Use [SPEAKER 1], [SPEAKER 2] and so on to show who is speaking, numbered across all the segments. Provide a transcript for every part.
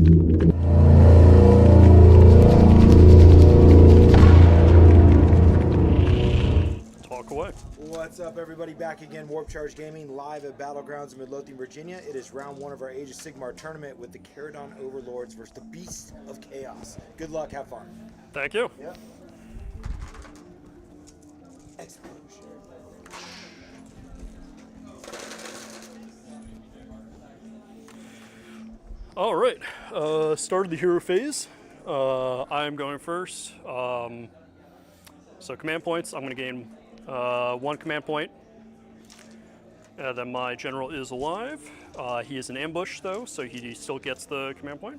[SPEAKER 1] Talk away.
[SPEAKER 2] What's up, everybody? Back again, Warp Charge Gaming, live at Battlegrounds in Midlothian, Virginia. It is round one of our Age of Sigmar tournament with the Kharadon Overlords versus the Beasts of Chaos. Good luck, have fun.
[SPEAKER 1] Thank you.
[SPEAKER 2] Yep. Explosion.
[SPEAKER 1] All right, start of the hero phase. I'm going first. So command points, I'm going to gain 1 command point. Then my general is alive. He is in ambush though, so he still gets the command point.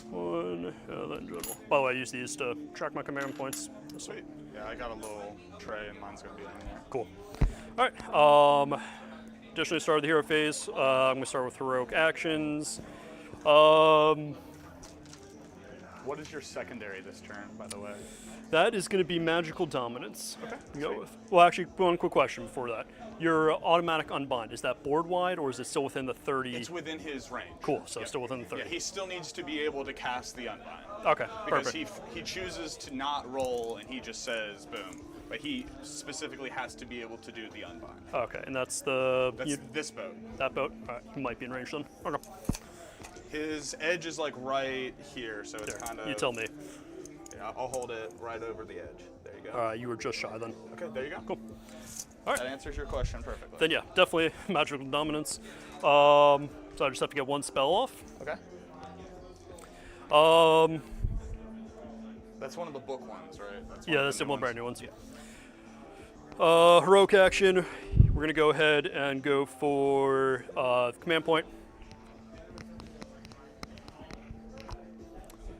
[SPEAKER 1] One, then general. By the way, I use these to track my command points.
[SPEAKER 3] Sweet. Yeah, I got a little tray and mine's going to be in there.
[SPEAKER 1] Cool. All right. Additionally, start of the hero phase. I'm going to start with heroic actions.
[SPEAKER 3] What is your secondary this turn, by the way?
[SPEAKER 1] That is going to be magical dominance.
[SPEAKER 3] Okay.
[SPEAKER 1] Go with. Well, actually, one quick question before that. Your automatic unbind, is that board wide or is it still within the 30?
[SPEAKER 3] It's within his range.
[SPEAKER 1] Cool, so still within the 30.
[SPEAKER 3] Yeah, he still needs to be able to cast the unbind.
[SPEAKER 1] Okay,
[SPEAKER 3] because
[SPEAKER 1] perfect.
[SPEAKER 3] he chooses to not roll and he just says boom. But he specifically has to be able to do the unbind.
[SPEAKER 1] Okay, and that's the...
[SPEAKER 3] That's this boat.
[SPEAKER 1] That boat? All right, he might be in range then. Okay.
[SPEAKER 3] His edge is like right here, so it's kind of...
[SPEAKER 1] You tell me.
[SPEAKER 3] Yeah, I'll hold it right over the edge. There you go.
[SPEAKER 1] All right, you were just shy then.
[SPEAKER 3] Okay, there you go.
[SPEAKER 1] Cool. All right.
[SPEAKER 3] That answers your question perfectly.
[SPEAKER 1] Then yeah, definitely magical dominance. So I just have to get 1 spell off.
[SPEAKER 3] Okay. That's one of the book ones, right?
[SPEAKER 1] That's the one brand new ones. Yeah. Heroic action. We're gonna go ahead and go for command point.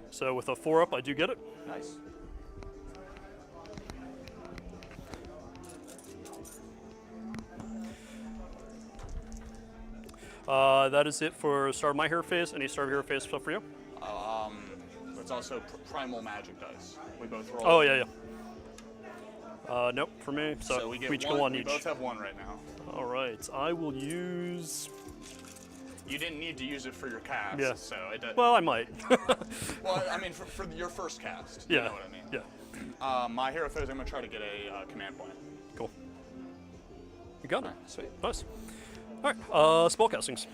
[SPEAKER 1] So with a 4 up, I do get it.
[SPEAKER 3] Nice.
[SPEAKER 1] That is it for start of my hero phase. Any start of hero phase stuff for you?
[SPEAKER 3] It's also primal magic dice. We both roll.
[SPEAKER 1] Oh yeah. Nope, for me.
[SPEAKER 3] So we
[SPEAKER 1] each
[SPEAKER 3] get
[SPEAKER 1] go 1
[SPEAKER 3] we
[SPEAKER 1] each.
[SPEAKER 3] both have 1 right now.
[SPEAKER 1] All right, I will use.
[SPEAKER 3] You didn't need to use it for your cast,
[SPEAKER 1] Yeah.
[SPEAKER 3] so it doesn't.
[SPEAKER 1] Well, I might.
[SPEAKER 3] Well, I mean, for your first cast.
[SPEAKER 1] Yeah.
[SPEAKER 3] You know what I mean?
[SPEAKER 1] Yeah.
[SPEAKER 3] My hero phase, I'm gonna try to get a command point.
[SPEAKER 1] Cool. You got it.
[SPEAKER 3] Sweet.
[SPEAKER 1] Nice. All right, spell castings.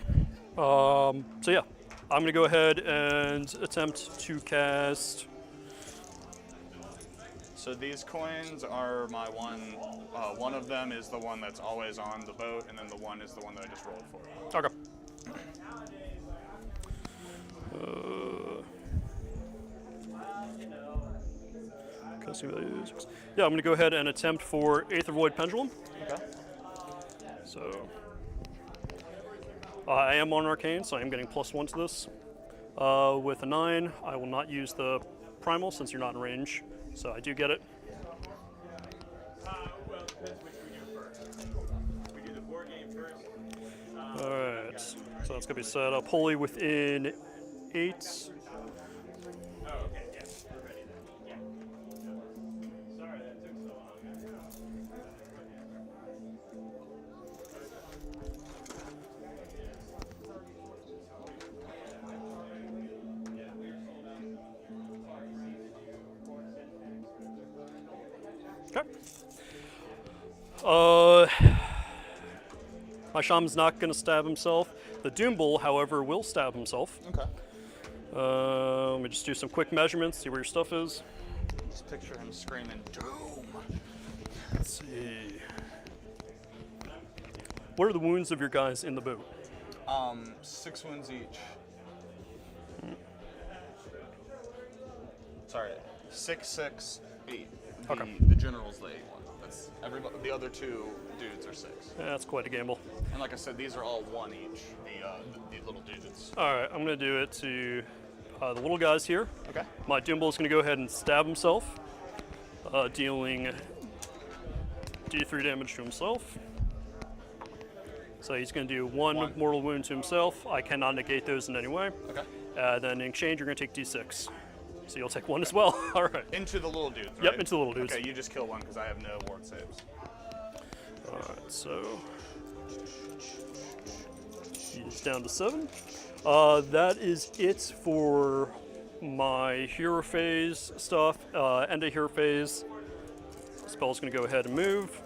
[SPEAKER 1] So yeah, I'm gonna go ahead and attempt to cast.
[SPEAKER 3] So these coins are my one. One of them is the one that's always on the boat, and then the one is the one that I just rolled for.
[SPEAKER 1] Okay. Casting values. Yeah, I'm gonna go ahead and attempt for Aether Void Pendulum.
[SPEAKER 3] Okay.
[SPEAKER 1] So I am on Arcane, so I am getting +1 to this. With a 9, I will not use the Primal since you're not in range, so I do get it. Alright, so that's going to be set up wholly within 8. Okay. My shaman's not going to stab himself. The Doom Bull, however, will stab himself.
[SPEAKER 3] Okay.
[SPEAKER 1] Let me just do some quick measurements, see where your stuff is.
[SPEAKER 3] Just picture him screaming, "Doom!"
[SPEAKER 1] Let's see. What are the wounds of your guys in the boat?
[SPEAKER 3] 6 wounds each. Sorry, 6, 6, 8.
[SPEAKER 1] Okay.
[SPEAKER 3] The general's the 8 one. That's everybody. The other 2 dudes are 6.
[SPEAKER 1] Yeah, that's quite a gamble.
[SPEAKER 3] And like I said, these are all 1 each. The little dudes.
[SPEAKER 1] All right, I'm going to do it to the little guys here.
[SPEAKER 3] Okay.
[SPEAKER 1] My Doom Bull is going to go ahead and stab himself, dealing D3 damage to himself. So he's going to do 1 mortal wound to himself. I cannot negate those in any way.
[SPEAKER 3] Okay.
[SPEAKER 1] Then in exchange, you're going to take D6. So you'll take 1 as well. All right.
[SPEAKER 3] Into the little dudes, right?
[SPEAKER 1] Yep, into the little dudes.
[SPEAKER 3] Okay, you just kill 1 because I have no ward saves.
[SPEAKER 1] All right, so Totals down to 7. That is it for my hero phase stuff. End of hero phase. Spell's going to go ahead and move.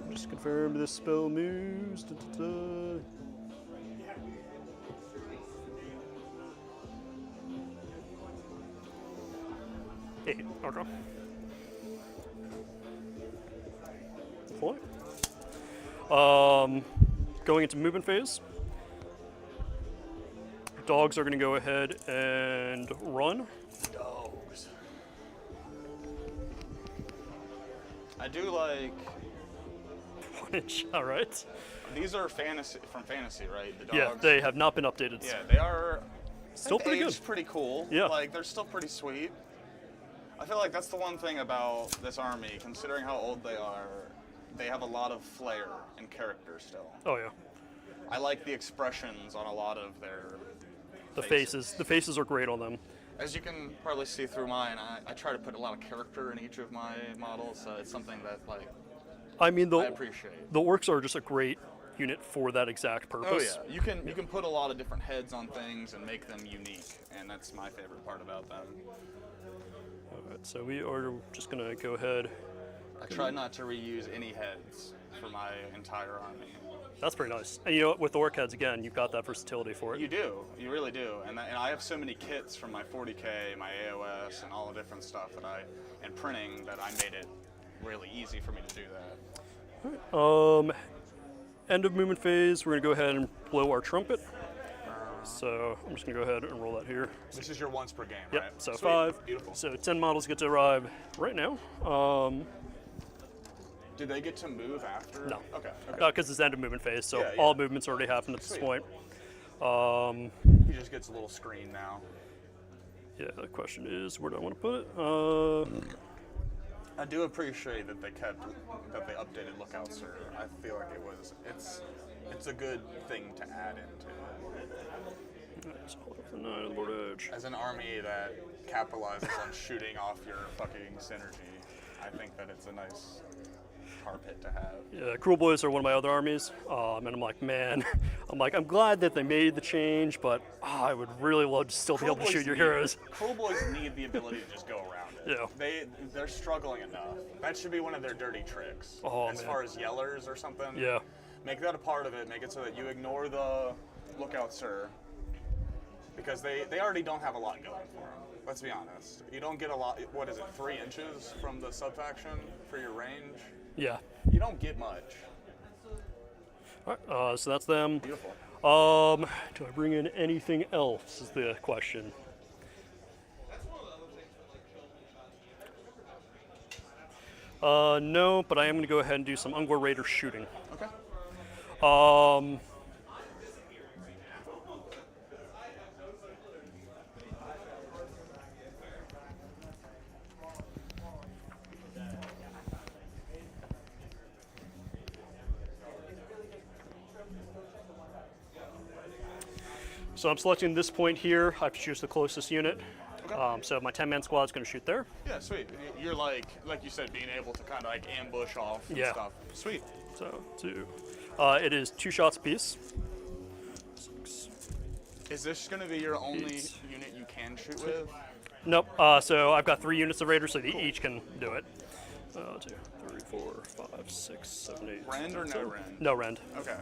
[SPEAKER 1] Just confirm this spell moves. Da, da, da. Eight. Okay. Fully. Going into movement phase. Dogs are going to go ahead and run.
[SPEAKER 3] Dogs. I do like.
[SPEAKER 1] 1 inch. All right.
[SPEAKER 3] These are fantasy from fantasy, right? The dogs.
[SPEAKER 1] Yeah, they have not been updated.
[SPEAKER 3] Yeah, they are.
[SPEAKER 1] Still pretty good.
[SPEAKER 3] Pretty cool.
[SPEAKER 1] Yeah.
[SPEAKER 3] Like they're still pretty sweet. I feel like that's the one thing about this army, considering how old they are. They have a lot of flair and character still.
[SPEAKER 1] Oh yeah.
[SPEAKER 3] I like the expressions on a lot of their.
[SPEAKER 1] The faces. The faces are great on them.
[SPEAKER 3] As you can probably see through mine, I try to put a lot of character in each of my models. So it's something that like.
[SPEAKER 1] I mean,
[SPEAKER 3] I appreciate.
[SPEAKER 1] The orcs are just a great unit for that exact purpose.
[SPEAKER 3] Oh yeah, you can put a lot of different heads on things and make them unique, and that's my favorite part about them.
[SPEAKER 1] All right, so we are just gonna go ahead.
[SPEAKER 3] I try not to reuse any heads for my entire army.
[SPEAKER 1] That's pretty nice. And you know what? With orc heads, again, you've got that versatility for it.
[SPEAKER 3] You do, you really do, and I have so many kits from my 40K, my AOS, and all the different stuff and printing that I made it really easy for me to do that.
[SPEAKER 1] All right. End of movement phase. We're gonna go ahead and blow our trumpet. So I'm just gonna go ahead and roll that here.
[SPEAKER 3] This is your once per game,
[SPEAKER 1] Yep.
[SPEAKER 3] right?
[SPEAKER 1] So
[SPEAKER 3] Sweet.
[SPEAKER 1] 5.
[SPEAKER 3] Beautiful.
[SPEAKER 1] So 10 models get to arrive right now.
[SPEAKER 3] Did they get to move after?
[SPEAKER 1] No.
[SPEAKER 3] Okay.
[SPEAKER 1] Because it's end of movement phase, so
[SPEAKER 3] Yeah, yeah.
[SPEAKER 1] all movements already happened at this
[SPEAKER 3] Sweet.
[SPEAKER 1] point.
[SPEAKER 3] He just gets a little screen now.
[SPEAKER 1] Yeah. The question is, where do I want to put it?
[SPEAKER 3] I do appreciate that they updated Lookout Sir. I feel like it's a good thing to add into it.
[SPEAKER 1] So hold up the 9 on the board edge.
[SPEAKER 3] As an army that capitalizes on shooting off your fucking synergy, I think that it's a nice tar pit to have.
[SPEAKER 1] Yeah, Cruel Boys are one of my other armies, and I'm like, man, I'm glad that they made the change, but I would really love to still be able to shoot your heroes.
[SPEAKER 3] Cruel Boys need the ability to just go around it.
[SPEAKER 1] Yeah.
[SPEAKER 3] They're struggling enough. That should be one of their dirty tricks.
[SPEAKER 1] Oh,
[SPEAKER 3] as
[SPEAKER 1] man.
[SPEAKER 3] far as yellers or something.
[SPEAKER 1] Yeah.
[SPEAKER 3] Make that a part of it. Make it so that you ignore the Lookout Sir. Because they already don't have a lot going for them. Let's be honest. You don't get a lot. What is it? 3 inches from the subfaction for your range.
[SPEAKER 1] Yeah.
[SPEAKER 3] You don't get much.
[SPEAKER 1] All right. So that's them.
[SPEAKER 3] Beautiful.
[SPEAKER 1] Do I bring in anything else? Is the question. No, but I am going to go ahead and do some Ungor Raider shooting.
[SPEAKER 3] Okay.
[SPEAKER 1] So I'm selecting this point here. I have to choose the closest unit.
[SPEAKER 3] Okay.
[SPEAKER 1] So my 10-man squad is going to shoot there.
[SPEAKER 3] Yeah, sweet. You're like you said, being able to kind of like ambush off and
[SPEAKER 1] Yeah.
[SPEAKER 3] stuff. Sweet.
[SPEAKER 1] So 2. It is 2 shots apiece. 6.
[SPEAKER 3] Is this going to be your only
[SPEAKER 1] 8.
[SPEAKER 3] unit you can shoot with?
[SPEAKER 1] Nope. So I've got 3 units of raiders, so they each can do it. 2, 3, 4, 5, 6, 7, 8.
[SPEAKER 3] Rend or no
[SPEAKER 1] 7.
[SPEAKER 3] rend?
[SPEAKER 1] No rend.
[SPEAKER 3] Okay.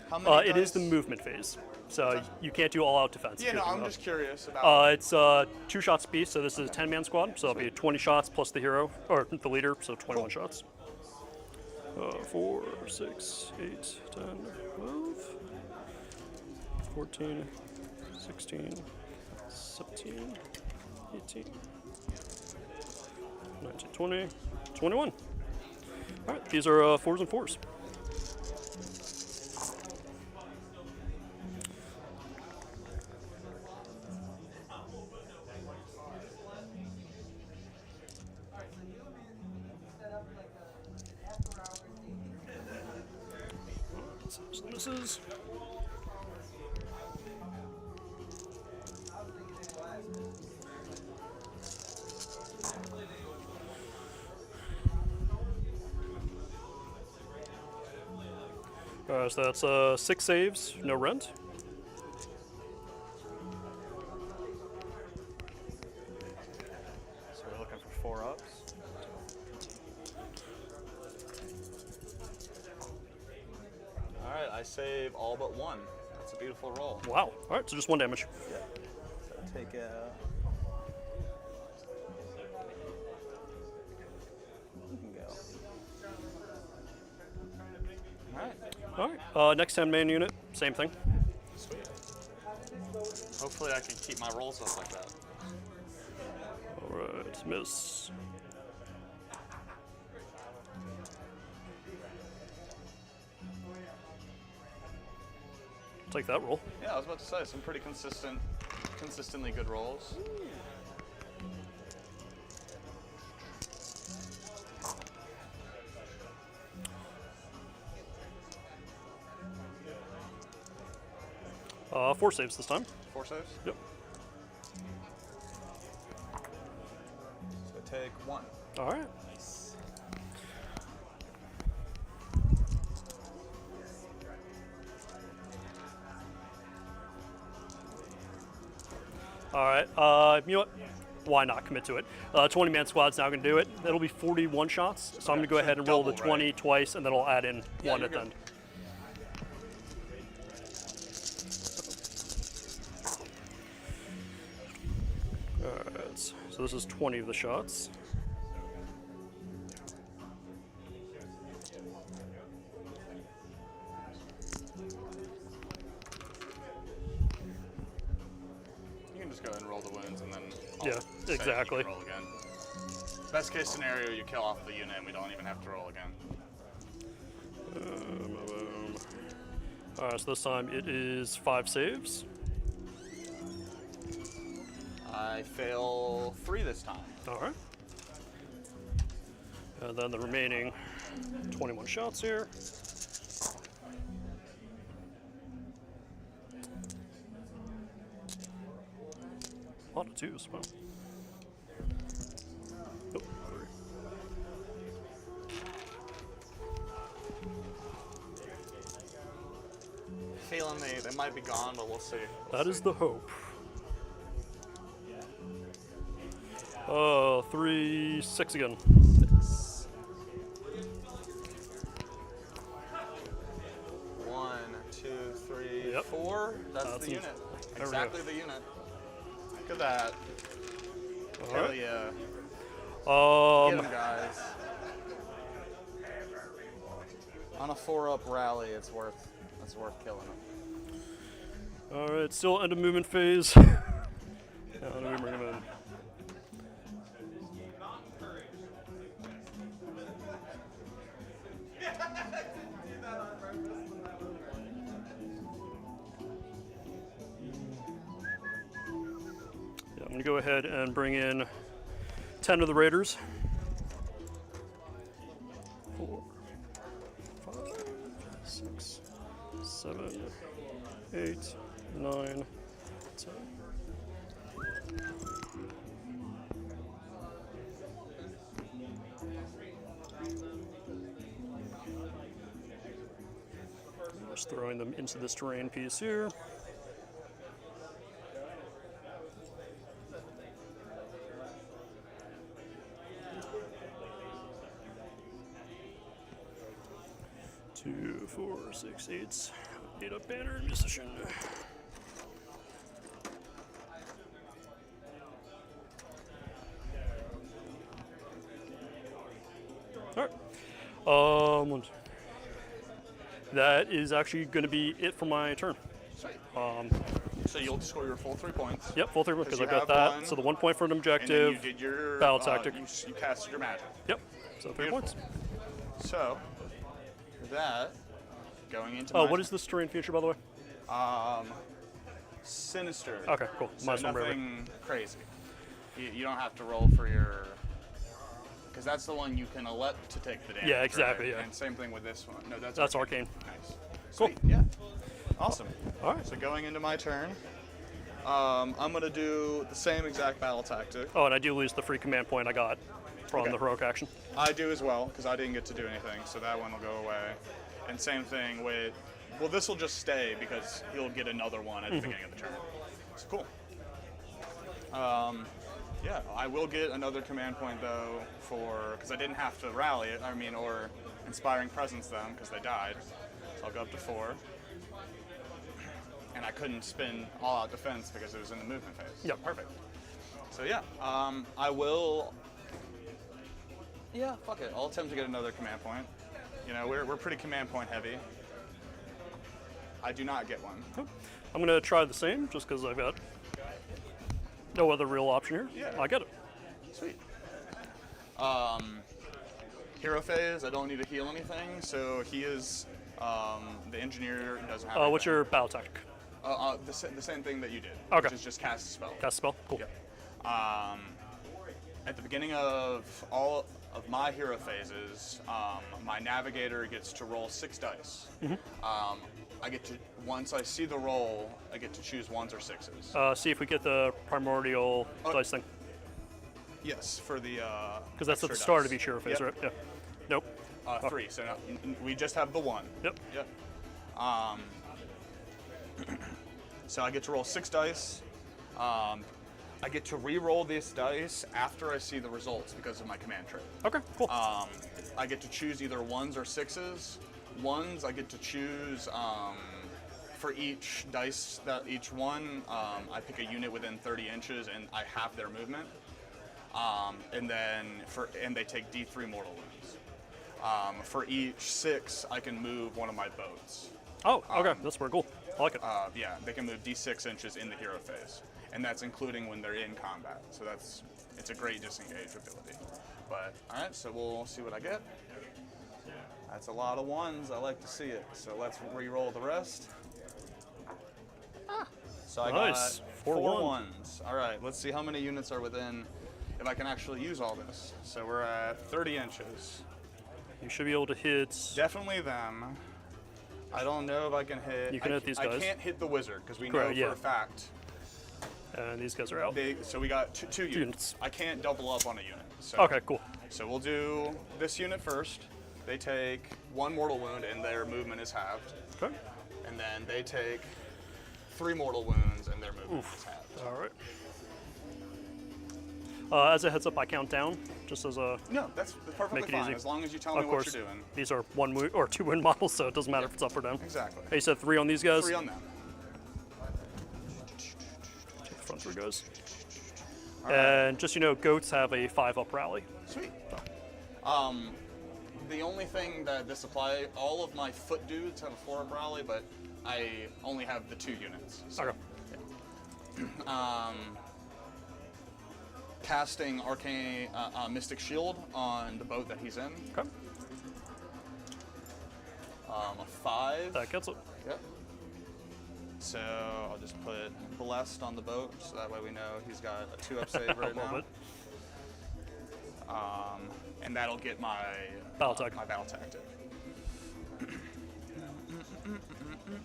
[SPEAKER 3] How many?
[SPEAKER 1] It is the movement phase, so you can't do all-out defense.
[SPEAKER 3] Yeah,
[SPEAKER 1] if
[SPEAKER 3] no,
[SPEAKER 1] you're
[SPEAKER 3] I'm
[SPEAKER 1] doing
[SPEAKER 3] just curious about.
[SPEAKER 1] It's 2 shots apiece, so this is a 10-man squad, so it'll be 20 shots plus the hero, or the leader, so 21 shots. 4, 6, 8, 10, 12, 14, 16, 17, 18, 19, 20, 21. All right, these are 4s and 4s. So this is So that's 6 saves, no rent.
[SPEAKER 3] So we're looking for 4 ups. All right, I save all but 1. That's a beautiful roll.
[SPEAKER 1] Wow. All right, so just 1 damage.
[SPEAKER 3] Yeah. So take a. You can go. All right.
[SPEAKER 1] All right. Next 10-man unit, same thing.
[SPEAKER 3] Sweet. Hopefully I can keep my rolls up like that.
[SPEAKER 1] All right, miss. Take that roll.
[SPEAKER 3] Yeah, I was about to say some pretty consistently good rolls.
[SPEAKER 1] 4 saves this time.
[SPEAKER 3] 4 saves?
[SPEAKER 1] Yep.
[SPEAKER 3] So take 1.
[SPEAKER 1] All right.
[SPEAKER 3] Nice.
[SPEAKER 1] All right. You know what? Why not commit to it? 20-man squad's now going to do it. That'll be 41 shots. So I'm going to go ahead and roll the
[SPEAKER 3] double,
[SPEAKER 1] 20
[SPEAKER 3] right?
[SPEAKER 1] twice, and then I'll add in
[SPEAKER 3] Yeah,
[SPEAKER 1] 1
[SPEAKER 3] you're
[SPEAKER 1] at the
[SPEAKER 3] good.
[SPEAKER 1] end. All right. So this is 20 of the shots.
[SPEAKER 3] You can just go ahead and roll the wounds and then I'll
[SPEAKER 1] Yeah,
[SPEAKER 3] say you
[SPEAKER 1] exactly.
[SPEAKER 3] can roll again. Best case scenario, you kill off the unit and we don't even have to roll again.
[SPEAKER 1] All right, so this time it is 5 saves.
[SPEAKER 3] I fail 3 this time.
[SPEAKER 1] All right. And then the remaining 21 shots here. A lot of 2s. Wow. Oh, 3.
[SPEAKER 3] Feeling they might be gone, but we'll see.
[SPEAKER 1] That is the hope. 3, 6 again.
[SPEAKER 3] 6. 1, 2, 3,
[SPEAKER 1] Yep.
[SPEAKER 3] 4. That's
[SPEAKER 1] That's
[SPEAKER 3] the
[SPEAKER 1] it.
[SPEAKER 3] unit.
[SPEAKER 1] There we
[SPEAKER 3] Exactly the unit. Look at that.
[SPEAKER 1] All
[SPEAKER 3] Hell
[SPEAKER 1] right.
[SPEAKER 3] yeah. Get 'em, guys. On a 4-up rally, it's worth killing them.
[SPEAKER 1] All right, still end of movement phase. Yeah, let me bring him in. Yeah, I'm gonna go ahead and bring in 10 of the Raiders. 4, 5, 6, 7, 8, 9, 10. Just throwing them into this terrain piece here. Two, 4, 6, 8. 8 up banner in position. All right. That is actually going to be it for my turn.
[SPEAKER 3] Sweet. So you'll score your full 3 points.
[SPEAKER 1] Yep, full 3 because
[SPEAKER 3] you
[SPEAKER 1] I've got
[SPEAKER 3] have
[SPEAKER 1] that.
[SPEAKER 3] one,
[SPEAKER 1] So the 1 point for an
[SPEAKER 3] And then
[SPEAKER 1] objective.
[SPEAKER 3] you did your
[SPEAKER 1] battle tactic.
[SPEAKER 3] You casted your magic.
[SPEAKER 1] Yep. So 3
[SPEAKER 3] Beautiful.
[SPEAKER 1] points.
[SPEAKER 3] So for that, going into
[SPEAKER 1] Oh,
[SPEAKER 3] my
[SPEAKER 1] what is this terrain feature, by the way?
[SPEAKER 3] sinister.
[SPEAKER 1] Okay, cool.
[SPEAKER 3] So
[SPEAKER 1] Might as well remember.
[SPEAKER 3] nothing crazy. You don't have to roll for your, because that's the one you can elect to take the damage.
[SPEAKER 1] Yeah, exactly,
[SPEAKER 3] right?
[SPEAKER 1] yeah.
[SPEAKER 3] And same thing with this one. No,
[SPEAKER 1] That's arcane.
[SPEAKER 3] Nice.
[SPEAKER 1] Cool.
[SPEAKER 3] Sweet. Yeah. Awesome.
[SPEAKER 1] All right.
[SPEAKER 3] So going into my turn, I'm gonna do the same exact battle tactic.
[SPEAKER 1] Oh, and I do lose the free command point I got. from
[SPEAKER 3] Okay.
[SPEAKER 1] the heroic action.
[SPEAKER 3] I do as well, because I didn't get to do anything, so that one will go away. And same thing with, well, this will just stay because he'll get another one at the beginning of the turn. It's cool. Yeah, I will get another command point though because I didn't have to rally it, or inspiring presence them because they died. So I'll go up to 4. And I couldn't spin all out defense because it was in the movement phase.
[SPEAKER 1] Yep.
[SPEAKER 3] Perfect. So yeah, I will. Yeah, fuck it. I'll attempt to get another command point. We're pretty command point heavy. I do not get one.
[SPEAKER 1] I'm going to try the same just because I've got no other real option here.
[SPEAKER 3] Yeah.
[SPEAKER 1] I get it.
[SPEAKER 3] Sweet. Hero phase, I don't need to heal anything, so he is the engineer doesn't have.
[SPEAKER 1] What's your battle tactic?
[SPEAKER 3] The same thing that you did.
[SPEAKER 1] Okay.
[SPEAKER 3] Which is just cast a spell.
[SPEAKER 1] Cast a spell? Cool.
[SPEAKER 3] Yep. At the beginning of all of my hero phases, my navigator gets to roll 6 dice. I get to, once I see the roll, I get to choose 1s or 6s.
[SPEAKER 1] See if we get the primordial dice thing.
[SPEAKER 3] Yes, for the.
[SPEAKER 1] Because that's at the
[SPEAKER 3] extra
[SPEAKER 1] start
[SPEAKER 3] dice.
[SPEAKER 1] of each hero phase,
[SPEAKER 3] Yep.
[SPEAKER 1] right? Yeah. Nope.
[SPEAKER 3] 3. So now, we just have the 1.
[SPEAKER 1] Yep.
[SPEAKER 3] Yep. So I get to roll 6 dice. I get to re-roll these dice after I see the results because of my command trait.
[SPEAKER 1] Okay, cool.
[SPEAKER 3] I get to choose either 1s or 6s. 1s I get to choose for each dice each one. I pick a unit within 30 inches and I have their movement. And they take D3 mortal wounds. For each 6, I can move one of my boats.
[SPEAKER 1] Oh, okay. That's pretty cool. I like it.
[SPEAKER 3] Yeah, they can move D6 inches in the hero phase, and that's including when they're in combat. So it's a great disengage ability. But all right, so we'll see what I get. That's a lot of 1s. I like to see it. So let's re-roll the rest. So I
[SPEAKER 1] Nice.
[SPEAKER 3] got
[SPEAKER 1] 4
[SPEAKER 3] 4
[SPEAKER 1] 1s.
[SPEAKER 3] 1s. All right, let's see how many units are within. If I can actually use all this. So we're at 30 inches.
[SPEAKER 1] You should be able to hit.
[SPEAKER 3] Definitely them. I don't know if I can hit.
[SPEAKER 1] You can hit these guys.
[SPEAKER 3] I can't hit the wizard because we
[SPEAKER 1] Correct,
[SPEAKER 3] know
[SPEAKER 1] yeah.
[SPEAKER 3] for a fact.
[SPEAKER 1] And these guys are out.
[SPEAKER 3] So we got two units.
[SPEAKER 1] units.
[SPEAKER 3] I can't double up on a unit. So,
[SPEAKER 1] Okay, cool.
[SPEAKER 3] So we'll do this unit first. They take 1 mortal wound and their movement is halved.
[SPEAKER 1] Okay.
[SPEAKER 3] And then they take 3 mortal wounds and their movement is halved.
[SPEAKER 1] All right. As a heads up, I count down just as a.
[SPEAKER 3] No, that's perfectly
[SPEAKER 1] Make it
[SPEAKER 3] fine
[SPEAKER 1] easy.
[SPEAKER 3] as long as you tell me
[SPEAKER 1] Of
[SPEAKER 3] what
[SPEAKER 1] course,
[SPEAKER 3] you're doing.
[SPEAKER 1] these are 1 wound or 2 wound models, so it doesn't matter if it's up or down.
[SPEAKER 3] Exactly.
[SPEAKER 1] Hey, you said 3 on these guys?
[SPEAKER 3] 3 on them.
[SPEAKER 1] Take the front 3 guys.
[SPEAKER 3] All right.
[SPEAKER 1] And just goats have a 5 up rally.
[SPEAKER 3] Sweet. The only thing that this apply, all of my foot dudes have a 4-up rally, but I only have the 2 units. So,
[SPEAKER 1] Okay.
[SPEAKER 3] casting Arcane Mystic Shield on the boat that he's in.
[SPEAKER 1] Okay.
[SPEAKER 3] A 5.
[SPEAKER 1] That gets it.
[SPEAKER 3] Yep. So I'll just put Blessed on the boat, so that way we know he's got a 2-up save right
[SPEAKER 1] Love
[SPEAKER 3] now.
[SPEAKER 1] it.
[SPEAKER 3] And that'll get my
[SPEAKER 1] Battle tactic.
[SPEAKER 3] my battle tactic.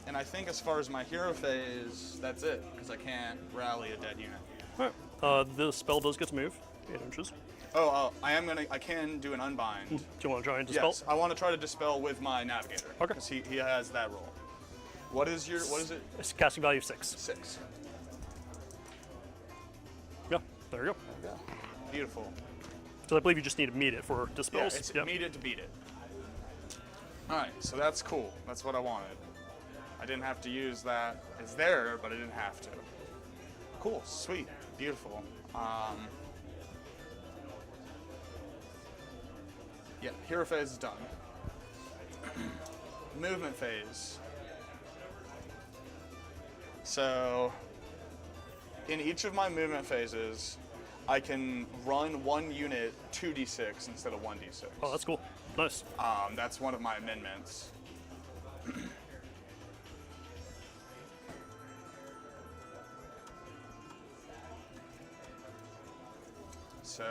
[SPEAKER 3] And I think as far as my hero phase, that's it, because I can't rally a dead unit.
[SPEAKER 1] All right. The spell does get to move 8 inches.
[SPEAKER 3] I can do an unbind.
[SPEAKER 1] Do you want to try and dispel?
[SPEAKER 3] Yes, I want to try to dispel with my navigator.
[SPEAKER 1] Okay.
[SPEAKER 3] Because he has that roll. What is it?
[SPEAKER 1] It's casting value of 6.
[SPEAKER 3] 6.
[SPEAKER 1] Yeah, there you go.
[SPEAKER 3] Yeah. Beautiful.
[SPEAKER 1] So I believe you just need to meet it for
[SPEAKER 3] Yeah,
[SPEAKER 1] dispels.
[SPEAKER 3] it's
[SPEAKER 1] Yep.
[SPEAKER 3] meet it to beat it. Alright, so that's cool. That's what I wanted. I didn't have to use that. It's there, but I didn't have to. Cool, sweet, beautiful. Yeah, hero phase is done. Movement phase. So, in each of my movement phases, I can run 1 unit 2d6 instead of 1d6.
[SPEAKER 1] Oh, that's cool. Nice.
[SPEAKER 3] That's one of my amendments. So,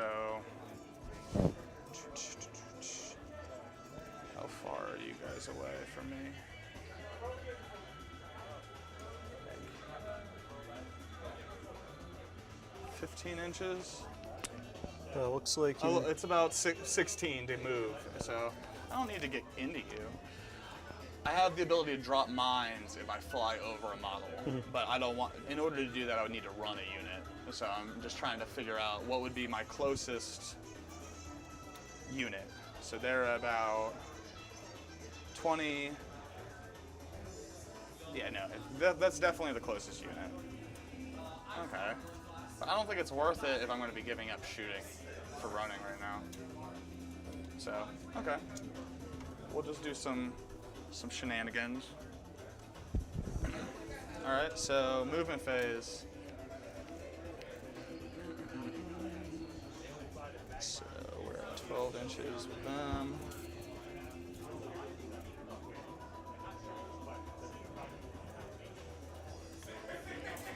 [SPEAKER 3] how far are you guys away from me? Like 15 inches?
[SPEAKER 1] Looks like
[SPEAKER 3] Oh, it's about 16 to move, so I don't need to get into you. I have the ability to drop mines if I fly over a model, but I don't want. In order to do that, I would need to run a unit. So I'm just trying to figure out what would be my closest unit. So they're about 20. Yeah, no, that's definitely the closest unit. Okay. But I don't think it's worth it if I'm going to be giving up shooting for running right now. So, okay. We'll just do some shenanigans. Alright, so movement phase. So we're at 12 inches with them.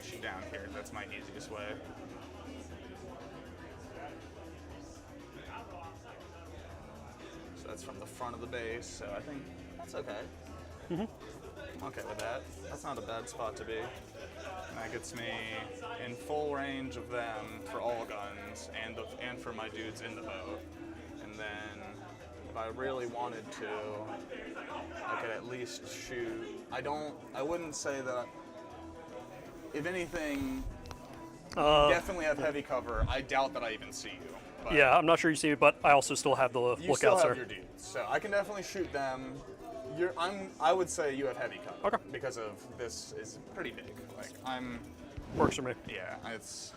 [SPEAKER 3] Shoot down here, that's my easiest way. So that's from the front of the base, so I think that's okay. I'm okay with that. That's not a bad spot to be. And that gets me in full range of them for all guns and for my dudes in the boat. And then if I really wanted to, I could at least shoot. I wouldn't say that. If anything, you definitely have heavy cover. I doubt that I even see you. But
[SPEAKER 1] yeah, I'm not sure you see me, but I also still have the
[SPEAKER 3] you
[SPEAKER 1] lookout,
[SPEAKER 3] still have
[SPEAKER 1] sir.
[SPEAKER 3] your dudes, so I can definitely shoot them. I would say you have heavy cover.
[SPEAKER 1] Okay.
[SPEAKER 3] Because of this is pretty big. Like
[SPEAKER 1] Works for me.
[SPEAKER 3] yeah, it's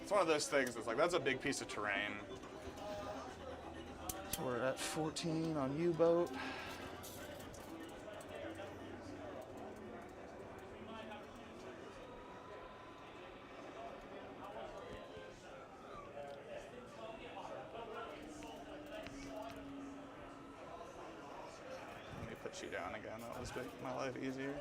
[SPEAKER 3] one of those things that's like that's a big piece of terrain. So we're at 14 on U-boat. Let me put you down again. That was make my life easier.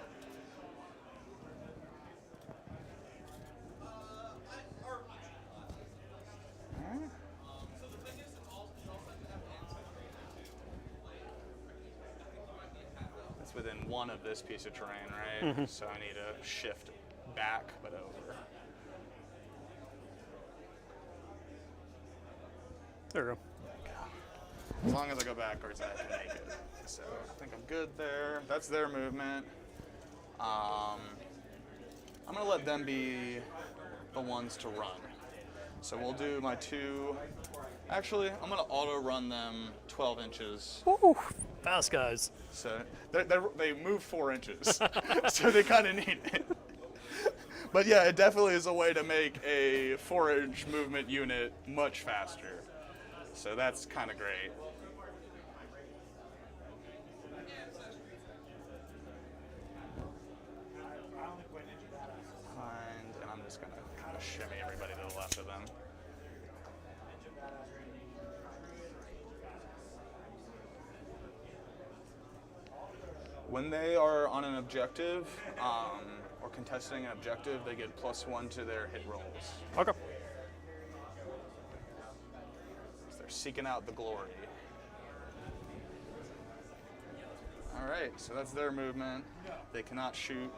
[SPEAKER 3] It's within one of this piece of terrain, right? So I need to shift back, but over.
[SPEAKER 1] There we go.
[SPEAKER 3] As long as I go backwards, I can make it. So I think I'm good there. That's their movement. I'm going to let them be the ones to run. So we'll do my two. Actually, I'm going to auto run them 12 inches.
[SPEAKER 1] Woo! Fast guys.
[SPEAKER 3] So they move 4 inches. So they kind of need it. But yeah, it definitely is a way to make a 4-inch movement unit much faster. So that's kind of great. And I'm just going to kind of shimmy everybody to the left of them. When they are on an objective, or contesting an objective, they get +1 to their hit rolls.
[SPEAKER 1] Okay.
[SPEAKER 3] So they're seeking out the glory. All right, so that's their movement. They cannot shoot.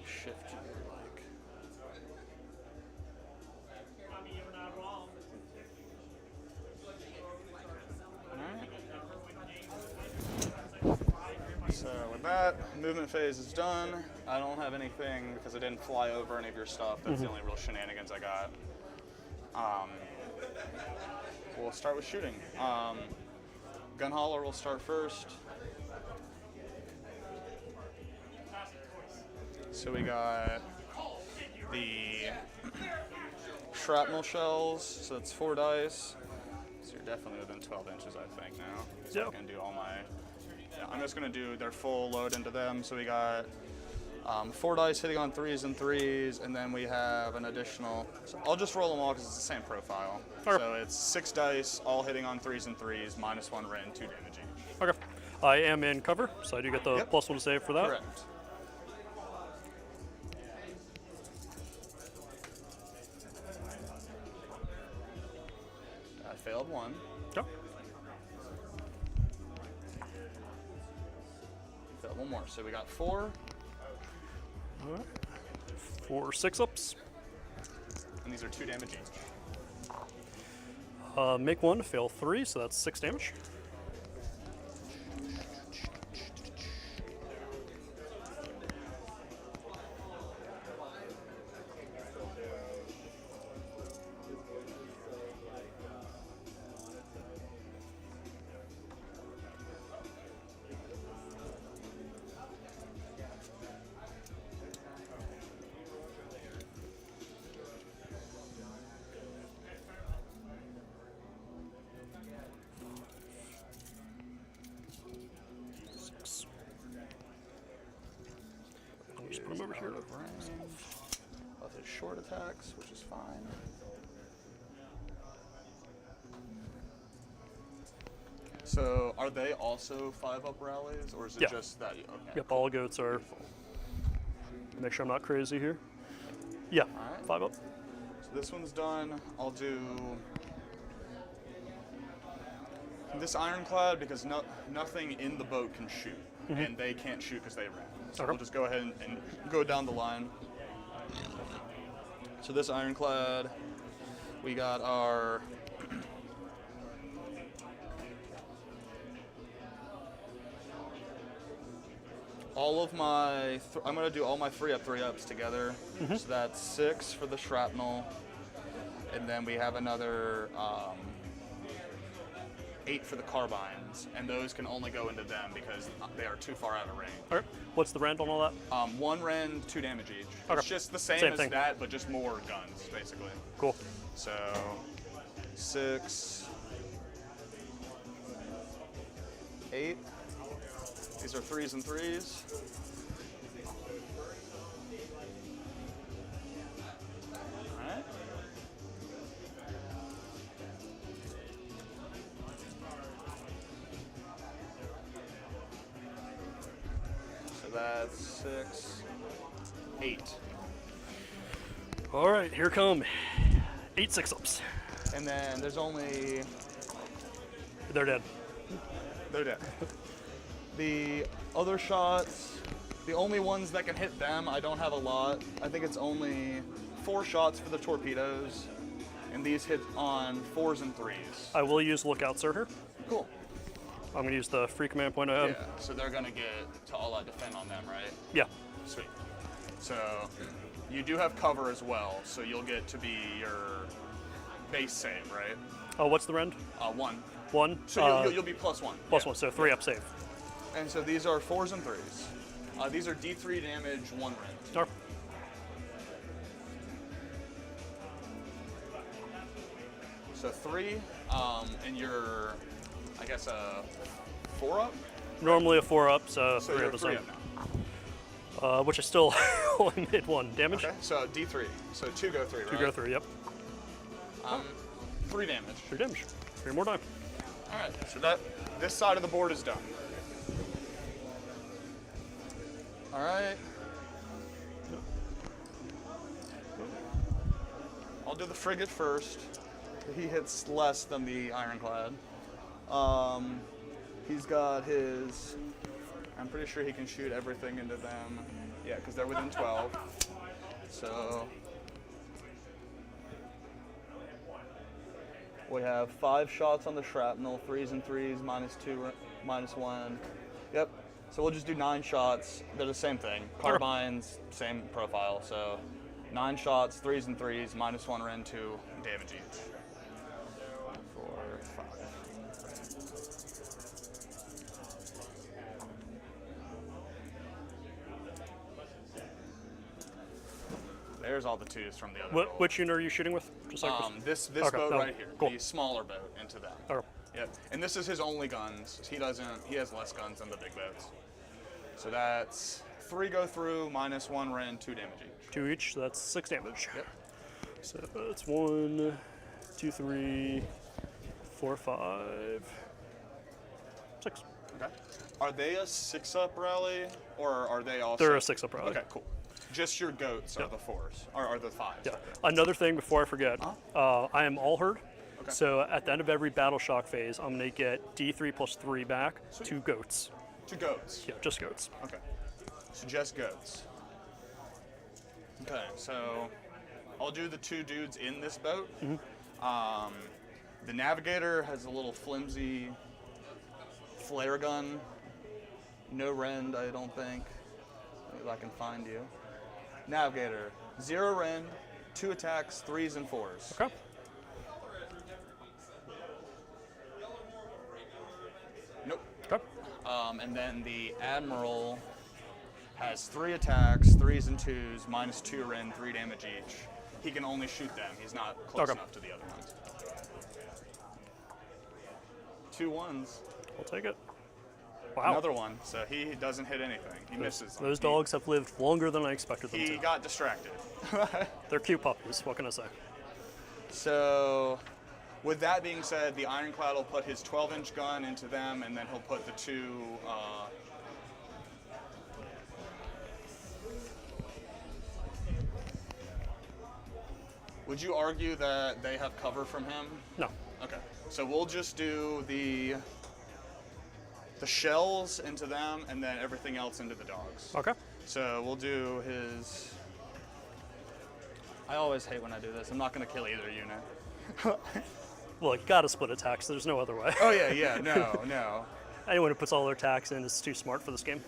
[SPEAKER 3] Shift you like. Alright. So with that, movement phase is done. I don't have anything because I didn't fly over any of your stuff. That's the only real shenanigans I got. We'll start with shooting. Gun hauler will start first. So we got the shrapnel shells, so that's 4 dice. So you're definitely within 12 inches, I think, now. So
[SPEAKER 1] Yep.
[SPEAKER 3] I can do all my, I'm just gonna do their full load into them. So we got 4 dice hitting on 3s and 3s, and then we have an additional. So I'll just roll them all because it's the same profile.
[SPEAKER 1] Okay.
[SPEAKER 3] So it's 6 dice, all hitting on 3s and 3s, -1 rend, 2 damage each.
[SPEAKER 1] Okay. I am in cover, so I do get the
[SPEAKER 3] Yep.
[SPEAKER 1] +1 to save for that.
[SPEAKER 3] Correct. I failed 1.
[SPEAKER 1] Okay.
[SPEAKER 3] Failed 1 more. So we got 4,
[SPEAKER 1] All right. 4 6-ups.
[SPEAKER 3] and these are 2 damage each.
[SPEAKER 1] Make 1, fail 3, so that's 6 damage. I'll just put him over here.
[SPEAKER 3] Out of range of his short attacks, which is fine. So, are they also 5-up rallies, or is it
[SPEAKER 1] Yeah.
[SPEAKER 3] just that? Okay.
[SPEAKER 1] Yep, all goats are. Make sure I'm not crazy here. Yeah,
[SPEAKER 3] Alright.
[SPEAKER 1] 5 up.
[SPEAKER 3] So this one's done. I'll do this ironclad because nothing in the boat can shoot, and they can't shoot because they ran. So
[SPEAKER 1] Okay.
[SPEAKER 3] we'll just go ahead and go down the line. So this ironclad, we got our all of my. I'm gonna do all my 3-up 3-ups together. So that's 6 for the shrapnel, and then we have another 8 for the carbines, and those can only go into them because they are too far out of range.
[SPEAKER 1] All right. What's the rend on all that?
[SPEAKER 3] 1 rend, 2 damage each.
[SPEAKER 1] Okay.
[SPEAKER 3] It's just the same,
[SPEAKER 1] Same
[SPEAKER 3] as
[SPEAKER 1] thing.
[SPEAKER 3] that, but just more guns, basically.
[SPEAKER 1] Cool.
[SPEAKER 3] So 6, 8. These are 3s and 3s. All right. So that's 6, 8.
[SPEAKER 1] All right, here come 8 6-ups.
[SPEAKER 3] And then there's only.
[SPEAKER 1] They're dead.
[SPEAKER 3] They're dead. The other shots, the only ones that can hit them, I don't have a lot. I think it's only 4 shots for the torpedoes, and these hit on 4s and 3s.
[SPEAKER 1] I will use Lookout Sir here.
[SPEAKER 3] Cool.
[SPEAKER 1] I'm going to use the free command point I have.
[SPEAKER 3] Yeah, so they're gonna get to all-out defend on them, right?
[SPEAKER 1] Yeah.
[SPEAKER 3] Sweet. So you do have cover as well, so you'll get to be your base save, right?
[SPEAKER 1] Oh, what's the rend?
[SPEAKER 3] 1.
[SPEAKER 1] 1.
[SPEAKER 3] So you'll be +1.
[SPEAKER 1] +1, so 3 up save.
[SPEAKER 3] And so these are 4s and 3s. These are D3 damage, 1 rend.
[SPEAKER 1] All right.
[SPEAKER 3] So 3, and you're, I guess, a 4-up?
[SPEAKER 1] Normally a 4 up, so,
[SPEAKER 3] So
[SPEAKER 1] 3
[SPEAKER 3] you're
[SPEAKER 1] up the
[SPEAKER 3] 3
[SPEAKER 1] same.
[SPEAKER 3] up now.
[SPEAKER 1] Which I still only made 1 damage.
[SPEAKER 3] Okay, so D3. So 2 go 3, right?
[SPEAKER 1] 2 go 3, yep.
[SPEAKER 3] 3 damage.
[SPEAKER 1] 3 damage. 3 more time.
[SPEAKER 3] All right, so this side of the board is done. All right. I'll do the frigate first. He hits less than the ironclad. He's got his. I'm pretty sure he can shoot everything into them. Yeah, because they're within 12. So we have 5 shots on the shrapnel, 3s and 3s, -2, -1. Yep. So we'll just do 9 shots. They're the same thing. Carbines, same profile. So 9 shots, 3s and 3s, -1 rend, 2 damage each. 4, 5. There's all the 2s from the other roll.
[SPEAKER 1] Which unit are you shooting with? Just like
[SPEAKER 3] This
[SPEAKER 1] Okay,
[SPEAKER 3] boat
[SPEAKER 1] no,
[SPEAKER 3] right here,
[SPEAKER 1] cool.
[SPEAKER 3] the smaller boat into them.
[SPEAKER 1] Okay.
[SPEAKER 3] Yep. And this is his only guns. He has less guns than the big boats. So that's 3 go through, -1 rend, 2 damage each.
[SPEAKER 1] 2 each, so that's 6 damage.
[SPEAKER 3] Yep.
[SPEAKER 1] So it's 1, 2, 3, 4, 5, 6.
[SPEAKER 3] Okay. Are they a 6-up rally, or are they also?
[SPEAKER 1] They're a 6-up rally.
[SPEAKER 3] Okay, cool. Just your goats are the 4s, or are the 5s?
[SPEAKER 1] Yeah.
[SPEAKER 3] Okay.
[SPEAKER 1] Another thing before I forget, I am all herd.
[SPEAKER 3] Okay.
[SPEAKER 1] So at the end of every battle shock phase, I'm going to get D3 plus 3 back to goats.
[SPEAKER 3] 2 goats.
[SPEAKER 1] Yeah, just goats.
[SPEAKER 3] Okay. So just goats. Okay, so I'll do the 2 dudes in this boat. The navigator has a little flimsy flare gun. No rend, I don't think. If I can find you. Navigator, 0 rend, 2 attacks, 3s and 4s.
[SPEAKER 1] Okay.
[SPEAKER 3] Nope.
[SPEAKER 1] Okay.
[SPEAKER 3] And then the admiral has 3 attacks, 3s and 2s, -2 rend, 3 damage each. He can only shoot them. He's not close enough to the other ones. 2 1s.
[SPEAKER 1] I'll take it. Wow.
[SPEAKER 3] Another one. So he doesn't hit anything. He misses them.
[SPEAKER 1] Those dogs have lived longer than I expected them
[SPEAKER 3] He
[SPEAKER 1] to.
[SPEAKER 3] got distracted.
[SPEAKER 1] They're cute puppies. What can I say?
[SPEAKER 3] So, with that being said, the Ironclad will put his 12-inch gun into them, and then he'll put the 2. Would you argue that they have cover from him?
[SPEAKER 1] No.
[SPEAKER 3] Okay. So we'll just do the shells into them, and then everything else into the dogs.
[SPEAKER 1] Okay.
[SPEAKER 3] So we'll do his. I always hate when I do this. I'm not going to kill either unit.
[SPEAKER 1] Well, you gotta split attacks. There's no other way.
[SPEAKER 3] Oh yeah, no.
[SPEAKER 1] Anyone who puts all their attacks in is too smart for this game.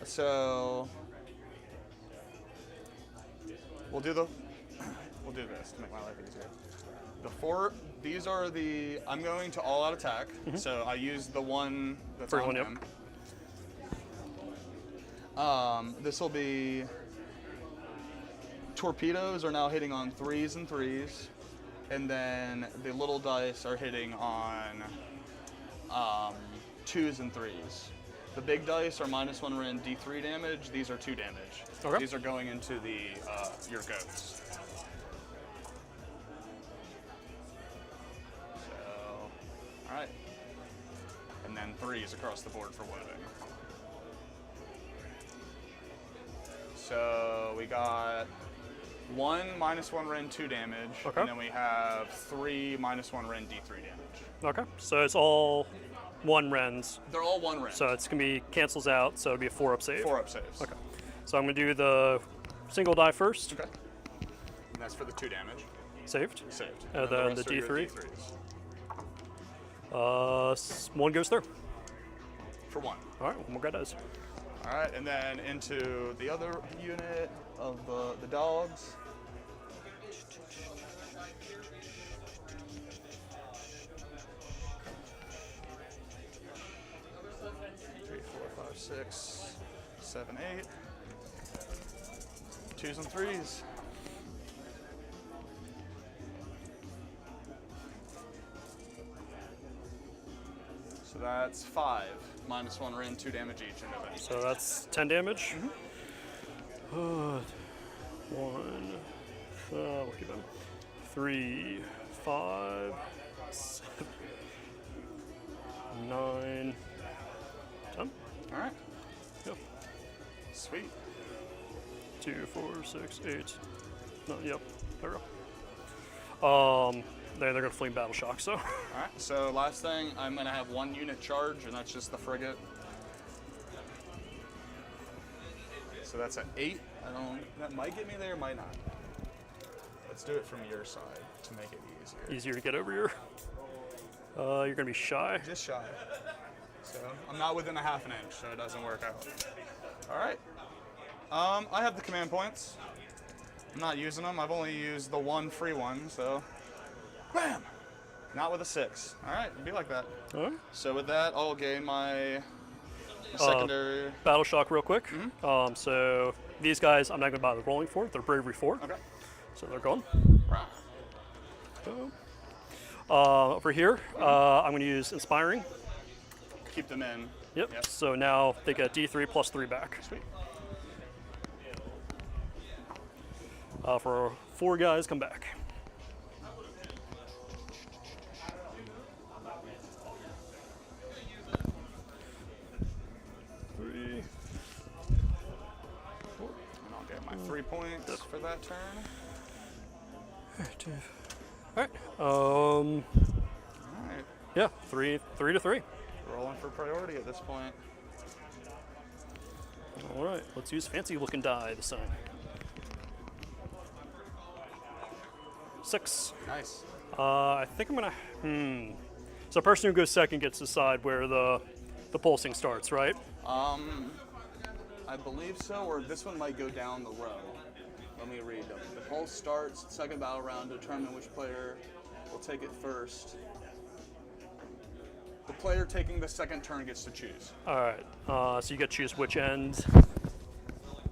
[SPEAKER 3] So we'll do this to make my life easier. These are the. I'm going to all-out attack. So I use the one that's
[SPEAKER 1] Free
[SPEAKER 3] on
[SPEAKER 1] one, yep.
[SPEAKER 3] him. This will be. Torpedoes are now hitting on 3s and 3s, and then the little dice are hitting on 2s and 3s. The big dice are -1 rend, D3 damage. These are 2 damage.
[SPEAKER 1] Okay.
[SPEAKER 3] These are going into the your goats. So, all right, and then 3s across the board for wounding. So we got 1 -1 rend, 2 damage,
[SPEAKER 1] Okay.
[SPEAKER 3] and then we have 3 -1 rend, D3 damage.
[SPEAKER 1] Okay. So it's all 1 rends.
[SPEAKER 3] They're all 1 rend.
[SPEAKER 1] So it's gonna be cancels out. So it'll be a 4-up save.
[SPEAKER 3] 4-up saves.
[SPEAKER 1] Okay. So I'm gonna do the single die first.
[SPEAKER 3] Okay. And that's for the 2 damage.
[SPEAKER 1] Saved.
[SPEAKER 3] Saved.
[SPEAKER 1] And then the
[SPEAKER 3] rest are your
[SPEAKER 1] D3.
[SPEAKER 3] D3s.
[SPEAKER 1] 1 goes through.
[SPEAKER 3] For 1.
[SPEAKER 1] All right. One more guy does.
[SPEAKER 3] All right, and then into the other unit of the dogs. Three, 4, 5, 6, 7, 8. 2s and 3s. So that's 5, -1 rend, 2 damage each into them.
[SPEAKER 1] So that's 10 damage. 1, we'll keep them. 3, 5, 7, 9, 10.
[SPEAKER 3] All right.
[SPEAKER 1] Yep.
[SPEAKER 3] Sweet.
[SPEAKER 1] 2, 4, 6, 8. No, yep. There we go. They're gonna fling battle shock. So.
[SPEAKER 3] All right. So last thing, I'm gonna have 1 unit charge, and that's just the frigate. So that's an 8. That might get me there, might not. Let's do it from your side to make it easier.
[SPEAKER 1] Easier to get over here. You're gonna be shy.
[SPEAKER 3] Just shy. So I'm not within a ½ an inch, so it doesn't work out. All right. I have the command points. I'm not using them. I've only used the 1 free one, so bam. Not with a 6. All right, it'll be like that.
[SPEAKER 1] All right.
[SPEAKER 3] So with that, I'll gain my secondary.
[SPEAKER 1] Battle shock real quick. So these guys, I'm not gonna bother rolling for. They're bravery 4.
[SPEAKER 3] Okay.
[SPEAKER 1] So they're gone.
[SPEAKER 3] Right.
[SPEAKER 1] Over here, I'm gonna use inspiring.
[SPEAKER 3] keep them in.
[SPEAKER 1] Yep. So now they get D3 plus 3 back.
[SPEAKER 3] Sweet.
[SPEAKER 1] For 4 guys, come back. Three.
[SPEAKER 3] And I'll get my 3 points for that turn.
[SPEAKER 1] All right.
[SPEAKER 3] All right.
[SPEAKER 1] Yeah, 3 to 3.
[SPEAKER 3] Rolling for priority at this point.
[SPEAKER 1] All right. Let's use fancy looking die this time. 6.
[SPEAKER 3] Nice.
[SPEAKER 1] I think I'm gonna. So the person who goes second gets to decide where the pulsing starts, right?
[SPEAKER 3] I believe so, or this one might go down the row. Let me read them. The pulse starts, second battle round, determine which player will take it first. The player taking the second turn gets to choose.
[SPEAKER 1] All right. So you get to choose which end.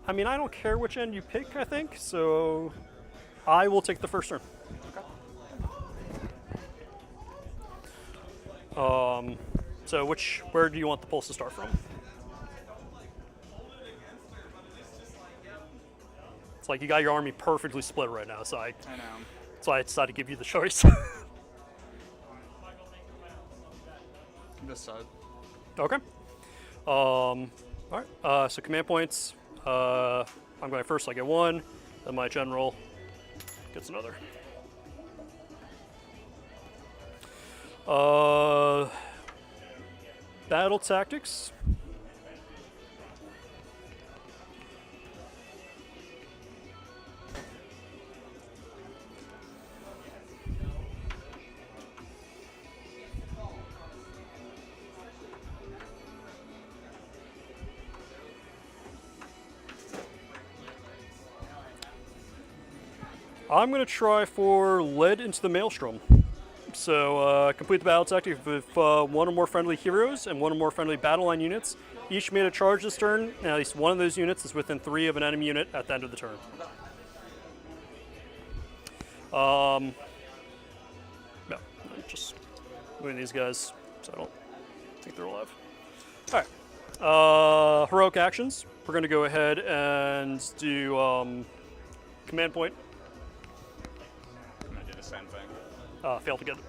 [SPEAKER 1] I mean, I don't care which end you pick, I think, so I will take the first turn. So where do you want the pulse to start from? It's like you got your army perfectly split right now, so
[SPEAKER 3] I know.
[SPEAKER 1] So I decided to give you the choice.
[SPEAKER 3] This side.
[SPEAKER 1] Okay. All right. So command points. I'm going first. I get 1. Then my general gets another. Battle tactics. I'm going to try for lead into the maelstrom. So complete the battle tactic with 1 or more friendly heroes and 1 or more friendly battle line units. Each made a charge this turn, and at least one of those units is within 3 of an enemy unit at the end of the turn. No, I'm just moving these guys so I don't think they're alive. All right. Heroic actions. We're going to go ahead and do command point.
[SPEAKER 3] I'm going to do the same thing.
[SPEAKER 1] Failed to get it.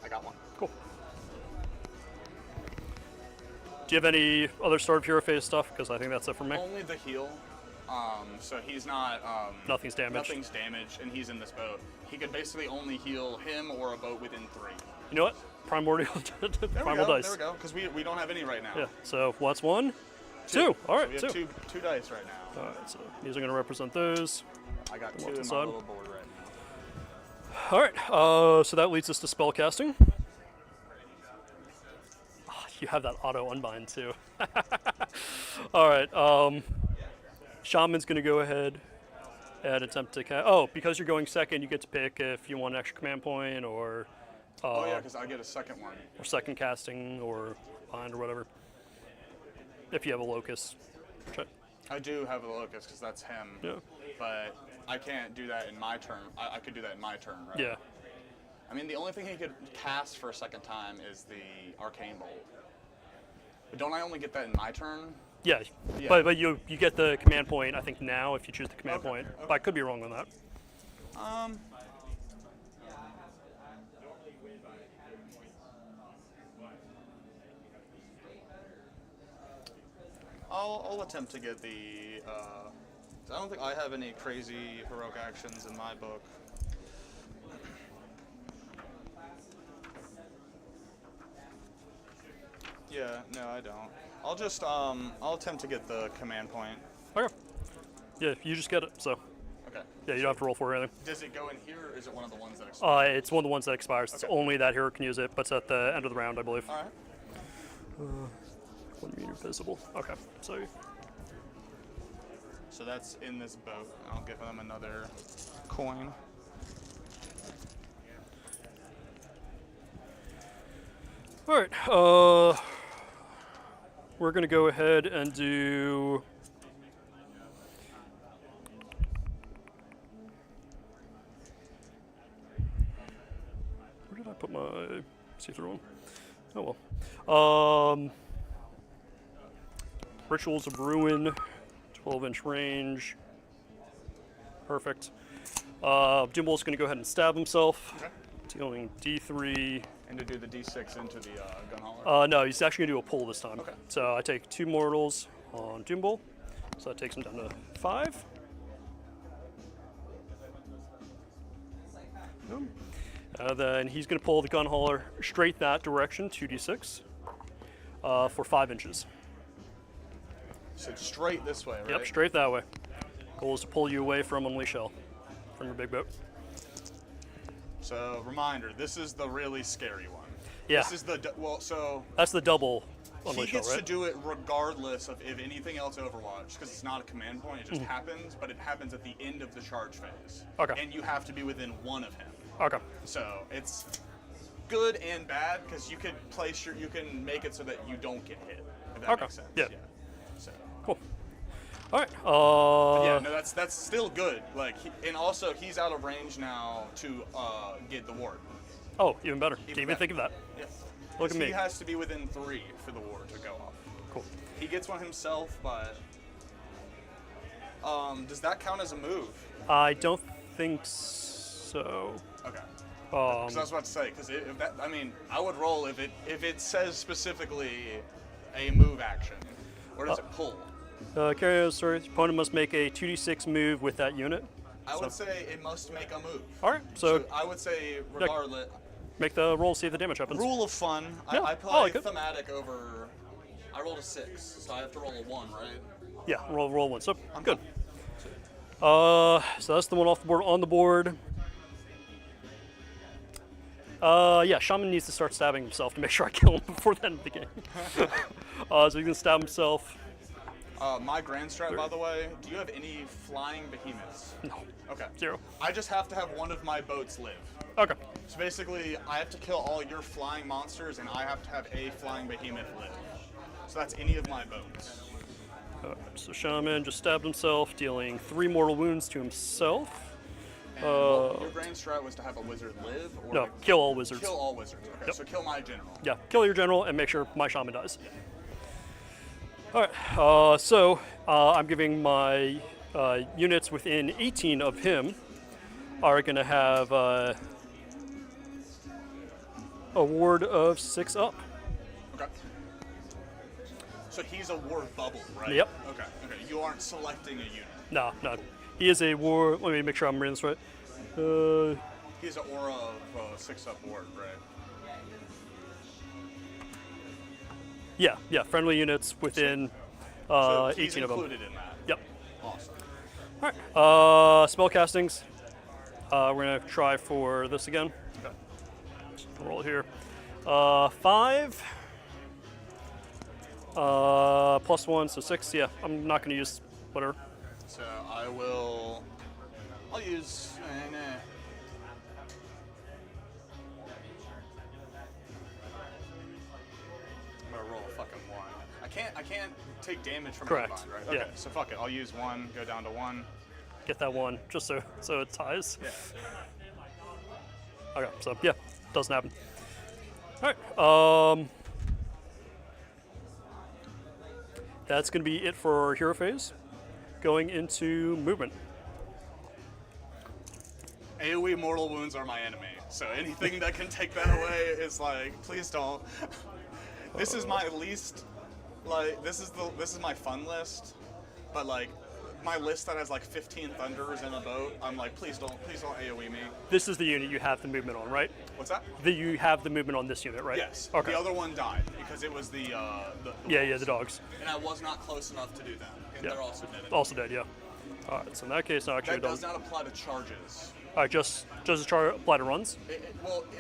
[SPEAKER 3] I got 1.
[SPEAKER 1] Cool. Do you have any other start of hero phase stuff? Because I think that's it for me.
[SPEAKER 3] Only the heal. So he's not.
[SPEAKER 1] Nothing's damaged.
[SPEAKER 3] Nothing's damaged, and he's in this boat. He could basically only heal him or a boat within 3.
[SPEAKER 1] You know what? Primordial, primal dice.
[SPEAKER 3] There we go. Because we don't have any right now.
[SPEAKER 1] Yeah. So what's 1? 2. All right.
[SPEAKER 3] So we
[SPEAKER 1] 2.
[SPEAKER 3] have two dice right now.
[SPEAKER 1] All right. So these are going to represent those.
[SPEAKER 3] I got 2
[SPEAKER 1] off
[SPEAKER 3] in
[SPEAKER 1] the
[SPEAKER 3] my
[SPEAKER 1] side.
[SPEAKER 3] little board right now.
[SPEAKER 1] All right. So that leads us to spell casting. You have that auto unbind too. All right. Shaman's going to go ahead and attempt to cast. Oh, because you're going second, you get to pick if you want an extra command point or.
[SPEAKER 3] Oh yeah, because I get a second one.
[SPEAKER 1] Or second casting or bind or whatever. If you have a locus.
[SPEAKER 3] I do have a locus because that's him.
[SPEAKER 1] Yeah.
[SPEAKER 3] But I can't do that in my turn. I could do that in my turn, right?
[SPEAKER 1] Yeah.
[SPEAKER 3] I mean, the only thing he could cast for a second time is the Arcane Bolt. But don't I only get that in my turn?
[SPEAKER 1] Yeah.
[SPEAKER 3] Yeah.
[SPEAKER 1] But you get the command point, I think, now if you choose the command point.
[SPEAKER 3] Okay.
[SPEAKER 1] But I could be wrong on that.
[SPEAKER 3] I'll attempt to get the. I don't think I have any crazy heroic actions in my book. Yeah, no, I don't. I'll just I'll attempt to get the command point.
[SPEAKER 1] Okay. Yeah, you just get it. So
[SPEAKER 3] Okay.
[SPEAKER 1] yeah, you don't have to roll for it or anything.
[SPEAKER 3] Does it go in here, or is it one of the ones that expire?
[SPEAKER 1] It's one of the ones that expires. It's
[SPEAKER 3] Okay.
[SPEAKER 1] only that hero can use it, but it's at the end of the round, I believe.
[SPEAKER 3] All right.
[SPEAKER 1] 1 meter visible. Okay, so
[SPEAKER 3] So that's in this boat. I'll give them another coin.
[SPEAKER 1] all right. We're gonna go ahead and do. Where did I put my see-through one? Oh well. Rituals of Ruin, 12-inch range. Perfect. Doombolt's going to go ahead and stab himself,
[SPEAKER 3] Okay.
[SPEAKER 1] dealing D3.
[SPEAKER 3] And to do the D6 into the gun hauler.
[SPEAKER 1] No, he's actually going to do a pull this time.
[SPEAKER 3] Okay.
[SPEAKER 1] So I take 2 mortals on Doombolt, so that takes him down to 5. Then he's going to pull the gun hauler straight that direction, 2d6, for 5 inches.
[SPEAKER 3] So it's straight this way, right?
[SPEAKER 1] Yep, straight that way. Goal is to pull you away from Unleash Hell, from your big boat.
[SPEAKER 3] So reminder, this is the really scary one.
[SPEAKER 1] Yeah.
[SPEAKER 3] This is the so
[SPEAKER 1] That's the double
[SPEAKER 3] he
[SPEAKER 1] Unleash Hell,
[SPEAKER 3] gets
[SPEAKER 1] right?
[SPEAKER 3] to do it regardless of if anything else Overwatch, because it's not a command point. It just happens, but it happens at the end of the charge phase.
[SPEAKER 1] Okay.
[SPEAKER 3] And you have to be within 1 of him.
[SPEAKER 1] Okay.
[SPEAKER 3] So it's good and bad because you can you can make it so that you don't get hit. If that
[SPEAKER 1] Okay.
[SPEAKER 3] makes sense.
[SPEAKER 1] Yeah.
[SPEAKER 3] So.
[SPEAKER 1] Cool. All right.
[SPEAKER 3] Yeah, no, that's still good. Like, and also he's out of range now to get the ward.
[SPEAKER 1] Oh, even better. Didn't even
[SPEAKER 3] better.
[SPEAKER 1] think of that.
[SPEAKER 3] Yeah.
[SPEAKER 1] Look at me.
[SPEAKER 3] He has to be within 3 for the ward to go off.
[SPEAKER 1] Cool.
[SPEAKER 3] He gets one himself, but does that count as a move?
[SPEAKER 1] I don't think so.
[SPEAKER 3] Okay. Because I was about to say, because if that, I mean, I would roll if it says specifically a move action, or does it pull?
[SPEAKER 1] Carry sorry. The opponent must make a 2d6 move with that unit.
[SPEAKER 3] I would say it must make a move.
[SPEAKER 1] All right. So
[SPEAKER 3] I would say regardless.
[SPEAKER 1] make the roll, see if the damage happens.
[SPEAKER 3] Rule of fun.
[SPEAKER 1] Yeah,
[SPEAKER 3] I
[SPEAKER 1] I
[SPEAKER 3] play
[SPEAKER 1] like it.
[SPEAKER 3] thematic over. I rolled a 6, so I have to roll a 1, right?
[SPEAKER 1] Yeah, roll 1. So good. So that's the one off the board. On the board. Yeah, Shaman needs to start stabbing himself to make sure I kill him before the end of the game. So he's gonna stab himself.
[SPEAKER 3] My grand strat, by the way, do you have any flying behemoths?
[SPEAKER 1] No.
[SPEAKER 3] Okay.
[SPEAKER 1] 0.
[SPEAKER 3] I just have to have one of my boats live.
[SPEAKER 1] Okay.
[SPEAKER 3] So basically, I have to kill all your flying monsters, and I have to have a flying behemoth live. So that's any of my boats.
[SPEAKER 1] So Shaman just stabbed himself, dealing 3 mortal wounds to himself.
[SPEAKER 3] And your grand strat was to have a wizard live, or
[SPEAKER 1] No, kill all wizards.
[SPEAKER 3] kill all wizards. Okay,
[SPEAKER 1] Yep.
[SPEAKER 3] so kill my general.
[SPEAKER 1] Yeah, kill your general and make sure my shaman dies. All right, so I'm giving my units within 18 of him are going to have a ward of 6 up.
[SPEAKER 3] Okay. So he's a ward bubble, right?
[SPEAKER 1] Yep.
[SPEAKER 3] Okay. Okay. You aren't selecting a unit.
[SPEAKER 1] No. He is a ward. Let me make sure I'm reading this right.
[SPEAKER 3] He's an aura of 6-up ward, right?
[SPEAKER 1] Yeah, friendly units within
[SPEAKER 3] So he's
[SPEAKER 1] 18 of them.
[SPEAKER 3] included in that.
[SPEAKER 1] Yep.
[SPEAKER 3] Awesome.
[SPEAKER 1] All right, spell castings. We're going to try for this again.
[SPEAKER 3] Okay.
[SPEAKER 1] Roll here. 5. Plus 1, so 6. Yeah, I'm not going to use whatever.
[SPEAKER 3] So I'll use. I'm gonna roll a fucking 1. I can't take damage from
[SPEAKER 1] Correct.
[SPEAKER 3] Kharadon, right? Okay.
[SPEAKER 1] Yeah.
[SPEAKER 3] So fuck it. I'll use 1. Go down to 1.
[SPEAKER 1] Get that 1, just so it ties.
[SPEAKER 3] Yeah.
[SPEAKER 1] Okay, so yeah, doesn't happen. All right. That's going to be it for hero phase. Going into movement.
[SPEAKER 3] AoE mortal wounds are my enemy, so anything that can take that away is like, please don't. This is my least, like, this is my fun list, but like, my list that has like 15 thunders in a boat, I'm like, please don't AoE me.
[SPEAKER 1] This is the unit you have the movement on, right?
[SPEAKER 3] What's that?
[SPEAKER 1] You have the movement on this unit, right?
[SPEAKER 3] Yes.
[SPEAKER 1] Okay.
[SPEAKER 3] The other one died because it was the
[SPEAKER 1] Yeah, the dogs.
[SPEAKER 3] and I was not close enough to do that, and
[SPEAKER 1] Yeah.
[SPEAKER 3] they're also dead.
[SPEAKER 1] Also dead, yeah. All right, so in that case, no, actually,
[SPEAKER 3] That does not apply to charges.
[SPEAKER 1] All right, just does the chart apply to runs?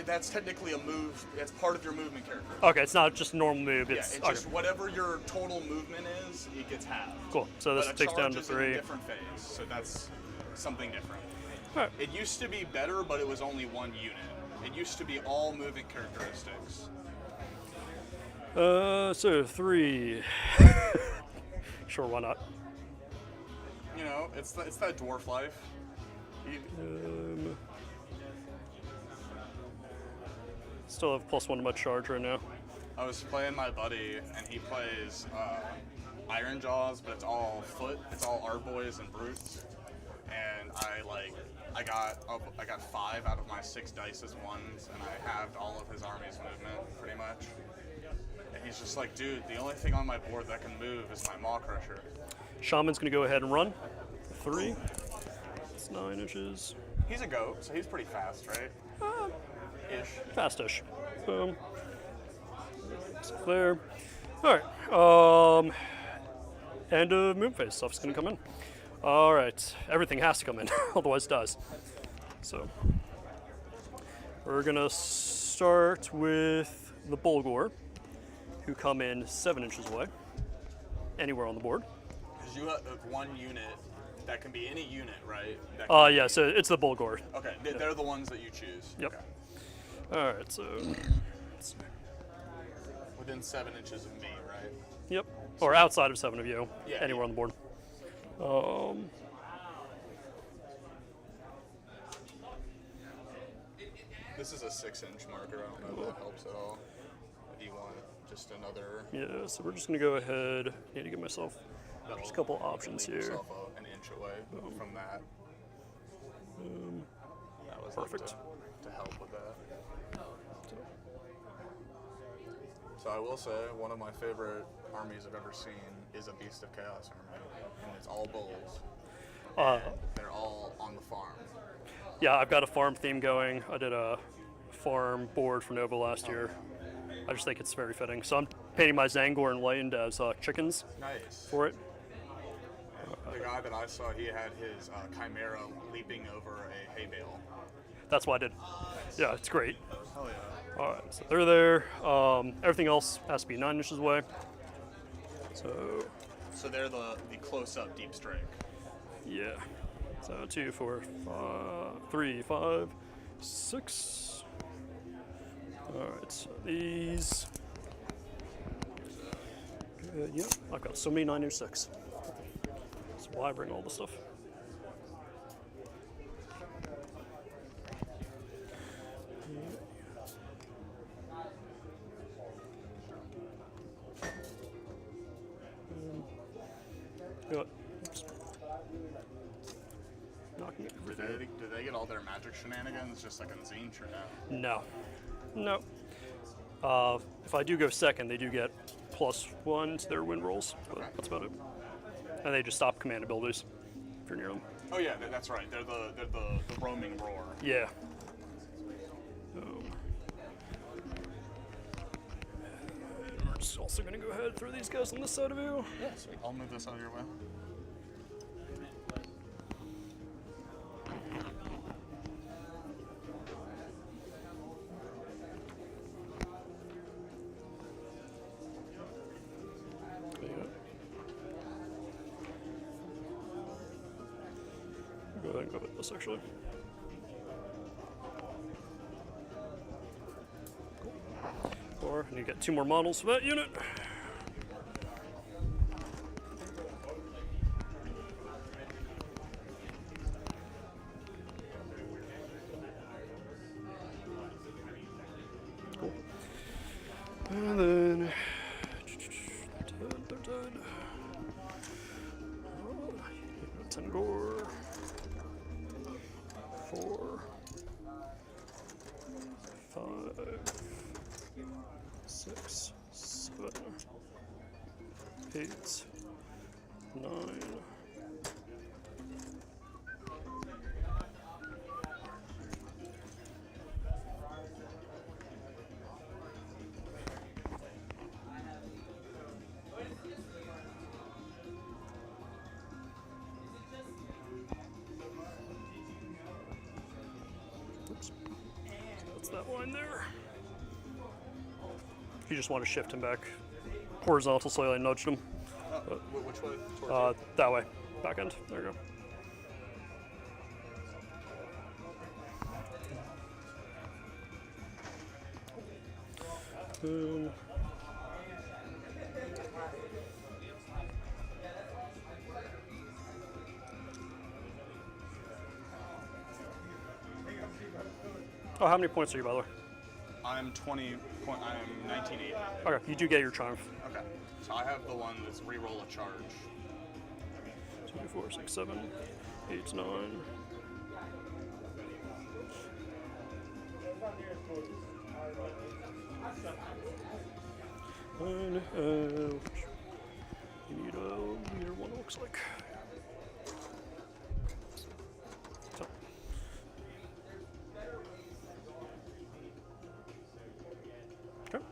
[SPEAKER 3] That's technically a move. It's part of your movement character.
[SPEAKER 1] Okay, it's not just a normal move.
[SPEAKER 3] Yeah,
[SPEAKER 1] It's
[SPEAKER 3] it's
[SPEAKER 1] okay.
[SPEAKER 3] just whatever your total movement is, it gets halved.
[SPEAKER 1] Cool. So this
[SPEAKER 3] But a
[SPEAKER 1] takes down
[SPEAKER 3] charge
[SPEAKER 1] to
[SPEAKER 3] is in
[SPEAKER 1] 3.
[SPEAKER 3] a different phase, so that's something different.
[SPEAKER 1] All right.
[SPEAKER 3] It used to be better, but it was only 1 unit. It used to be all movement characteristics.
[SPEAKER 1] So 3. Sure, why not?
[SPEAKER 3] You know, it's that dwarf life.
[SPEAKER 1] Still have +1 to my charge right now.
[SPEAKER 3] I was playing my buddy, and he plays Iron Jaws, but it's all foot. It's all Arboys and Brutes. And I got 5 out of my 6 dice as ones, and I halved all of his army's movement pretty much. And he's just like, dude, the only thing on my board that can move is my Maw Crusher.
[SPEAKER 1] Shaman's going to go ahead and run. 3. It's 9 inches.
[SPEAKER 3] He's a goat, so he's pretty fast, right? Ish.
[SPEAKER 1] Fast-ish. Boom. So there. All right. End of moon phase stuff's going to come in. All right. Everything has to come in, otherwise it dies. So we're going to start with the Bulgor, who come in 7 inches away, anywhere on the board.
[SPEAKER 3] Because you have one unit that can be any unit, right?
[SPEAKER 1] Yeah, so it's the Bulgor.
[SPEAKER 3] Okay, they're the ones that you choose.
[SPEAKER 1] Yep.
[SPEAKER 3] Okay.
[SPEAKER 1] All right, so.
[SPEAKER 3] Within 7 inches of me, right?
[SPEAKER 1] Yep. Or outside of 7 of you,
[SPEAKER 3] Yeah,
[SPEAKER 1] anywhere on the board.
[SPEAKER 3] This is a 6-inch marker. I don't know if that helps at all. If you want just another.
[SPEAKER 1] Yeah, so we're just going to go ahead. Need to give myself just a couple options
[SPEAKER 3] leave
[SPEAKER 1] here.
[SPEAKER 3] yourself an inch away from that. That was
[SPEAKER 1] Perfect.
[SPEAKER 3] to help with that. So I will say, one of my favorite armies I've ever seen is a Beast of Chaos army, and it's all bulls. They're all on the farm.
[SPEAKER 1] Yeah, I've got a farm theme going. I did a farm board for Nova last year. I just think it's very fitting. So I'm painting my Zangor and Enlightened as chickens
[SPEAKER 3] Nice.
[SPEAKER 1] for it.
[SPEAKER 3] The guy that I saw, he had his Chimera leaping over a hay bale.
[SPEAKER 1] That's what I did. Yeah, it's great.
[SPEAKER 3] Hell yeah.
[SPEAKER 1] All right, so they're there. Everything else has to be 9 inches away.
[SPEAKER 3] So they're the close-up deep strike.
[SPEAKER 1] Yeah. So 2, 4, 3, 5, 6. All right, so these. Good, yep, I've got so many 9-inch 6. That's why I bring all the stuff. Good. Oops. Knocking everything.
[SPEAKER 3] Do they get all their magic shenanigans just like in Zinch or no?
[SPEAKER 1] No. No. If I do go second, they do get +1 to their win rolls, but that's about it. And they just stop command abilities if you're near them.
[SPEAKER 3] Oh yeah, that's right. They're the roaming roar.
[SPEAKER 1] Yeah. We're just also going to go ahead and throw these guys on this side of you.
[SPEAKER 3] Yeah, sweet. I'll move this out of your way.
[SPEAKER 1] Go ahead and go with this actually. Cool. And you get 2 more models for that unit. Cool. And then they're dead. 10 gore. 4, 5, 6, 7, 8, 9. Oops. So that's that line there. If you just want to shift him back horizontal slightly, I nudged him.
[SPEAKER 3] Which way? Towards
[SPEAKER 1] That way. Back end. There you go. Boom. Oh, how many points are you, by the way?
[SPEAKER 3] I'm 20 point. I'm 1980.
[SPEAKER 1] Okay, you do get your triumph.
[SPEAKER 3] Okay. So I have the one that's re-roll a charge.
[SPEAKER 1] 2, 4, 6, 7, 8, 9. And you need a meter one, it looks like. So. Okay.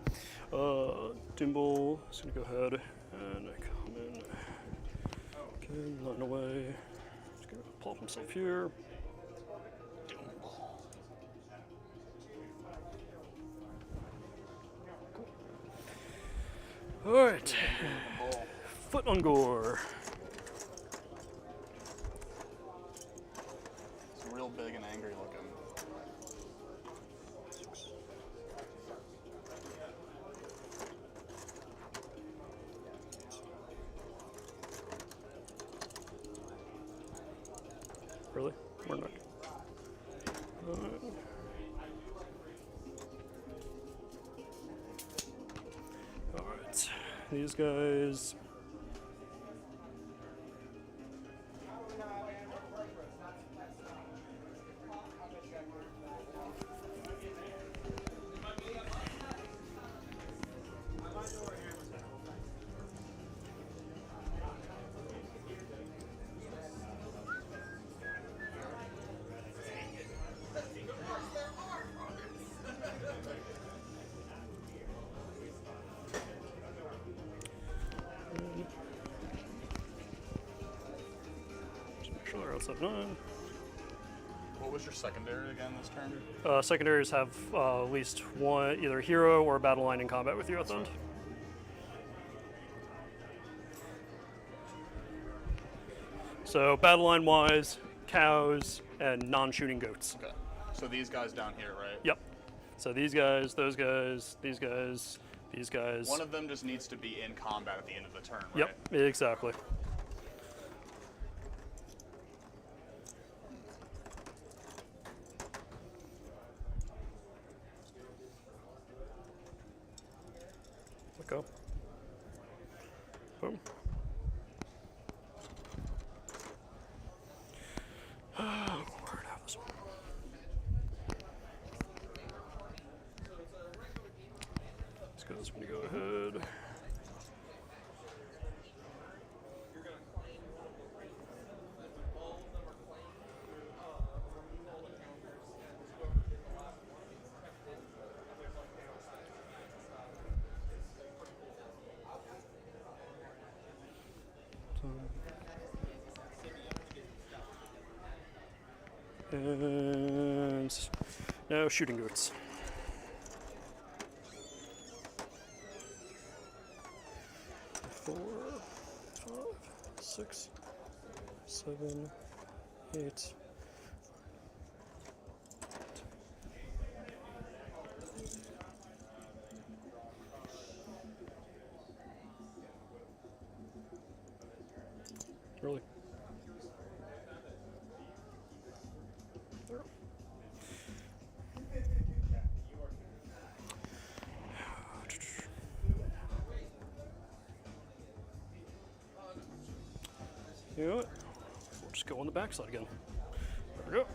[SPEAKER 1] Dimble is going to go ahead and come in. Okay, line away. He's going to pull up himself here. Alright. Foot on gore.
[SPEAKER 3] It's real big and angry looking.
[SPEAKER 1] Really? We're not. Alright. These guys. Outside 9.
[SPEAKER 3] What was your secondary again this turn?
[SPEAKER 1] Secondaries have at least one, either a hero or a battle line in combat with you at the end. So battle line wise, cows and non-shooting goats.
[SPEAKER 3] Okay. So these guys down here, right?
[SPEAKER 1] Yep. So these guys, those guys, these guys, these guys.
[SPEAKER 3] One of them just needs to be in combat at the end of the turn, right?
[SPEAKER 1] Yep, exactly. Go. Boom. Where'd I have this one? This guy's gonna go ahead. And now shooting goats. Four, 5, 6, 7, 8. Really? You know what? We'll just go on the backside again. There we go.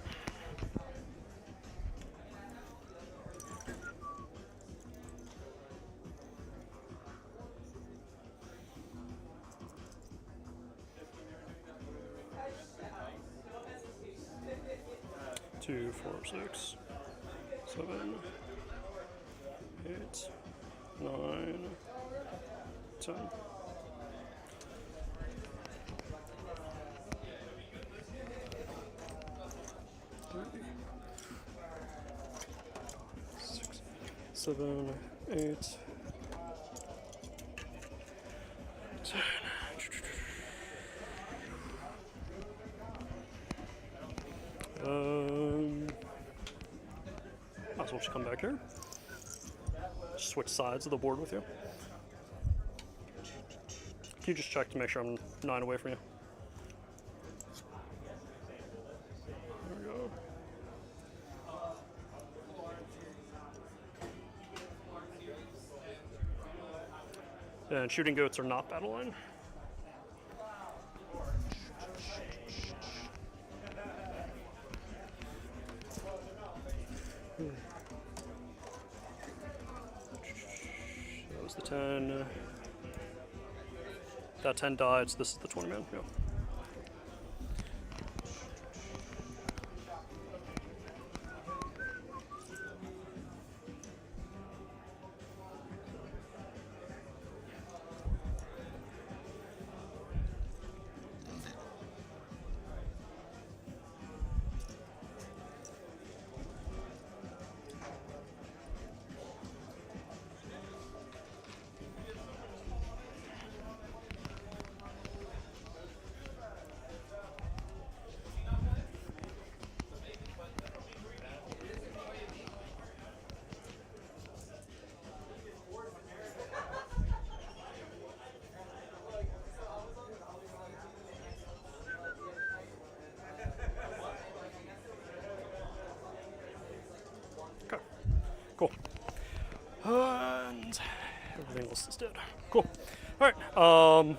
[SPEAKER 1] Two, 4, 6, 7, 8, 9, 10. Six, 7, 8, 10. Might as well just come back here. Switch sides of the board with you. Can you just check to make sure I'm 9 away from you? There we go. And shooting goats are not battle line. That was the 10. That 10 died, so this is the 20 man. Yeah. Okay, cool. And everything else is dead. Cool. All right.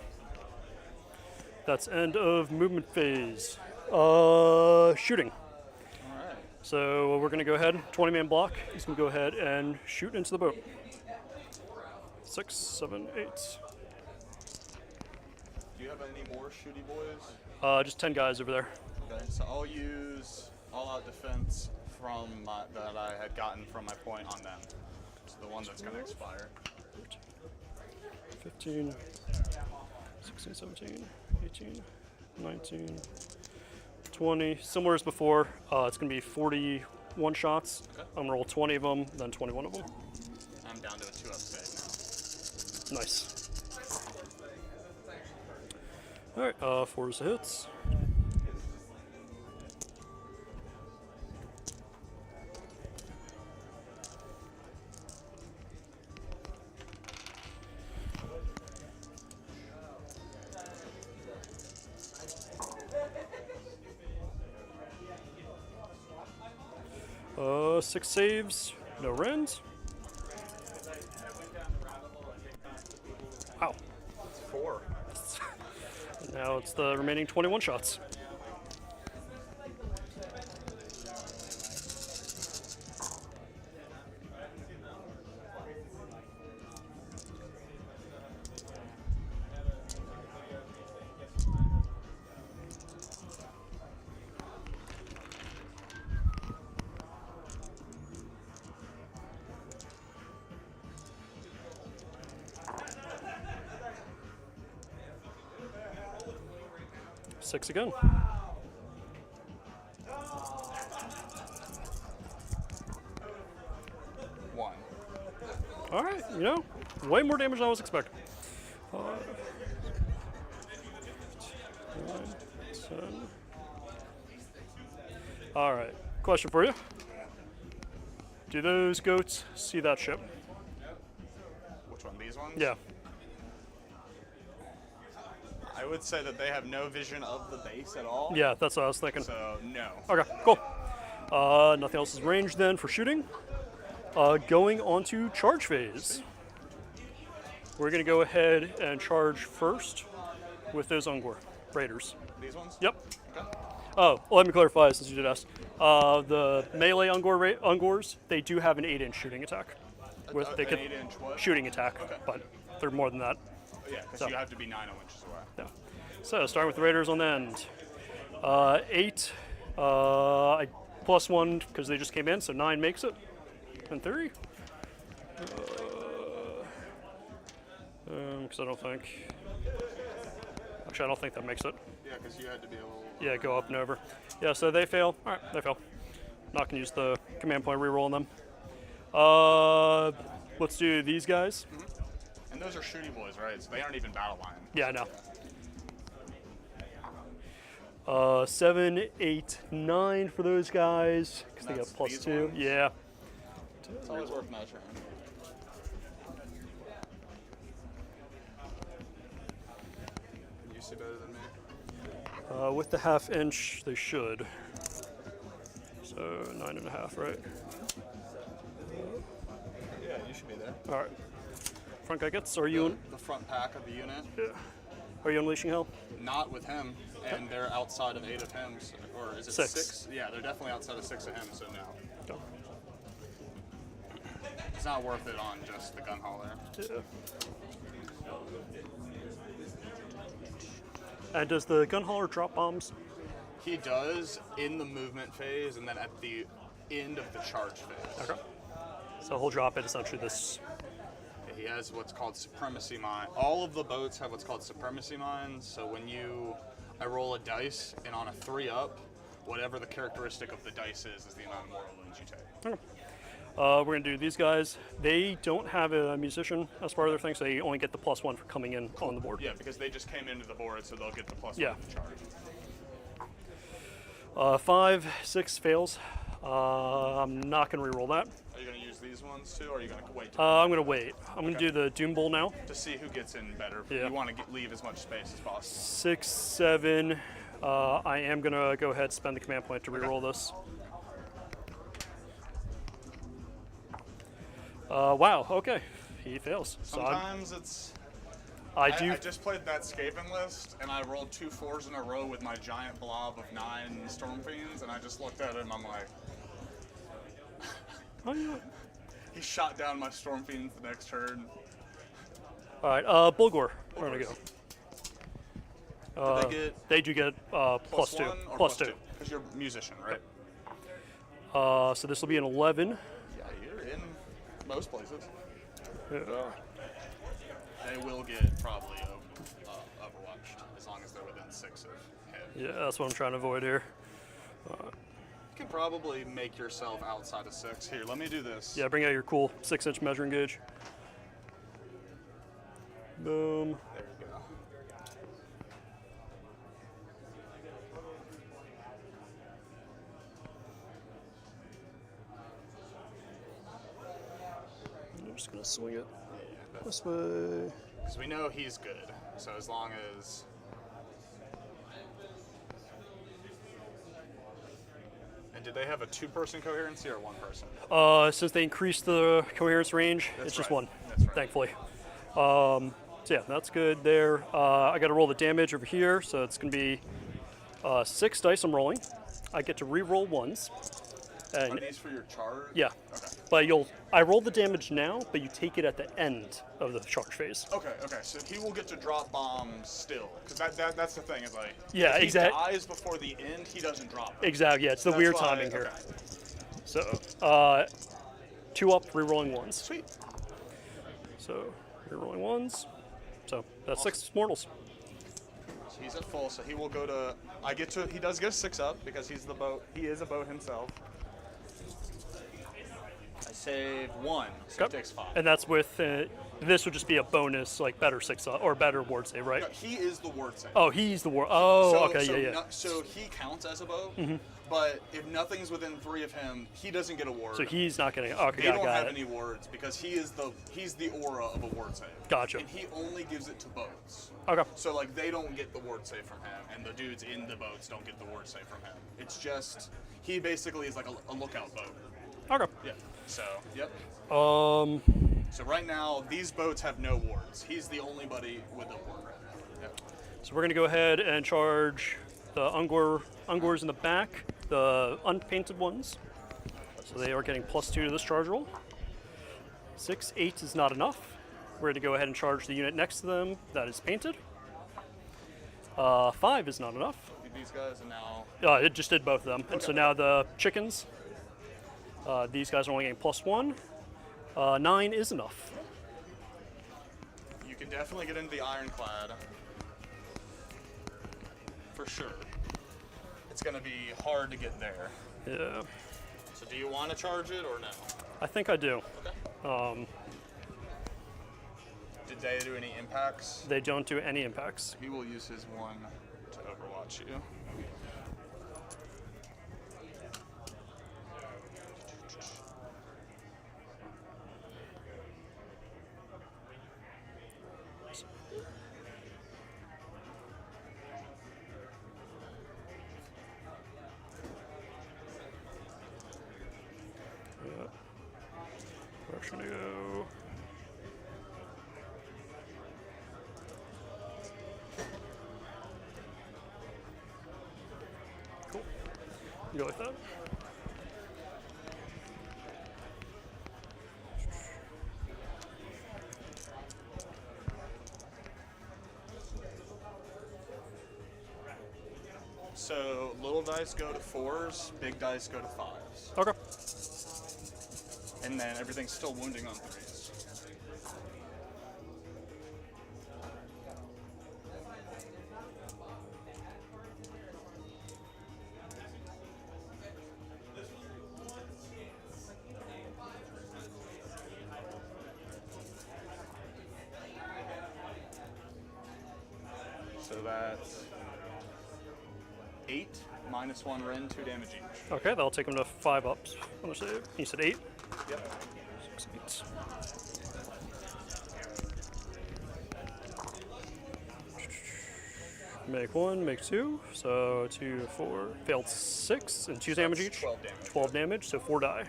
[SPEAKER 1] That's end of movement phase. Shooting.
[SPEAKER 3] All right.
[SPEAKER 1] So we're gonna go ahead. 20-man block. He's gonna go ahead and shoot into the boat. 6, 7, 8.
[SPEAKER 3] Do you have any more shooty boys?
[SPEAKER 1] Just 10 guys over there.
[SPEAKER 3] Okay, so I'll use all-out defense from that I had gotten from my point on them. So the one that's going to expire.
[SPEAKER 1] 15, 16, 17, 18, 19, 20. Similar as before, it's going to be 41 shots.
[SPEAKER 3] Okay.
[SPEAKER 1] I'm going to roll 20 of them, then 21 of them.
[SPEAKER 3] I'm down to a 2-up save now.
[SPEAKER 1] Nice. All right, 4 is the hits. Six saves, no rends. Wow.
[SPEAKER 3] 4.
[SPEAKER 1] Now it's the remaining 21 shots. Six again.
[SPEAKER 3] 1.
[SPEAKER 1] All right, you know, way more damage than I was expecting. 5, 9, 10. All right, question for you. Do those goats see that ship?
[SPEAKER 3] Which one? These ones?
[SPEAKER 1] Yeah.
[SPEAKER 3] I would say that they have no vision of the base at all.
[SPEAKER 1] Yeah, that's what I was thinking.
[SPEAKER 3] So, no.
[SPEAKER 1] Okay, cool. Nothing else is ranged then for shooting. Going on to charge phase. We're going to go ahead and charge first with those Ungor Raiders.
[SPEAKER 3] These ones?
[SPEAKER 1] Yep.
[SPEAKER 3] Okay.
[SPEAKER 1] Oh, well, let me clarify since you did ask. The melee Ungors, they do have an 8-inch shooting attack. They
[SPEAKER 3] An 8-inch what?
[SPEAKER 1] shooting attack,
[SPEAKER 3] Okay.
[SPEAKER 1] but they're more than that.
[SPEAKER 3] Yeah, because
[SPEAKER 1] So-
[SPEAKER 3] you have to be 9 inches away.
[SPEAKER 1] Yeah. So starting with the Raiders on the end. 8, plus 1 because they just came in, so 9 makes it. In theory. Because I don't think. Actually, I don't think that makes it.
[SPEAKER 3] Yeah, because you had to be a little.
[SPEAKER 1] Yeah, go up and over. Yeah, so they fail. All right, they fail. Not gonna use the command point reroll on them. Let's do these guys.
[SPEAKER 3] And those are shooty boys, right? So they aren't even battle line.
[SPEAKER 1] Yeah, I know. 7, 8, 9 for those guys because they got
[SPEAKER 3] That's
[SPEAKER 1] plus
[SPEAKER 3] these
[SPEAKER 1] 2.
[SPEAKER 3] ones?
[SPEAKER 1] Yeah.
[SPEAKER 3] It's always worth measuring. You see better than me?
[SPEAKER 1] With the 1/2 inch, they should. So 9.5, right?
[SPEAKER 3] Yeah, you should be there.
[SPEAKER 1] All right. front guy gets. Are you?
[SPEAKER 3] The front pack of the unit.
[SPEAKER 1] Yeah. Are you unleashing hell?
[SPEAKER 3] Not with him, and they're outside of 8 of him, so, or is it 6? Yeah, they're definitely outside of 6 of him, so no.
[SPEAKER 1] Okay.
[SPEAKER 3] It's not worth it on just the gun hauler.
[SPEAKER 1] Yeah. And does the gun hauler drop bombs?
[SPEAKER 3] He does in the movement phase, and then at the end of the charge phase.
[SPEAKER 1] Okay. So he'll drop it essentially this.
[SPEAKER 3] He has what's called supremacy mine. All of the boats have what's called supremacy mines. So when I roll a dice, and on a 3-up, whatever the characteristic of the dice is the amount of mortal wounds you take.
[SPEAKER 1] Okay. We're going to do these guys. They don't have a musician as part of their thing, so they only get the +1 for coming in on the board.
[SPEAKER 3] Yeah, because they just came into the board, so they'll get the +1
[SPEAKER 1] Yeah.
[SPEAKER 3] to charge.
[SPEAKER 1] 5, 6 fails. I'm not going to reroll that.
[SPEAKER 3] Are you going to use these ones too, or are you going to wait
[SPEAKER 1] I'm going to wait. I'm going to do the Doom Bowl now.
[SPEAKER 3] to see who gets in better?
[SPEAKER 1] Yeah.
[SPEAKER 3] You want to leave as much space as possible.
[SPEAKER 1] 6, 7. I am going to go ahead and spend the command point to reroll this. Wow, okay. He fails. So
[SPEAKER 3] Sometimes it's...
[SPEAKER 1] I
[SPEAKER 3] I just played that Skaven list, and I rolled 2 4s in a row with my giant blob of 9 Storm Fiends, and I just looked at him, I'm like...
[SPEAKER 1] Oh, yeah.
[SPEAKER 3] He shot down my Storm Fiends the next turn.
[SPEAKER 1] All right, Bulgor. We're going to go.
[SPEAKER 3] Did they get
[SPEAKER 1] They do get +2.
[SPEAKER 3] +1 or
[SPEAKER 1] +2.
[SPEAKER 3] Because you're a musician, right?
[SPEAKER 1] So this will be an 11.
[SPEAKER 3] Yeah, you're in most places.
[SPEAKER 1] Yeah.
[SPEAKER 3] They will get probably overwatched, as long as they're within 6 of him.
[SPEAKER 1] Yeah, that's what I'm trying to avoid here.
[SPEAKER 3] You can probably make yourself outside of 6. Here, let me do this.
[SPEAKER 1] Yeah, bring out your cool 6-inch measuring gauge. Boom.
[SPEAKER 3] There you go.
[SPEAKER 1] I'm just going to swing it this way.
[SPEAKER 3] Because we know he's good, so as long as... And did they have a 2-person coherency or 1 person?
[SPEAKER 1] Since they increased the coherence range,
[SPEAKER 3] That's
[SPEAKER 1] it's just
[SPEAKER 3] right.
[SPEAKER 1] 1,
[SPEAKER 3] That's right.
[SPEAKER 1] thankfully. So yeah, that's good there. I got to roll the damage over here, so it's going to be 6 dice I'm rolling. I get to re-roll ones.
[SPEAKER 3] Are
[SPEAKER 1] And
[SPEAKER 3] these for your charge?
[SPEAKER 1] yeah,
[SPEAKER 3] Okay.
[SPEAKER 1] but I roll the damage now, but you take it at the end of the charge phase.
[SPEAKER 3] Okay, so he will get to drop bombs still. Because that's the thing, is like...
[SPEAKER 1] Yeah,
[SPEAKER 3] if he
[SPEAKER 1] exact-
[SPEAKER 3] dies before the end, he doesn't drop them.
[SPEAKER 1] Exactly, yeah, it's the
[SPEAKER 3] That's
[SPEAKER 1] weird
[SPEAKER 3] why-
[SPEAKER 1] timing here.
[SPEAKER 3] okay.
[SPEAKER 1] So, 2 up, re-rolling ones.
[SPEAKER 3] Sweet.
[SPEAKER 1] So, re-rolling ones. So, that's 6 mortals.
[SPEAKER 3] So he's at full, so he will go to... He does get a 6 up, because he's the boat. He is a boat himself. I save 1, so
[SPEAKER 1] Okay.
[SPEAKER 3] he takes 5.
[SPEAKER 1] And that's with, this would just be a bonus, like better 6 up, or better ward save, right?
[SPEAKER 3] No, he is the word save.
[SPEAKER 1] Oh, he's the ward. Oh,
[SPEAKER 3] So-
[SPEAKER 1] okay,
[SPEAKER 3] so
[SPEAKER 1] yeah.
[SPEAKER 3] no- so he counts as a boat, but if nothing's within 3 of him, he doesn't get a ward.
[SPEAKER 1] So he's not getting. Okay,
[SPEAKER 3] They don't
[SPEAKER 1] got
[SPEAKER 3] have
[SPEAKER 1] it.
[SPEAKER 3] any wards because he's the aura of a ward save.
[SPEAKER 1] Gotcha.
[SPEAKER 3] And he only gives it to boats.
[SPEAKER 1] Okay.
[SPEAKER 3] So like they don't get the ward save from him, and the dudes in the boats don't get the ward save from him. It's just he basically is like a lookout boat.
[SPEAKER 1] Okay.
[SPEAKER 3] Yeah. So yep.
[SPEAKER 1] Um.
[SPEAKER 3] So right now these boats have no wards. He's the only buddy with a ward right now. Yep.
[SPEAKER 1] So we're gonna go ahead and charge the Ungors in the back, the unpainted ones. So they are getting +2 to this charge roll. 6, 8 is not enough. We're going to go ahead and charge the unit next to them that is painted. 5 is not enough.
[SPEAKER 3] These guys are now.
[SPEAKER 1] It just did both of them. And so now the chickens, these guys are only getting +1. 9 is enough.
[SPEAKER 3] You can definitely get into the ironclad. For sure. It's going to be hard to get there.
[SPEAKER 1] Yeah,
[SPEAKER 3] So do you want to charge it or no?
[SPEAKER 1] I think I do.
[SPEAKER 3] Okay. Did they do any impacts?
[SPEAKER 1] They don't do any impacts.
[SPEAKER 3] He will use his 1 to overwatch you.
[SPEAKER 1] We're going to go. Go like that.
[SPEAKER 3] So little dice go to 4s, big dice go to 5s.
[SPEAKER 1] Okay.
[SPEAKER 3] And then everything's still wounding on 3s. So that's 8 minus 1 Ren, 2 damage each.
[SPEAKER 1] Okay, that'll take him to 5 ups. On the save. You said 8?
[SPEAKER 3] Yep.
[SPEAKER 1] 6, 8. Make 1, make 2. So 2, 4. Failed 6 and 2 damage each.
[SPEAKER 3] 12 damage.
[SPEAKER 1] 12 damage, so 4 die.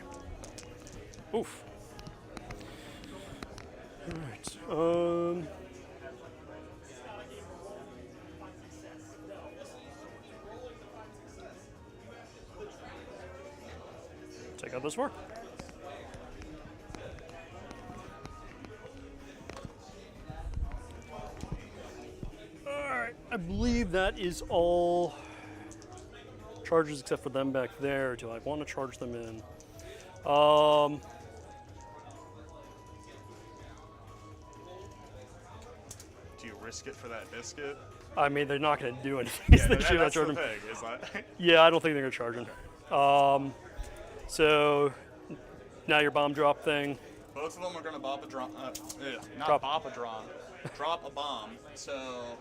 [SPEAKER 1] Oof. Alright. Take out this war. Alright, I believe that is all charges except for them back there. Do I want to charge them in?
[SPEAKER 3] Do you risk it for that biscuit?
[SPEAKER 1] I mean, they're not going to do anything.
[SPEAKER 3] Yeah,
[SPEAKER 1] They should not
[SPEAKER 3] that's
[SPEAKER 1] charge
[SPEAKER 3] the
[SPEAKER 1] them.
[SPEAKER 3] thing. Is that
[SPEAKER 1] Yeah, I don't think they're going to charge him. So now your bomb drop thing.
[SPEAKER 3] both of them are going to bop a drop. Not
[SPEAKER 1] Drop.
[SPEAKER 3] bop a drop. Drop a bomb. So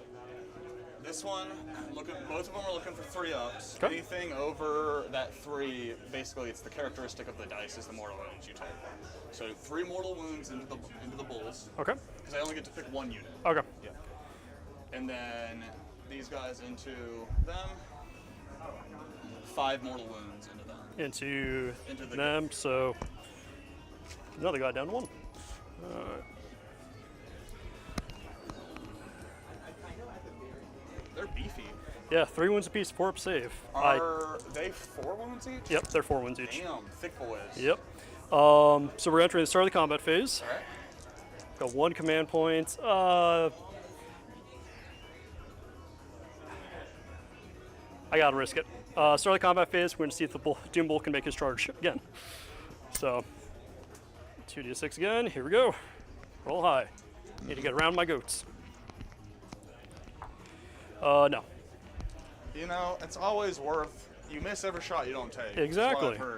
[SPEAKER 3] this one, both of them are looking for 3 ups.
[SPEAKER 1] Okay.
[SPEAKER 3] Anything over that 3, basically, it's the characteristic of the dice is the mortal wounds you take. So 3 mortal wounds into the bulls.
[SPEAKER 1] Okay.
[SPEAKER 3] Because I only get to pick 1 unit.
[SPEAKER 1] Okay.
[SPEAKER 3] Yeah. And then these guys into them. 5 mortal wounds into them.
[SPEAKER 1] Into
[SPEAKER 3] the
[SPEAKER 1] them. So another guy down to 1. Alright.
[SPEAKER 3] They're beefy.
[SPEAKER 1] Yeah, 3 wounds apiece, 4 up save.
[SPEAKER 3] Are they 4 wounds each?
[SPEAKER 1] Yep, they're 4 wounds each.
[SPEAKER 3] Damn, thick boys.
[SPEAKER 1] Yep. So we're entering the start of the combat phase.
[SPEAKER 3] Alright.
[SPEAKER 1] Got 1 command point. I gotta risk it. Start of the combat phase, we're gonna see if the Doom Bull can make his charge again. So, 2d6 again, here we go. Roll high. Need to get around my goats. No.
[SPEAKER 3] You know, it's always worth. You miss every shot you don't take.
[SPEAKER 1] Exactly.
[SPEAKER 3] That's what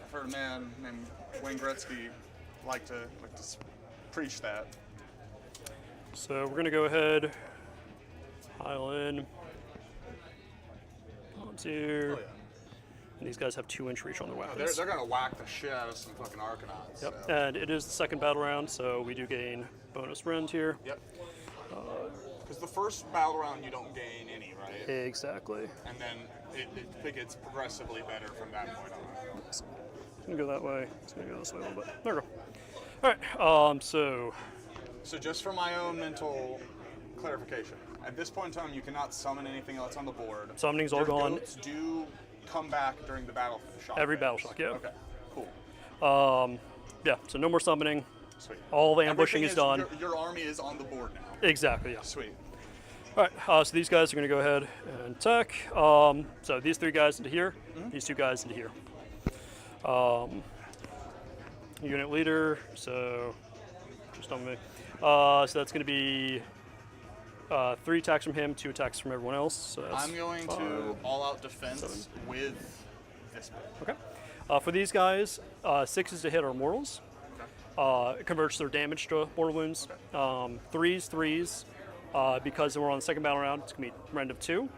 [SPEAKER 3] I've heard a man named Wayne Gretzky like to preach that.
[SPEAKER 1] So we're gonna go ahead, pile in. Onto.
[SPEAKER 3] Oh, yeah.
[SPEAKER 1] And these guys have 2-inch reach on their
[SPEAKER 3] Oh,
[SPEAKER 1] weapons.
[SPEAKER 3] they're gonna whack the shit out of some fucking Arcanauts.
[SPEAKER 1] Yep.
[SPEAKER 3] So.
[SPEAKER 1] And it is the second battle round, so we do gain bonus rend here.
[SPEAKER 3] Yep. Because the first battle round you don't gain any, right?
[SPEAKER 1] Exactly.
[SPEAKER 3] And then it gets progressively better from that point on.
[SPEAKER 1] It's gonna go that way. It's gonna go this way a little bit. There we go. All right.
[SPEAKER 3] So just for my own mental clarification, at this point in time, you cannot summon anything else on the board.
[SPEAKER 1] Summoning's all
[SPEAKER 3] Your
[SPEAKER 1] gone.
[SPEAKER 3] goats do come back during the battle shock.
[SPEAKER 1] Every
[SPEAKER 3] phase.
[SPEAKER 1] battle shock, yeah.
[SPEAKER 3] Okay, cool.
[SPEAKER 1] Yeah. So no more summoning.
[SPEAKER 3] Sweet.
[SPEAKER 1] All the ambushing
[SPEAKER 3] Everything
[SPEAKER 1] is done.
[SPEAKER 3] Your army is on the board now.
[SPEAKER 1] Exactly. Yeah.
[SPEAKER 3] Sweet.
[SPEAKER 1] All right. So these guys are gonna go ahead and attack. So these 3 guys into here. These 2 guys into here. Unit leader. So just on me. So that's gonna be 3 attacks from him, 2 attacks from everyone else. So that's
[SPEAKER 3] I'm going to all-out defense with this bit.
[SPEAKER 1] Okay. For these guys, 6s to hit are mortals. It converts their damage to mortal wounds. 3s. Because we're on the second battle round, it's going to be rend of 2.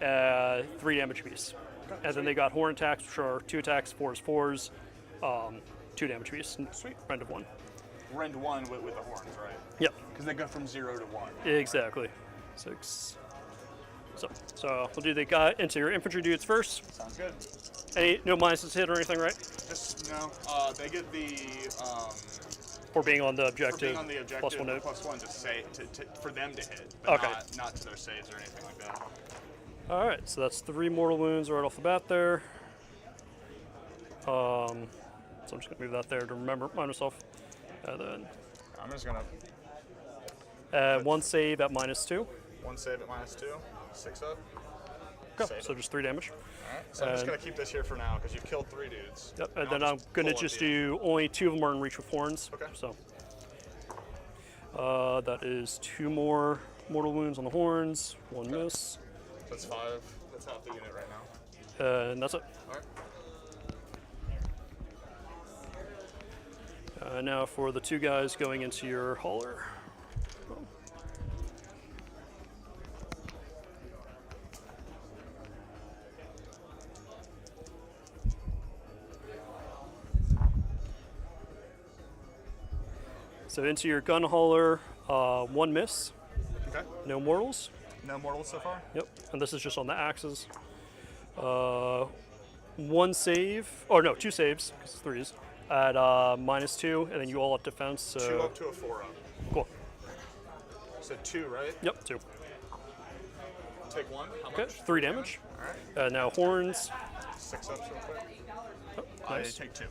[SPEAKER 1] 3 damage apiece. And then they got horn attacks, which are 2 attacks, 4s, 2 damage apiece.
[SPEAKER 3] Sweet.
[SPEAKER 1] Rend of 1.
[SPEAKER 3] Rend 1 with the horns, right?
[SPEAKER 1] Yep.
[SPEAKER 3] Because they go from 0 to 1.
[SPEAKER 1] Exactly. 6. So we'll do the guy into your infantry dudes first.
[SPEAKER 3] Sounds good.
[SPEAKER 1] No minuses hit or anything, right?
[SPEAKER 3] Just, they get the,
[SPEAKER 1] For being on the
[SPEAKER 3] for
[SPEAKER 1] objective.
[SPEAKER 3] being on the objective,
[SPEAKER 1] +1 note.
[SPEAKER 3] +1 to say, for them to hit, but
[SPEAKER 1] Okay.
[SPEAKER 3] not to their saves or anything like that.
[SPEAKER 1] All right, so that's 3 mortal wounds right off the bat there. So I'm just gonna move that there to remind myself. And then
[SPEAKER 3] I'm just gonna
[SPEAKER 1] 1 save at -2.
[SPEAKER 3] 1 save at -2, 6 up.
[SPEAKER 1] Okay,
[SPEAKER 3] Save
[SPEAKER 1] so
[SPEAKER 3] it.
[SPEAKER 1] just 3 damage.
[SPEAKER 3] All right, so I'm just gonna keep this here for now because you've killed 3 dudes.
[SPEAKER 1] Yep, and
[SPEAKER 3] I'll
[SPEAKER 1] then I'm gonna
[SPEAKER 3] pull
[SPEAKER 1] just
[SPEAKER 3] at the end.
[SPEAKER 1] do only 2 of them are in reach with horns.
[SPEAKER 3] Okay.
[SPEAKER 1] So that is 2 more mortal wounds on the horns, 1 miss,
[SPEAKER 3] That's 5. That's half the unit right now.
[SPEAKER 1] and that's it.
[SPEAKER 3] All right.
[SPEAKER 1] Now for the 2 guys going into your hauler. So into your gun hauler, 1 miss,
[SPEAKER 3] Okay.
[SPEAKER 1] no mortals.
[SPEAKER 3] No mortals so far.
[SPEAKER 1] Yep, and this is just on the axes. 1 save, or no, 2 saves, because it's 3s, at -2, and then you all up defense. So
[SPEAKER 3] 2 up to a 4 up.
[SPEAKER 1] cool.
[SPEAKER 3] So 2, right?
[SPEAKER 1] Yep, 2.
[SPEAKER 3] Take 1. How
[SPEAKER 1] Okay,
[SPEAKER 3] much?
[SPEAKER 1] 3 damage.
[SPEAKER 3] All right.
[SPEAKER 1] Now horns.
[SPEAKER 3] 6 ups real quick.
[SPEAKER 1] Nice.
[SPEAKER 3] I take 2.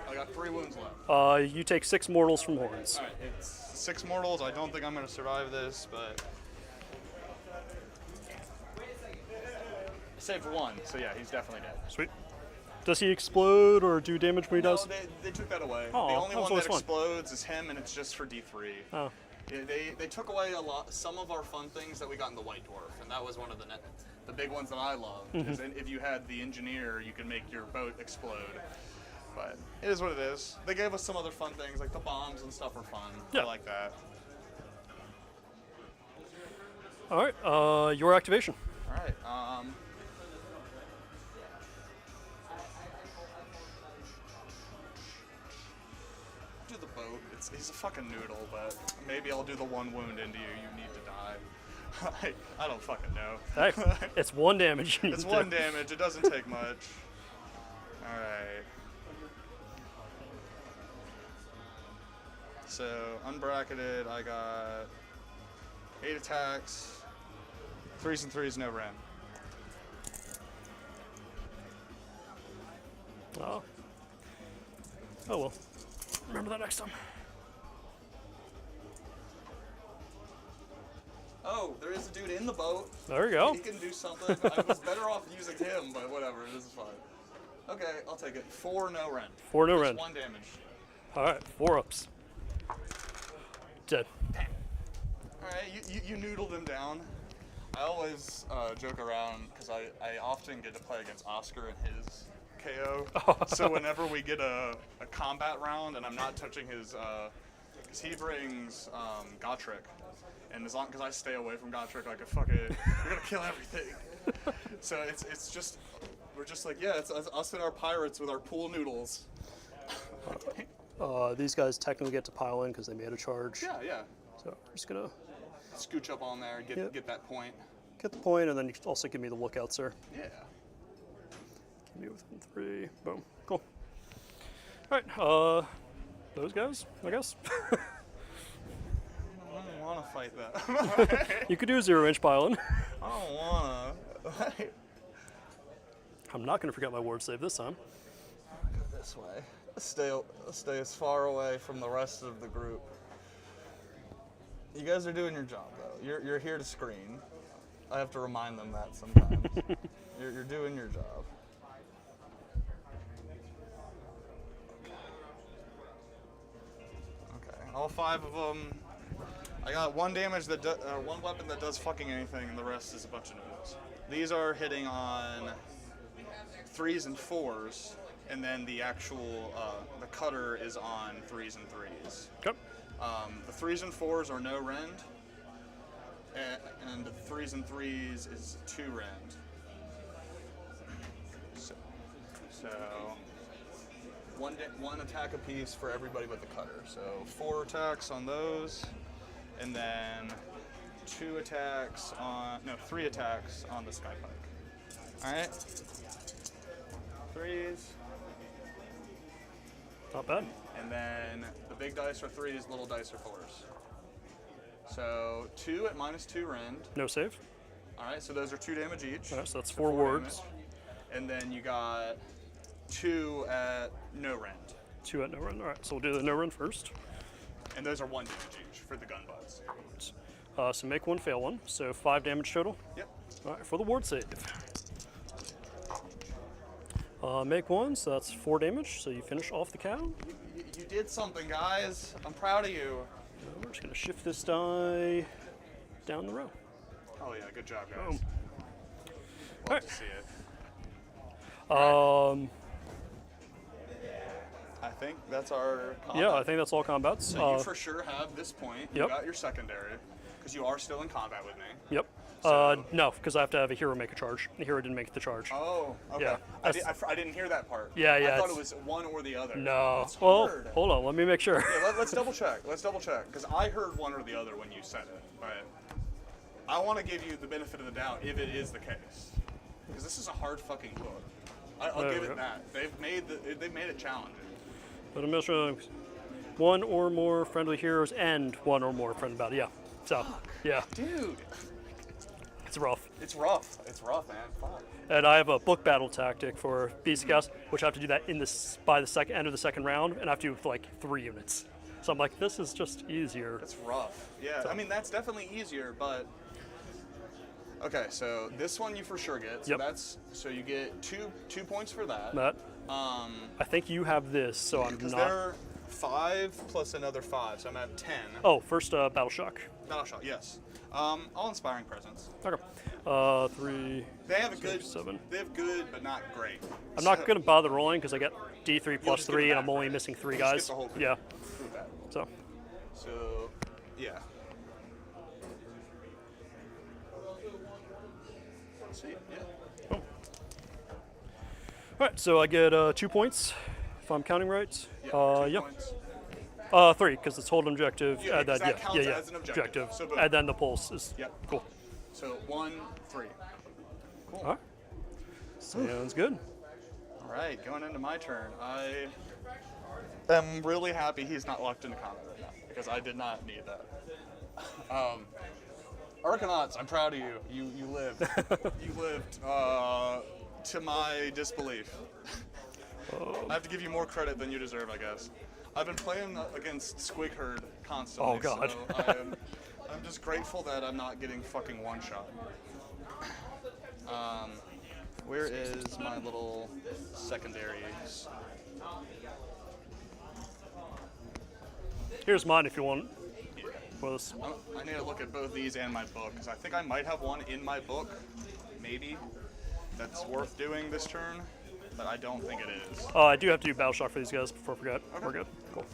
[SPEAKER 3] I got 3 wounds left.
[SPEAKER 1] You take 6 mortals from horns.
[SPEAKER 3] All right, it's 6 mortals. I don't think I'm gonna survive this, but I saved 1. So yeah, he's definitely dead.
[SPEAKER 1] Sweet. Does he explode or do damage when he does?
[SPEAKER 3] No, they took that away.
[SPEAKER 1] Oh,
[SPEAKER 3] the only
[SPEAKER 1] that was
[SPEAKER 3] one
[SPEAKER 1] always
[SPEAKER 3] that
[SPEAKER 1] fun.
[SPEAKER 3] explodes is him, and it's just for D3.
[SPEAKER 1] Oh,
[SPEAKER 3] Yeah, they took away some of our fun things that we got in the White Dwarf, and that was one of the big ones that I loved. Because if you had the engineer, you could make your boat explode. But it is what it is. They gave us some other fun things, like the bombs and stuff are fun.
[SPEAKER 1] Yeah.
[SPEAKER 3] I like that.
[SPEAKER 1] all right. Your activation.
[SPEAKER 3] All right. Do the boat. He's a fucking noodle, but maybe I'll do the 1 wound into you. You need to die. I don't fucking know.
[SPEAKER 1] Hey, it's 1 damage. you
[SPEAKER 3] It's
[SPEAKER 1] need to
[SPEAKER 3] 1
[SPEAKER 1] do.
[SPEAKER 3] damage. It doesn't take much. All right. So unbracketed, I got 8 attacks, 3s and 3s, no ren.
[SPEAKER 1] Oh. Oh well. Remember that next time.
[SPEAKER 3] Oh, there is a dude in the boat.
[SPEAKER 1] There you go.
[SPEAKER 3] He can do something. I was better off using him, but whatever. This is fine. Okay, I'll take it. 4 no ren.
[SPEAKER 1] 4 no
[SPEAKER 3] Just
[SPEAKER 1] ren.
[SPEAKER 3] 1 damage.
[SPEAKER 1] All right, 4 ups. Dead.
[SPEAKER 3] All right, you noodled him down. I always joke around because I often get to play against Oscar and his KO. So whenever we get a combat round and I'm not touching his, because he brings Gotrek, and as long as I stay away from Gotrek, like fuck it, we're gonna kill everything. So it's just we're just like, yeah, it's us and our pirates with our pool noodles.
[SPEAKER 1] These guys technically get to pile in because they made a charge.
[SPEAKER 3] Yeah.
[SPEAKER 1] So we're just gonna
[SPEAKER 3] Scooch up on there,
[SPEAKER 1] Yep.
[SPEAKER 3] get that point.
[SPEAKER 1] get the point, and then you can also give me the lookout, sir.
[SPEAKER 3] Yeah.
[SPEAKER 1] Give me within 3. Boom. Cool. All right. Those guys, I guess.
[SPEAKER 3] I don't want to fight that.
[SPEAKER 1] You could do a 0-inch pile in.
[SPEAKER 3] I don't want to.
[SPEAKER 1] I'm not gonna forget my ward save this time.
[SPEAKER 3] Go this way. Stay as far away from the rest of the group. You guys are doing your job, though. You're here to screen. I have to remind them that sometimes. You're doing your job. Okay, all 5 of them. I got 1 damage that 1 weapon that does fucking anything, and the rest is a bunch of noodles. These are hitting on 3s and 4s, and then the actual the cutter is on 3s and 3s.
[SPEAKER 1] Okay.
[SPEAKER 3] The 3s and 4s are no rend, and the 3s and 3s is 2 rend. So one attack apiece for everybody but the cutter. So 4 attacks on those, and then 3 attacks on the sky pike. All right. 3s.
[SPEAKER 1] Not bad.
[SPEAKER 3] And then the big dice are 3s, little dice are 4s. So 2 at -2 rend.
[SPEAKER 1] No save.
[SPEAKER 3] All right, so those are 2 damage each.
[SPEAKER 1] All right, so that's
[SPEAKER 3] So
[SPEAKER 1] 4
[SPEAKER 3] 4
[SPEAKER 1] wards.
[SPEAKER 3] damage. And then you got 2 at no rend.
[SPEAKER 1] 2 at no run. All right, so we'll do the no run first.
[SPEAKER 3] And those are 1 damage each for the gun butts.
[SPEAKER 1] So make 1, fail 1. So 5 damage total.
[SPEAKER 3] Yep.
[SPEAKER 1] All right, for the ward save. Make 1, so that's 4 damage. So you finish off the cow.
[SPEAKER 3] You did something, guys. I'm proud of you.
[SPEAKER 1] We're just gonna shift this die down the row.
[SPEAKER 3] Oh yeah, good job, guys.
[SPEAKER 1] Boom.
[SPEAKER 3] Love
[SPEAKER 1] Alright.
[SPEAKER 3] to see it. I think that's our combat.
[SPEAKER 1] Yeah, I think that's all combats.
[SPEAKER 3] So you for sure have this point. You
[SPEAKER 1] Yep.
[SPEAKER 3] got your secondary, because you are still in combat with me.
[SPEAKER 1] Yep.
[SPEAKER 3] So-
[SPEAKER 1] No, because I have to have a hero make a charge. The hero didn't make the charge.
[SPEAKER 3] Oh, okay.
[SPEAKER 1] Yeah,
[SPEAKER 3] I didn't hear that part.
[SPEAKER 1] Yeah,
[SPEAKER 3] I
[SPEAKER 1] yeah,
[SPEAKER 3] thought it
[SPEAKER 1] it's-
[SPEAKER 3] was one or the other.
[SPEAKER 1] No.
[SPEAKER 3] It's
[SPEAKER 1] Well,
[SPEAKER 3] hard.
[SPEAKER 1] hold on. Let me make sure.
[SPEAKER 3] Yeah, let's double check. Let's double check, because I heard one or the other when you said it, but I want to give you the benefit of the doubt if it is the case, because this is a hard fucking book. I'll
[SPEAKER 1] There
[SPEAKER 3] give
[SPEAKER 1] we
[SPEAKER 3] it
[SPEAKER 1] go.
[SPEAKER 3] that. They've made it challenging.
[SPEAKER 1] But I'm just showing 1 or more friendly heroes and 1 or more friendly battle. Yeah. So, yeah,
[SPEAKER 3] Dude,
[SPEAKER 1] it's rough.
[SPEAKER 3] it's rough. It's rough, man. Fuck.
[SPEAKER 1] And I have a book battle tactic for Beast Scouts, which I have to do that by the end of the second round, and I have to do for like 3 units. So I'm like, this is just easier.
[SPEAKER 3] It's rough. Yeah, I mean that's definitely easier, but okay. So this one you for sure get. So
[SPEAKER 1] Yep.
[SPEAKER 3] so you get two points for that.
[SPEAKER 1] Matt, I think you have this, so I'm
[SPEAKER 3] Because
[SPEAKER 1] not.
[SPEAKER 3] they're 5 plus another 5, so I'm at 10.
[SPEAKER 1] Oh, first Battle Shock.
[SPEAKER 3] Battle shot, yes. All inspiring presence.
[SPEAKER 1] Okay. 3.
[SPEAKER 3] They have a good.
[SPEAKER 1] 7.
[SPEAKER 3] They have good, but not great.
[SPEAKER 1] I'm not going to bother rolling because I get D3 plus
[SPEAKER 3] just give
[SPEAKER 1] 3,
[SPEAKER 3] it
[SPEAKER 1] and I'm
[SPEAKER 3] back,
[SPEAKER 1] only
[SPEAKER 3] right?
[SPEAKER 1] missing 3
[SPEAKER 3] Just
[SPEAKER 1] guys.
[SPEAKER 3] skip the whole thing.
[SPEAKER 1] Yeah.
[SPEAKER 3] Prove that.
[SPEAKER 1] So,
[SPEAKER 3] So, yeah. Let's see, yeah.
[SPEAKER 1] all right. So I get 2 points if I'm counting right.
[SPEAKER 3] Yeah, 2
[SPEAKER 1] Yep.
[SPEAKER 3] points.
[SPEAKER 1] 3 because it's hold objective.
[SPEAKER 3] Yeah,
[SPEAKER 1] and then,
[SPEAKER 3] because that counts
[SPEAKER 1] yeah,
[SPEAKER 3] as an objective. So boom.
[SPEAKER 1] and then the pulse is
[SPEAKER 3] Yep.
[SPEAKER 1] cool.
[SPEAKER 3] So 1, 3. Cool.
[SPEAKER 1] All right. Sounds good.
[SPEAKER 3] All right, going into my turn. I am really happy he's not locked into combat right now because I did not need that. Arcanauts, I'm proud of you. You lived. You lived to my disbelief. I have to give you more credit than you deserve, I guess. I've been playing against Squig Herd constantly.
[SPEAKER 1] Oh, God.
[SPEAKER 3] So I'm just grateful that I'm not getting fucking one shot. Where is my little secondaries?
[SPEAKER 1] Here's mine if you want. For this.
[SPEAKER 3] I need to look at both these and my book, because I think I might have one in my book, maybe, that's worth doing this turn, but I don't think it is.
[SPEAKER 1] I do have to do Battle Shock for these guys before I forget.
[SPEAKER 3] Okay.
[SPEAKER 1] We're good. Cool.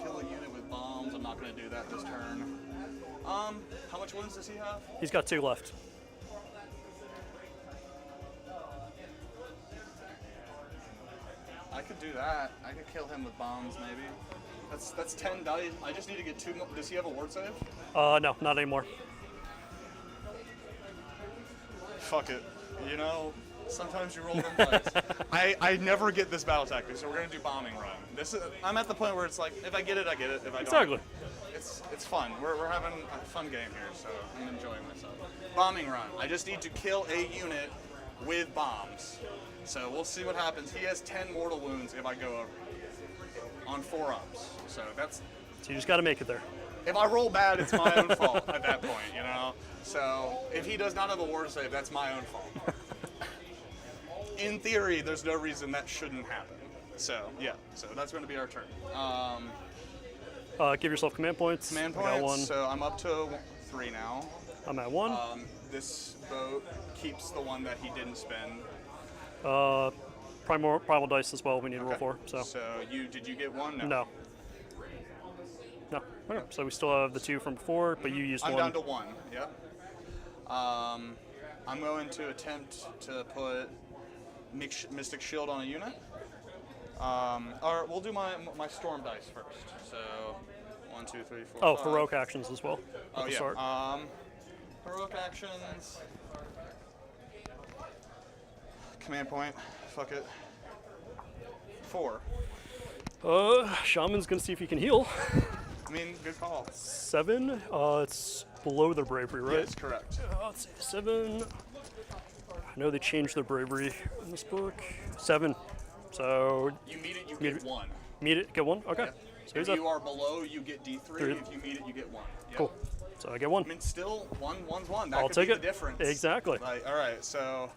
[SPEAKER 3] Kill a unit with bombs, I'm not going to do that this turn. How much wounds does he have?
[SPEAKER 1] He's got 2 left.
[SPEAKER 3] I could do that. I could kill him with bombs, maybe. That's 10 dice. I just need to get 2 more. Does he have a ward save?
[SPEAKER 1] No, not anymore.
[SPEAKER 3] Fuck it. You know, sometimes you roll them dice. I never get this battle tactic, so we're gonna do bombing run. I'm at the point where it's like, if I get it, I get it. If I don't,
[SPEAKER 1] Exactly.
[SPEAKER 3] it's fun. We're having a fun game here, so I'm enjoying myself. Bombing run. I just need to kill a unit with bombs. So we'll see what happens. He has 10 mortal wounds if I go over on 4 ups. So that's.
[SPEAKER 1] So you just got to make it there.
[SPEAKER 3] If I roll bad, it's my own fault at that point, you know? So if he does not have a ward save, that's my own fault. In theory, there's no reason that shouldn't happen. So, yeah. So that's going to be our turn.
[SPEAKER 1] Give yourself command points.
[SPEAKER 3] Command
[SPEAKER 1] I got 1.
[SPEAKER 3] points, so I'm up to 3 now.
[SPEAKER 1] I'm at 1.
[SPEAKER 3] This boat keeps the one that he didn't spend.
[SPEAKER 1] Primal dice as well. We need to roll
[SPEAKER 3] Okay.
[SPEAKER 1] 4. So
[SPEAKER 3] did you get 1?
[SPEAKER 1] no. No. Okay. So we still have the 2 from before, but you used
[SPEAKER 3] I'm
[SPEAKER 1] 1.
[SPEAKER 3] down to 1, yep. I'm going to attempt to put Mystic Shield on a unit. Or we'll do my Storm dice first. So, 1, 2, 3, 4,
[SPEAKER 1] Oh,
[SPEAKER 3] 5.
[SPEAKER 1] heroic actions as well.
[SPEAKER 3] Oh,
[SPEAKER 1] At the
[SPEAKER 3] yeah.
[SPEAKER 1] start.
[SPEAKER 3] Heroic actions. Command point. Fuck it. 4.
[SPEAKER 1] Shaman's gonna see if he can heal.
[SPEAKER 3] I mean, good call.
[SPEAKER 1] 7. It's below their bravery, right?
[SPEAKER 3] Yes, correct.
[SPEAKER 1] Let's see. 7. I know they changed their bravery in this book. 7. So
[SPEAKER 3] You meet it, you
[SPEAKER 1] Meet
[SPEAKER 3] get
[SPEAKER 1] it.
[SPEAKER 3] 1.
[SPEAKER 1] meet it, get 1. Okay.
[SPEAKER 3] Yep.
[SPEAKER 1] So
[SPEAKER 3] If
[SPEAKER 1] here's
[SPEAKER 3] you
[SPEAKER 1] a
[SPEAKER 3] are below, you get D3.
[SPEAKER 1] Three.
[SPEAKER 3] If you meet it, you get 1. Yep.
[SPEAKER 1] cool. So I get 1.
[SPEAKER 3] I mean, still, one's one. That
[SPEAKER 1] I'll
[SPEAKER 3] could
[SPEAKER 1] take
[SPEAKER 3] be
[SPEAKER 1] it.
[SPEAKER 3] the difference.
[SPEAKER 1] Exactly.
[SPEAKER 3] Like, all right, so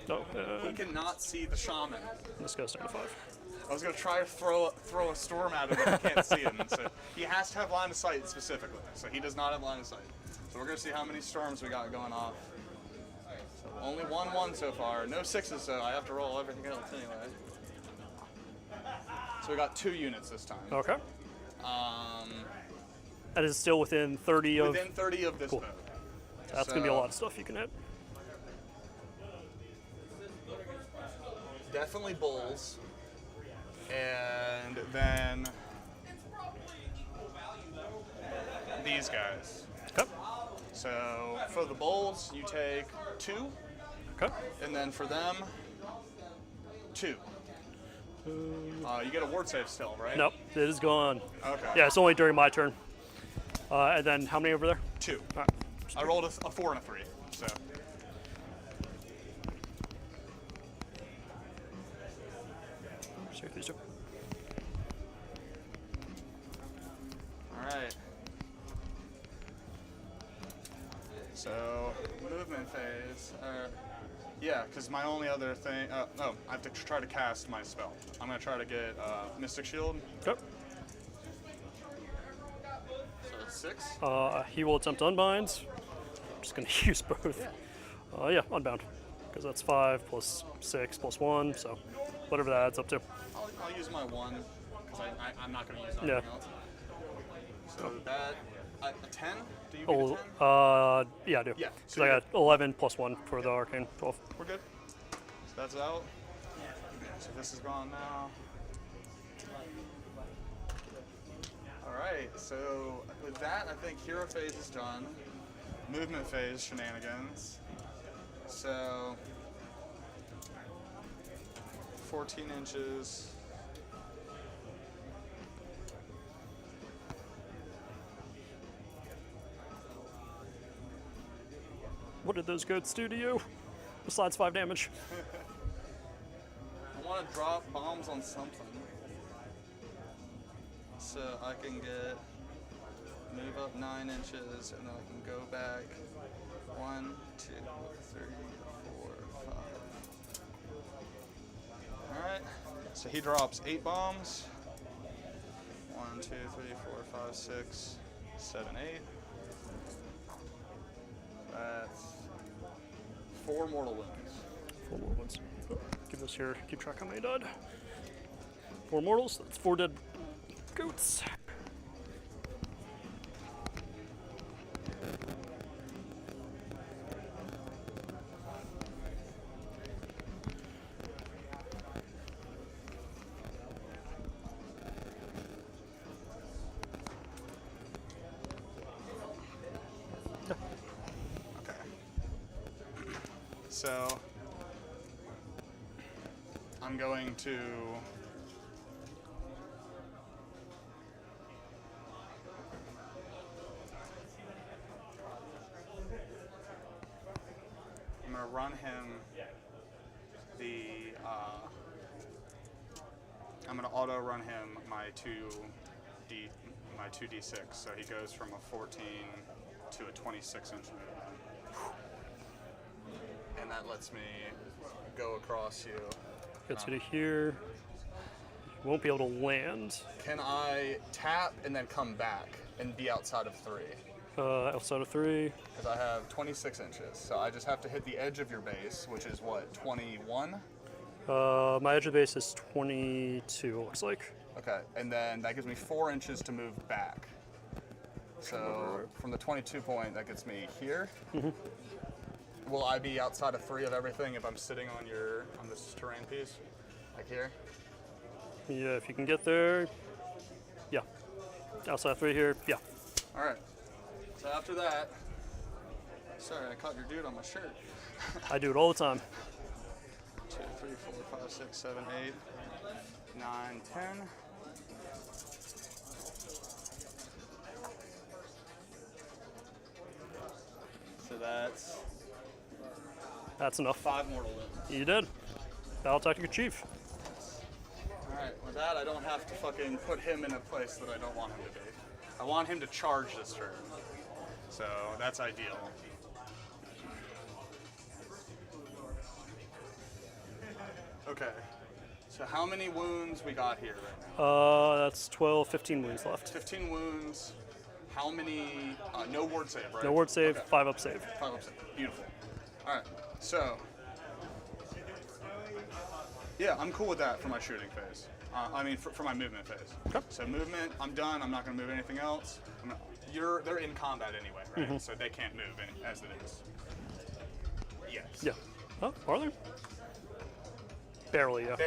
[SPEAKER 1] No,
[SPEAKER 3] he cannot see the shaman.
[SPEAKER 1] this goes down to 5.
[SPEAKER 3] I was gonna try to throw a storm at him, but he can't see him. So he has to have line of sight specifically. So he does not have line of sight. So we're gonna see how many storms we got going off. So only 1-1 so far. No 6s, so I have to roll everything else anyway. So we got 2 units this time.
[SPEAKER 1] Okay. That is still within 30 of.
[SPEAKER 3] Within 30 of this
[SPEAKER 1] Cool.
[SPEAKER 3] boat.
[SPEAKER 1] That's gonna be a lot of stuff you can hit.
[SPEAKER 3] Definitely bulls. And then these guys.
[SPEAKER 1] Okay.
[SPEAKER 3] So for the bulls, you take 2,
[SPEAKER 1] Okay.
[SPEAKER 3] and then for them, 2. You get a ward save still, right?
[SPEAKER 1] Nope, it is gone.
[SPEAKER 3] Okay.
[SPEAKER 1] Yeah, it's only during my turn. And then how many over there?
[SPEAKER 3] 2.
[SPEAKER 1] All right.
[SPEAKER 3] I rolled a 4 and a 3. So
[SPEAKER 1] So these two.
[SPEAKER 3] all right. So movement phase. Yeah, because my only other thing. No, I have to try to cast my spell. I'm gonna try to get Mystic Shield.
[SPEAKER 1] Okay.
[SPEAKER 3] So it's 6.
[SPEAKER 1] He will attempt to unbind. I'm just gonna use both. Yeah, unbound. Because that's 5 plus 6 plus 1, so whatever that adds up to.
[SPEAKER 3] I'll use my 1 because I'm not gonna use anything
[SPEAKER 1] Yeah.
[SPEAKER 3] else. So that a 10. Do you
[SPEAKER 1] Oh,
[SPEAKER 3] get a 10?
[SPEAKER 1] yeah, I do.
[SPEAKER 3] Yeah,
[SPEAKER 1] So
[SPEAKER 3] so
[SPEAKER 1] I
[SPEAKER 3] you
[SPEAKER 1] got 11 plus 1 for the arcane, 12.
[SPEAKER 3] We're good. So that's out. So this is gone now. All right. So with that, I think hero phase is done. Movement phase shenanigans. So 14 inches.
[SPEAKER 1] What did those goats do to you? Besides 5 damage.
[SPEAKER 3] I want to drop bombs on something. So I can move up 9 inches, and then I can go back 1, 2, 3, 4, 5. All right. So he drops 8 bombs. 1, 2, 3, 4, 5, 6, 7, 8. That's 4 mortal wounds.
[SPEAKER 1] 4 more ones. Give this here, keep track how many died. 4 mortals, that's 4 dead goats.
[SPEAKER 3] Okay. So I'm going to run him I'm gonna auto run him my 2d6, so he goes from a 14 to a 26 inch movement. And that lets me go across you.
[SPEAKER 1] Gets you to here. You won't be able to land.
[SPEAKER 3] Can I tap and then come back and be outside of 3?
[SPEAKER 1] Outside of 3.
[SPEAKER 3] Because I have 26 inches, so I just have to hit the edge of your base, which is what, 21?
[SPEAKER 1] My edge of the base is 22, looks like.
[SPEAKER 3] Okay, and then that gives me 4 inches to move back. So from the 22 point, that gets me here.
[SPEAKER 1] Mm-hmm.
[SPEAKER 3] Will I be outside of 3 of everything if I'm sitting on this terrain piece? Like here?
[SPEAKER 1] Yeah, if you can get there. Yeah. Outside 3 here. Yeah.
[SPEAKER 3] All right. So after that, sorry, I caught your dude on my shirt.
[SPEAKER 1] I do it all the time.
[SPEAKER 3] 2, 3, 4, 5, 6, 7, 8, 9, 10.
[SPEAKER 1] That's enough.
[SPEAKER 3] 5 mortal wounds.
[SPEAKER 1] You did. Battle tactic achieve.
[SPEAKER 3] Alright, with that, I don't have to fucking put him in a place that I don't want him to be. I want him to charge this turn. So, that's ideal. Okay. So how many wounds we got here right now?
[SPEAKER 1] That's 12, 15 wounds left.
[SPEAKER 3] 15 wounds. How many? No ward save, right?
[SPEAKER 1] No ward save,
[SPEAKER 3] Okay.
[SPEAKER 1] 5 up save.
[SPEAKER 3] 5 up save. Beautiful. Alright, so. Yeah, I'm cool with that for my shooting phase. For my movement phase.
[SPEAKER 1] Okay.
[SPEAKER 3] So movement, I'm done. I'm not going to move anything else. They're in combat anyway, right? So they can't move as it is. Yes.
[SPEAKER 1] Yeah. Oh, are they? Barely, yeah.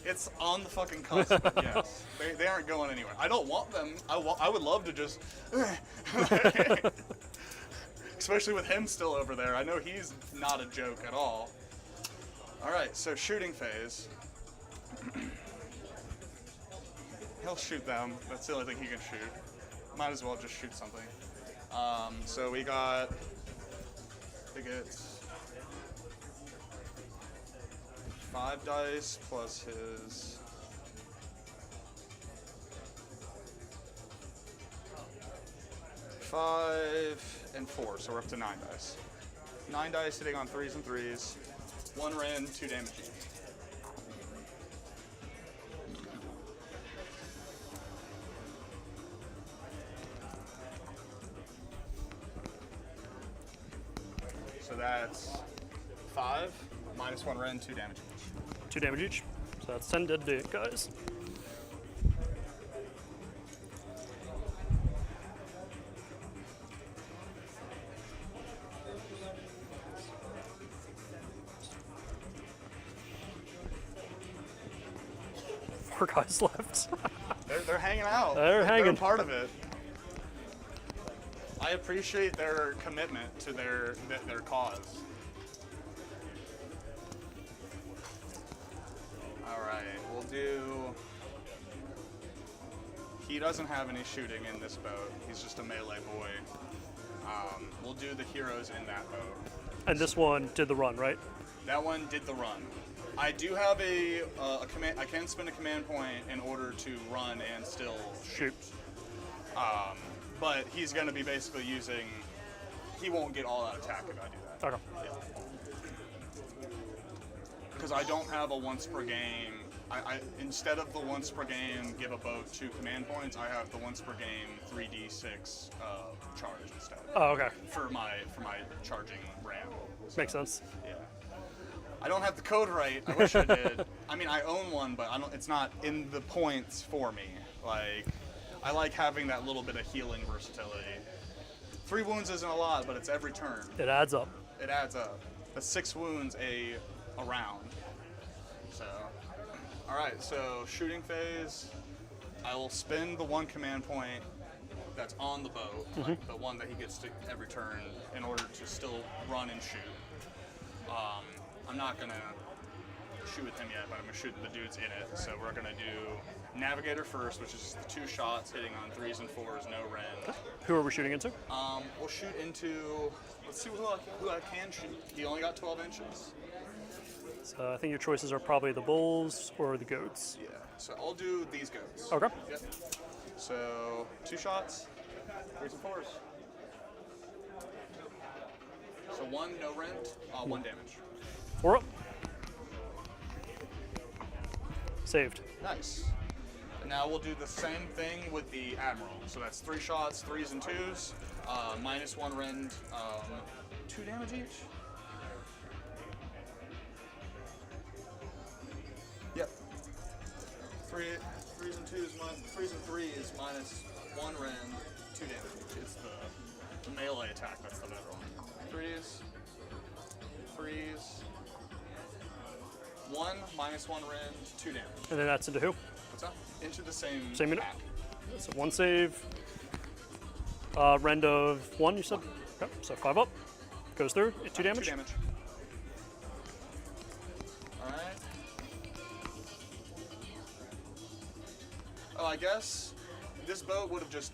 [SPEAKER 3] It's on the fucking cusp, but yes. They aren't going anywhere. I don't want them. I would love to just... Especially with him still over there. I know he's not a joke at all. Alright, so shooting phase. He'll shoot them. That's the only thing he can shoot. Might as well just shoot something. So we got... I think it's 5 dice plus his... 5 and 4, so we're up to 9 dice. 9 dice hitting on 3s and 3s. 1 rend, 2 damage each. So that's 5 minus 1 rend, 2 damage each.
[SPEAKER 1] 2 damage each. So that's 10 dead to it, guys. Four guys left.
[SPEAKER 3] They're hanging out.
[SPEAKER 1] They're hanging.
[SPEAKER 3] They're a part of it. I appreciate their commitment to their cause. Alright, we'll do... He doesn't have any shooting in this boat. He's just a melee boy. We'll do the heroes in that boat.
[SPEAKER 1] And this one did the run, right?
[SPEAKER 3] That one did the run. I do have a command. I can spend a command point in order to run and still shoot. But he's going to be basically using... He won't get all-out attack if I do that.
[SPEAKER 1] Okay.
[SPEAKER 3] Yeah. Because I don't have a once per game... instead of the once per game give a boat 2 command points, I have the once per game 3d6 charge instead.
[SPEAKER 1] Oh, okay.
[SPEAKER 3] For my charging ram. So,
[SPEAKER 1] Makes sense.
[SPEAKER 3] Yeah. I don't have the code right. I wish I did. I mean, I own one, but it's not in the points for me. Like, I like having that little bit of healing versatility. 3 wounds isn't a lot, but it's every turn.
[SPEAKER 1] It adds up.
[SPEAKER 3] It adds up. That's 6 wounds a round. So, all right. So shooting phase, I will spend the 1 command point that's on the boat, like the one that he gets to every turn, in order to still run and shoot. I'm not gonna shoot with him yet, but I'm gonna shoot the dudes in it. So we're gonna do Navigator first, which is the 2 shots hitting on 3s and 4s, no rend.
[SPEAKER 1] Who are we shooting into?
[SPEAKER 3] We'll shoot into, let's see who I can shoot. He only got 12 inches.
[SPEAKER 1] So I think your choices are probably the bulls or the goats.
[SPEAKER 3] Yeah, so I'll do these goats.
[SPEAKER 1] Okay.
[SPEAKER 3] Yep. So 2 shots, 3s and 4s. So 1 no rend, 1 damage.
[SPEAKER 1] 4 up. Saved.
[SPEAKER 3] Nice. And now we'll do the same thing with the Admiral. So that's 3 shots, 3s and 2s, minus 1 rend, 2 damage each. Yep. 3s and 2s, 3s and 3s minus 1 rend, 2 damage each. It's the melee attack that's the better one. 3s, 3s. 1 minus 1 rend, 2 damage.
[SPEAKER 1] And then that's into who?
[SPEAKER 3] What's that? Into the same
[SPEAKER 1] unit?
[SPEAKER 3] attack.
[SPEAKER 1] So 1 save. Rend of 1, you said? Okay, so 5 up. Goes through. 2 damage.
[SPEAKER 3] 2 damage. Alright. Oh, I guess this boat would have just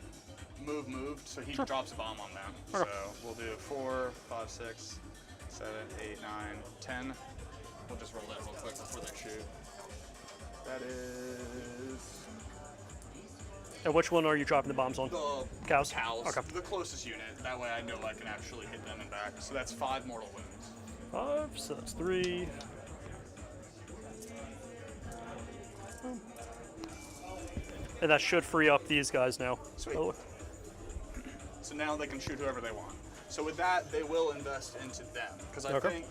[SPEAKER 3] moved, so he
[SPEAKER 1] Sure.
[SPEAKER 3] drops a bomb on them.
[SPEAKER 1] Okay.
[SPEAKER 3] So we'll do 4, 5, 6, 7, 8, 9, 10. We'll just roll that real quick before they shoot. That is
[SPEAKER 1] And which one are you dropping the bombs on?
[SPEAKER 3] the
[SPEAKER 1] Cows?
[SPEAKER 3] Cows.
[SPEAKER 1] Okay.
[SPEAKER 3] The closest unit. That way I know I can actually hit them and back. So that's 5 mortal wounds.
[SPEAKER 1] 5, so that's 3. And that should free up these guys now.
[SPEAKER 3] Sweet.
[SPEAKER 1] Oh,
[SPEAKER 3] So now they can shoot whoever they want. So with that, they will invest into them. Because I
[SPEAKER 1] Okay.
[SPEAKER 3] think...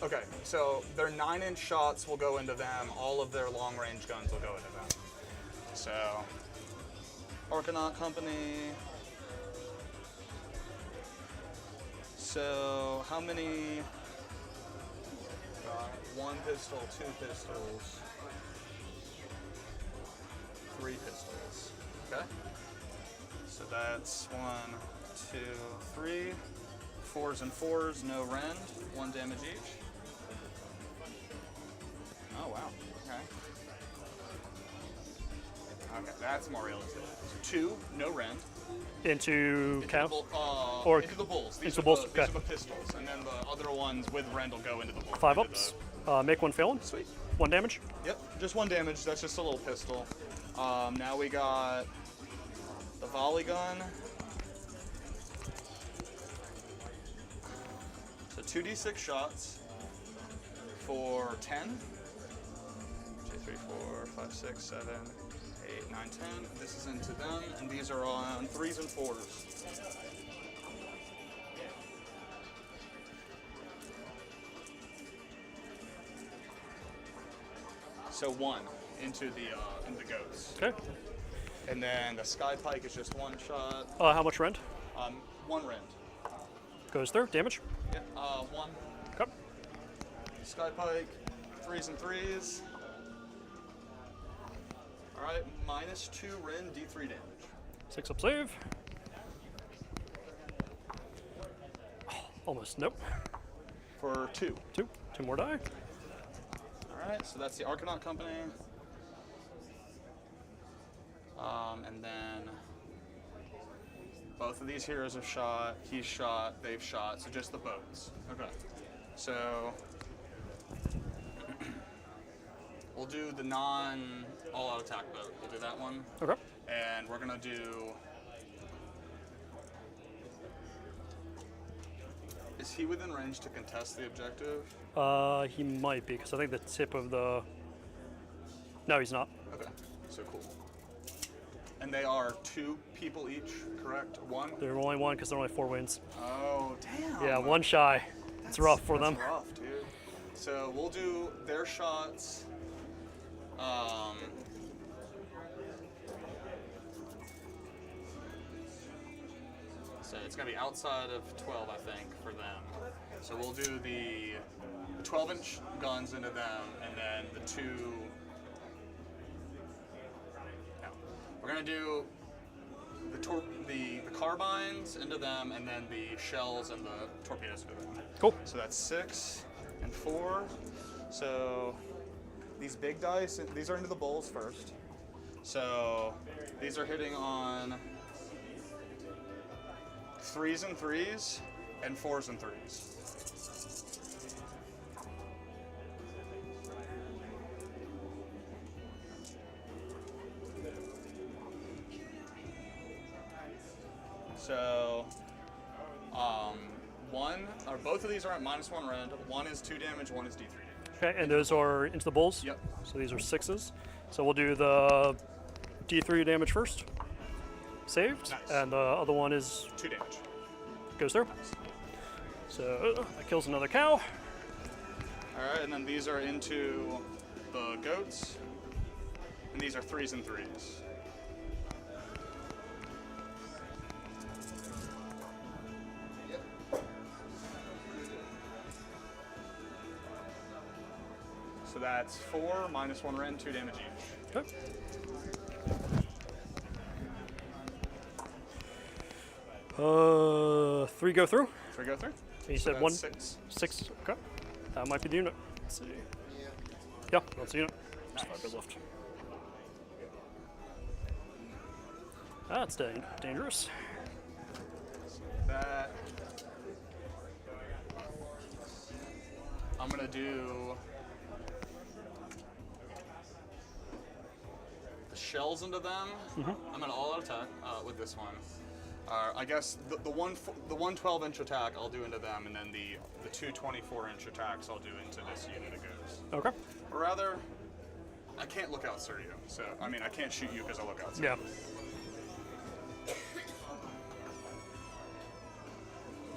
[SPEAKER 3] Okay, so their 9-inch shots will go into them. All of their long-range guns will go into them. So... Arcanaut Company... So, how many... Got 1 pistol, 2 pistols... 3 pistols. Okay. So that's 1, 2, 3. 4s and 4s, no rend. 1 damage each. Oh wow. Okay. Okay, that's more realistic. So 2, no rend.
[SPEAKER 1] into cow?
[SPEAKER 3] Or into the bulls. These
[SPEAKER 1] into
[SPEAKER 3] are
[SPEAKER 1] bulls,
[SPEAKER 3] the,
[SPEAKER 1] okay.
[SPEAKER 3] These are the pistols, and then the other ones with rend will go into the bulls.
[SPEAKER 1] 5 ups. Make 1 failing.
[SPEAKER 3] Sweet.
[SPEAKER 1] 1 damage.
[SPEAKER 3] Yep, just 1 damage. That's just a little pistol. Now we got the volley gun. So 2d6 shots for 10. 2, 3, 4, 5, 6, 7, 8, 9, 10. This is into them, and these are on 3s and 4s. So 1 into the goats.
[SPEAKER 1] Okay.
[SPEAKER 3] And then the sky pike is just 1 shot.
[SPEAKER 1] How much rend?
[SPEAKER 3] 1 rend.
[SPEAKER 1] Goes through. Damage.
[SPEAKER 3] Yeah, 1.
[SPEAKER 1] Okay.
[SPEAKER 3] Sky pike, 3s and 3s. Alright, -2 rend, d3 damage.
[SPEAKER 1] 6 up save. Oh, almost. Nope.
[SPEAKER 3] For 2.
[SPEAKER 1] 2. 2 more die.
[SPEAKER 3] Alright, so that's the Arcanaut Company. And then both of these heroes have shot, he's shot, they've shot, so just the boats. Okay. So we'll do the non-all-out attack boat. We'll do that one.
[SPEAKER 1] Okay.
[SPEAKER 3] And we're gonna do... Is he within range to contest the objective?
[SPEAKER 1] He might be, because I think the tip of the... No, he's not.
[SPEAKER 3] Okay, so cool. And they are 2 people each, correct? 1?
[SPEAKER 1] They're only 1 because they're only 4 wins.
[SPEAKER 3] Oh, damn.
[SPEAKER 1] Yeah, 1 shy. It's rough for them.
[SPEAKER 3] That's rough, dude. So we'll do their shots. So it's gonna be outside of 12, I think, for them. So we'll do the 12-inch guns into them, and then the 2. No, we're gonna do the carbines into them, and then the shells and the torpedoes into them.
[SPEAKER 1] Cool.
[SPEAKER 3] So that's 6 and 4. So these big dice, these are into the bowls first. So these are hitting on 3s and 3s and 4s and 3s. So, both of these are at -1 rend. 1 is 2 damage, 1 is d3 damage.
[SPEAKER 1] Okay, and those are into the bulls?
[SPEAKER 3] Yep.
[SPEAKER 1] So these are 6s. So we'll do the D3 damage first. Saved.
[SPEAKER 3] Nice.
[SPEAKER 1] And the other one is
[SPEAKER 3] 2 damage.
[SPEAKER 1] goes through.
[SPEAKER 3] Nice.
[SPEAKER 1] So that kills another cow.
[SPEAKER 3] Alright, and then these are into the goats. And these are 3s and 3s. So that's 4 -1 rend, 2 damage each.
[SPEAKER 1] Okay. Three go through.
[SPEAKER 3] 3 go through.
[SPEAKER 1] And you
[SPEAKER 3] So
[SPEAKER 1] said
[SPEAKER 3] that's
[SPEAKER 1] 1,
[SPEAKER 3] 6.
[SPEAKER 1] 6. Okay. That might be the unit. Let's see. Yeah, that's the unit. There's 5 goes left. That's dangerous.
[SPEAKER 3] That. I'm gonna do the shells into them. I'm gonna all-out attack with this one. I guess the 112-inch attack I'll do into them, and then the 2 24-inch attacks I'll do into this unit of ghosts.
[SPEAKER 1] Okay.
[SPEAKER 3] Or rather, I can't look out, sir, you. So I mean, I can't shoot you because I look out, sir.
[SPEAKER 1] Yeah.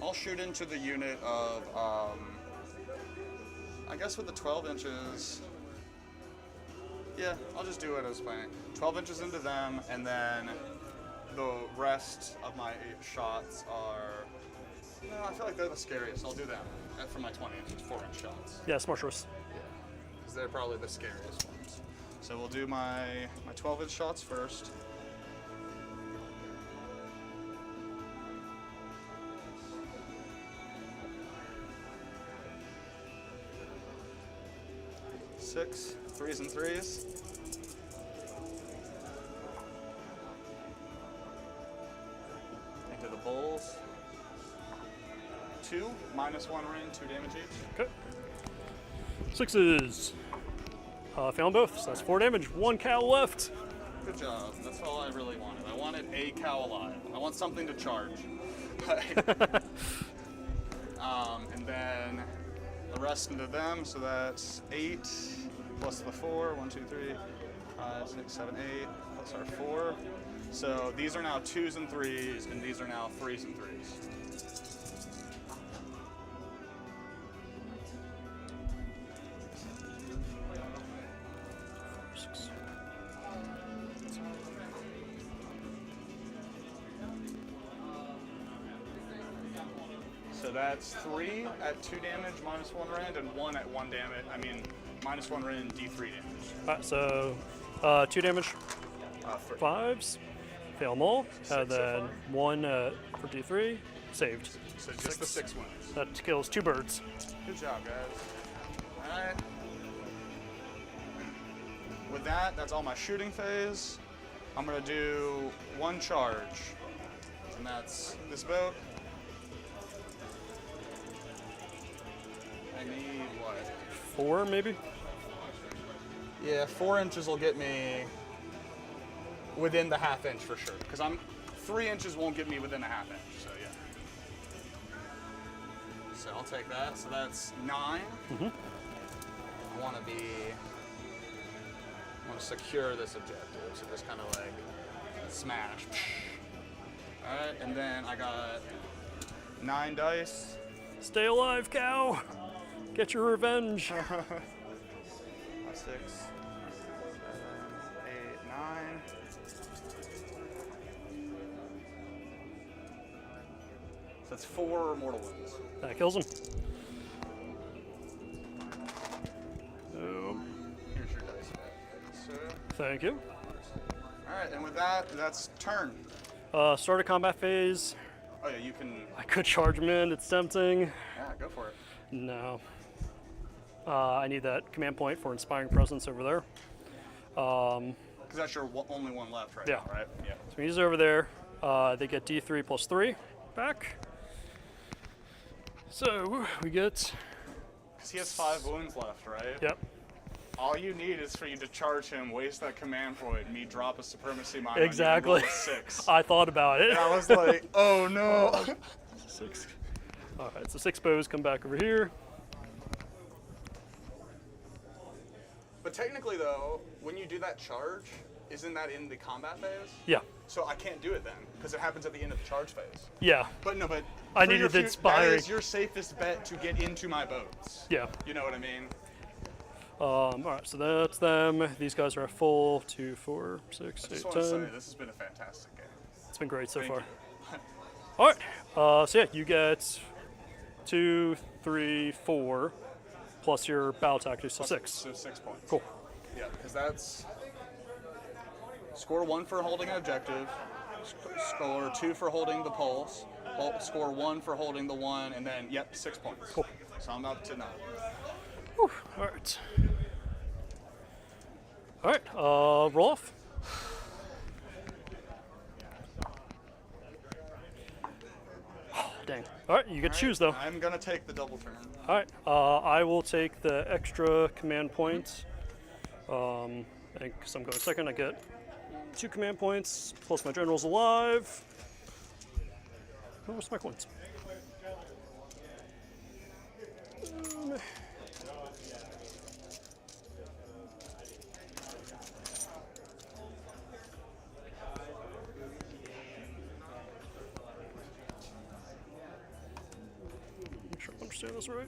[SPEAKER 3] I'll shoot into the unit of, I guess with the 12 inches, yeah, I'll just do what I was planning. 12 inches into them, and then the rest of my 8 shots are, no, I feel like they're the scariest. I'll do them for my 20 inches, 4-inch shots.
[SPEAKER 1] Yeah, smart choice.
[SPEAKER 3] Yeah, because they're probably the scariest ones. So we'll do my 12-inch shots first. Six, 3s and 3s. Into the bowls. 2, -1 ring, 2 damage each.
[SPEAKER 1] Okay. 6s. Found both, so that's 4 damage. 1 cow left.
[SPEAKER 3] Good job. That's all I really wanted. I wanted a cow alive. I want something to charge. And then the rest into them, so that's 8 plus the 4. 1, 2, 3, 5, 6, 7, 8 plus our 4. So these are now 2s and 3s, and these are now 3s and 3s. So that's 3 at 2 damage, -1 rend, and 1 at 1 damage. I mean, -1 rend, D3 damage.
[SPEAKER 1] Alright, so 2 damage, 5s, fail them all, and then 1 for D3, saved.
[SPEAKER 3] So just the 6 wounds.
[SPEAKER 1] That kills 2 birds.
[SPEAKER 3] Good job, guys. Alright. With that, that's all my shooting phase. I'm gonna do 1 charge. And that's this boat. I need what?
[SPEAKER 1] 4 maybe?
[SPEAKER 3] Yeah, 4 inches will get me within the ½ inch for sure. Because 3 inches won't get me within a ½ inch, so yeah. So I'll take that. So that's 9. I want to secure this objective. So just kind of like smash. All right, and then I got 9 dice.
[SPEAKER 1] Stay alive, cow! Get your revenge!
[SPEAKER 3] 6, 7, 8, 9. So that's 4 mortal wounds.
[SPEAKER 1] That kills him. Oh.
[SPEAKER 3] Here's your dice back. So,
[SPEAKER 1] Thank you.
[SPEAKER 3] all right, and with that, that's turn.
[SPEAKER 1] Start a combat phase.
[SPEAKER 3] Oh yeah, you can.
[SPEAKER 1] I could charge him in, it's tempting.
[SPEAKER 3] Yeah, go for it.
[SPEAKER 1] No. I need that command point for Inspiring Presence over there.
[SPEAKER 3] Because that's your only one left right
[SPEAKER 1] Yeah.
[SPEAKER 3] now, right? Yeah.
[SPEAKER 1] So he's over there. They get D3 plus 3 back. So we get.
[SPEAKER 3] Because he has 5 wounds left, right?
[SPEAKER 1] Yep.
[SPEAKER 3] All you need is for you to charge him, waste that command point, me drop a supremacy mine
[SPEAKER 1] Exactly.
[SPEAKER 3] on you, and roll a 6.
[SPEAKER 1] I thought about it.
[SPEAKER 3] And I was like, oh no.
[SPEAKER 1] 6. Alright, so 6 bows come back over here.
[SPEAKER 3] But technically though, when you do that charge, isn't that in the combat phase?
[SPEAKER 1] Yeah.
[SPEAKER 3] So I can't do it then, because it happens at the end of the charge phase.
[SPEAKER 1] Yeah.
[SPEAKER 3] But no, but
[SPEAKER 1] I
[SPEAKER 3] for
[SPEAKER 1] needed
[SPEAKER 3] your
[SPEAKER 1] the inspiring.
[SPEAKER 3] That is your safest bet to get into my boats.
[SPEAKER 1] Yeah.
[SPEAKER 3] You know what I mean?
[SPEAKER 1] Alright, so that's them. These guys are at full. 2, 4, 6,
[SPEAKER 3] I
[SPEAKER 1] 8,
[SPEAKER 3] just want to
[SPEAKER 1] 10.
[SPEAKER 3] say, this has been a fantastic game.
[SPEAKER 1] It's been great so
[SPEAKER 3] Thank
[SPEAKER 1] far.
[SPEAKER 3] you.
[SPEAKER 1] Alright, so yeah, you get 2, 3, 4, plus your battle tactics, so 6.
[SPEAKER 3] So 6 points.
[SPEAKER 1] Cool.
[SPEAKER 3] Yeah, because that's score 1 for holding an objective, score 2 for holding the pulse, score 1 for holding the 1, and then, yep, 6 points.
[SPEAKER 1] Cool.
[SPEAKER 3] So I'm up to 9.
[SPEAKER 1] Whew. Alright. Alright, roll off. Dang. All right, you get to choose though.
[SPEAKER 3] I'm gonna take the double turn.
[SPEAKER 1] All right, I will take the extra command points. Because I'm going second, I get 2 command points plus my general's alive. Oh, where's my coins? Make sure I understand this right.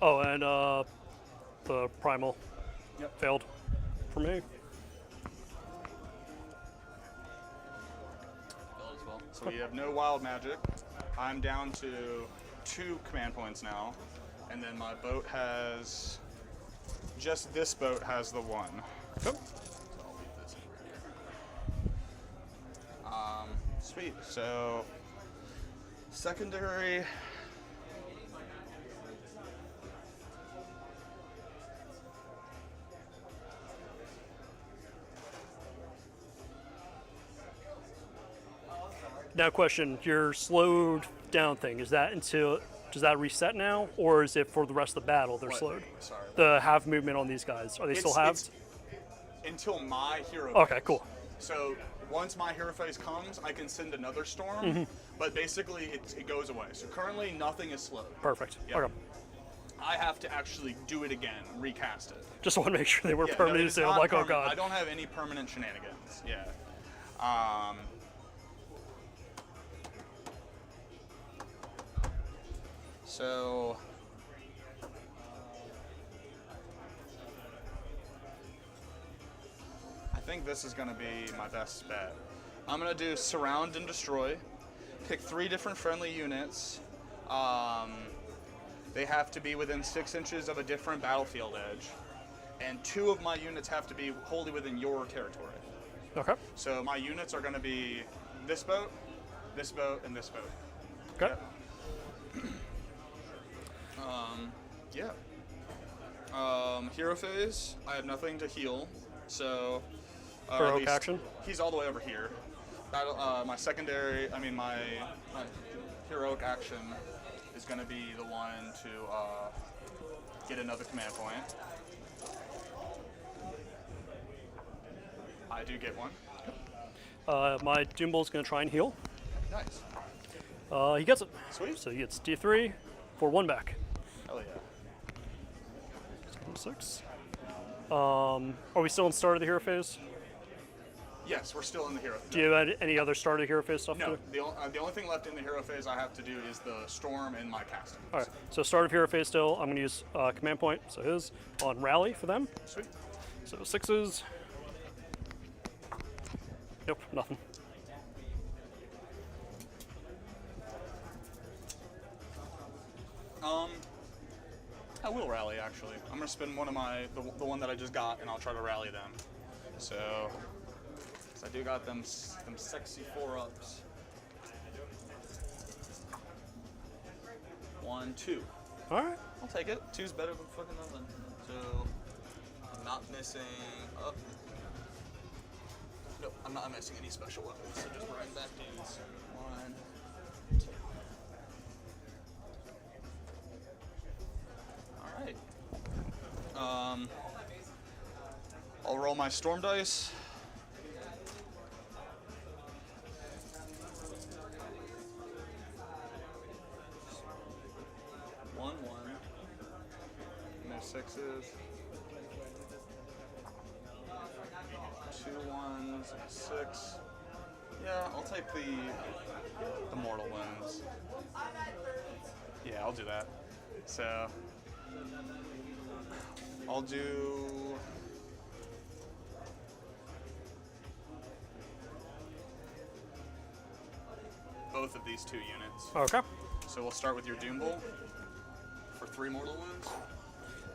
[SPEAKER 1] Oh, and the primal failed for me.
[SPEAKER 3] So we have no wild magic. I'm down to 2 command points now, and then my boat has just this boat has the 1.
[SPEAKER 1] Yep.
[SPEAKER 3] So I'll leave this over here. Sweet. So secondary.
[SPEAKER 1] Now, question: your slowed down thing, is that does that reset now, or is it for the rest of the battle they're
[SPEAKER 3] What?
[SPEAKER 1] slowed?
[SPEAKER 3] Sorry.
[SPEAKER 1] The half movement on these guys, are they still halved?
[SPEAKER 3] Until my hero.
[SPEAKER 1] Okay,
[SPEAKER 3] phase.
[SPEAKER 1] cool.
[SPEAKER 3] So once my hero phase comes, I can send another storm, but basically it goes away. So currently nothing is slowed.
[SPEAKER 1] Perfect.
[SPEAKER 3] Yeah.
[SPEAKER 1] Okay.
[SPEAKER 3] I have to actually do it again, recast it.
[SPEAKER 1] Just want to make sure they were
[SPEAKER 3] Yeah, no,
[SPEAKER 1] permanent.
[SPEAKER 3] it's
[SPEAKER 1] So I'm
[SPEAKER 3] not
[SPEAKER 1] like, oh
[SPEAKER 3] permanent. I
[SPEAKER 1] god.
[SPEAKER 3] don't have any permanent shenanigans. Yeah. So I think this is going to be my best bet. I'm going to do surround and destroy. Pick 3 different friendly units. They have to be within 6 inches of a different battlefield edge. And 2 of my units have to be wholly within your territory.
[SPEAKER 1] Okay.
[SPEAKER 3] So my units are going to be this boat, and this boat.
[SPEAKER 1] Okay.
[SPEAKER 3] Yep. Hero phase, I have nothing to heal, so... at
[SPEAKER 1] Heroic
[SPEAKER 3] least
[SPEAKER 1] action?
[SPEAKER 3] He's all the way over here. My secondary, my heroic action is going to be the one to get another command point. I do get one.
[SPEAKER 1] My Doom Bull's going to try and heal.
[SPEAKER 3] Nice.
[SPEAKER 1] He gets it.
[SPEAKER 3] Sweet.
[SPEAKER 1] So he gets D3 for 1 back.
[SPEAKER 3] Hell yeah.
[SPEAKER 1] 6. Are we still in start of the hero phase?
[SPEAKER 3] Yes, we're still in the hero phase.
[SPEAKER 1] Do you have any other start of the hero phase stuff to
[SPEAKER 3] No,
[SPEAKER 1] do?
[SPEAKER 3] the only thing left in the hero phase I have to do is the storm and my casting.
[SPEAKER 1] All right. So start of hero phase still. I'm going to use command point, so his, on rally for them.
[SPEAKER 3] Sweet.
[SPEAKER 1] So 6s. Nope, nothing.
[SPEAKER 3] I will rally actually. I'm gonna spend one of the one that I just got, and I'll try to rally them. So I do got them sexy 4-ups. 1, 2.
[SPEAKER 1] All right.
[SPEAKER 3] I'll take it. 2's better than fucking nothing. So I'm not missing. Nope, I'm not missing any special weapons. So just right back dudes. 1, 2. All right. I'll roll my storm dice. One. No 6s. 2 1s, 6. Yeah, I'll take the mortal wounds. Yeah, I'll do that. So I'll do both of these 2 units.
[SPEAKER 1] Okay.
[SPEAKER 3] So we'll start with your Doom Bull for 3 mortal wounds.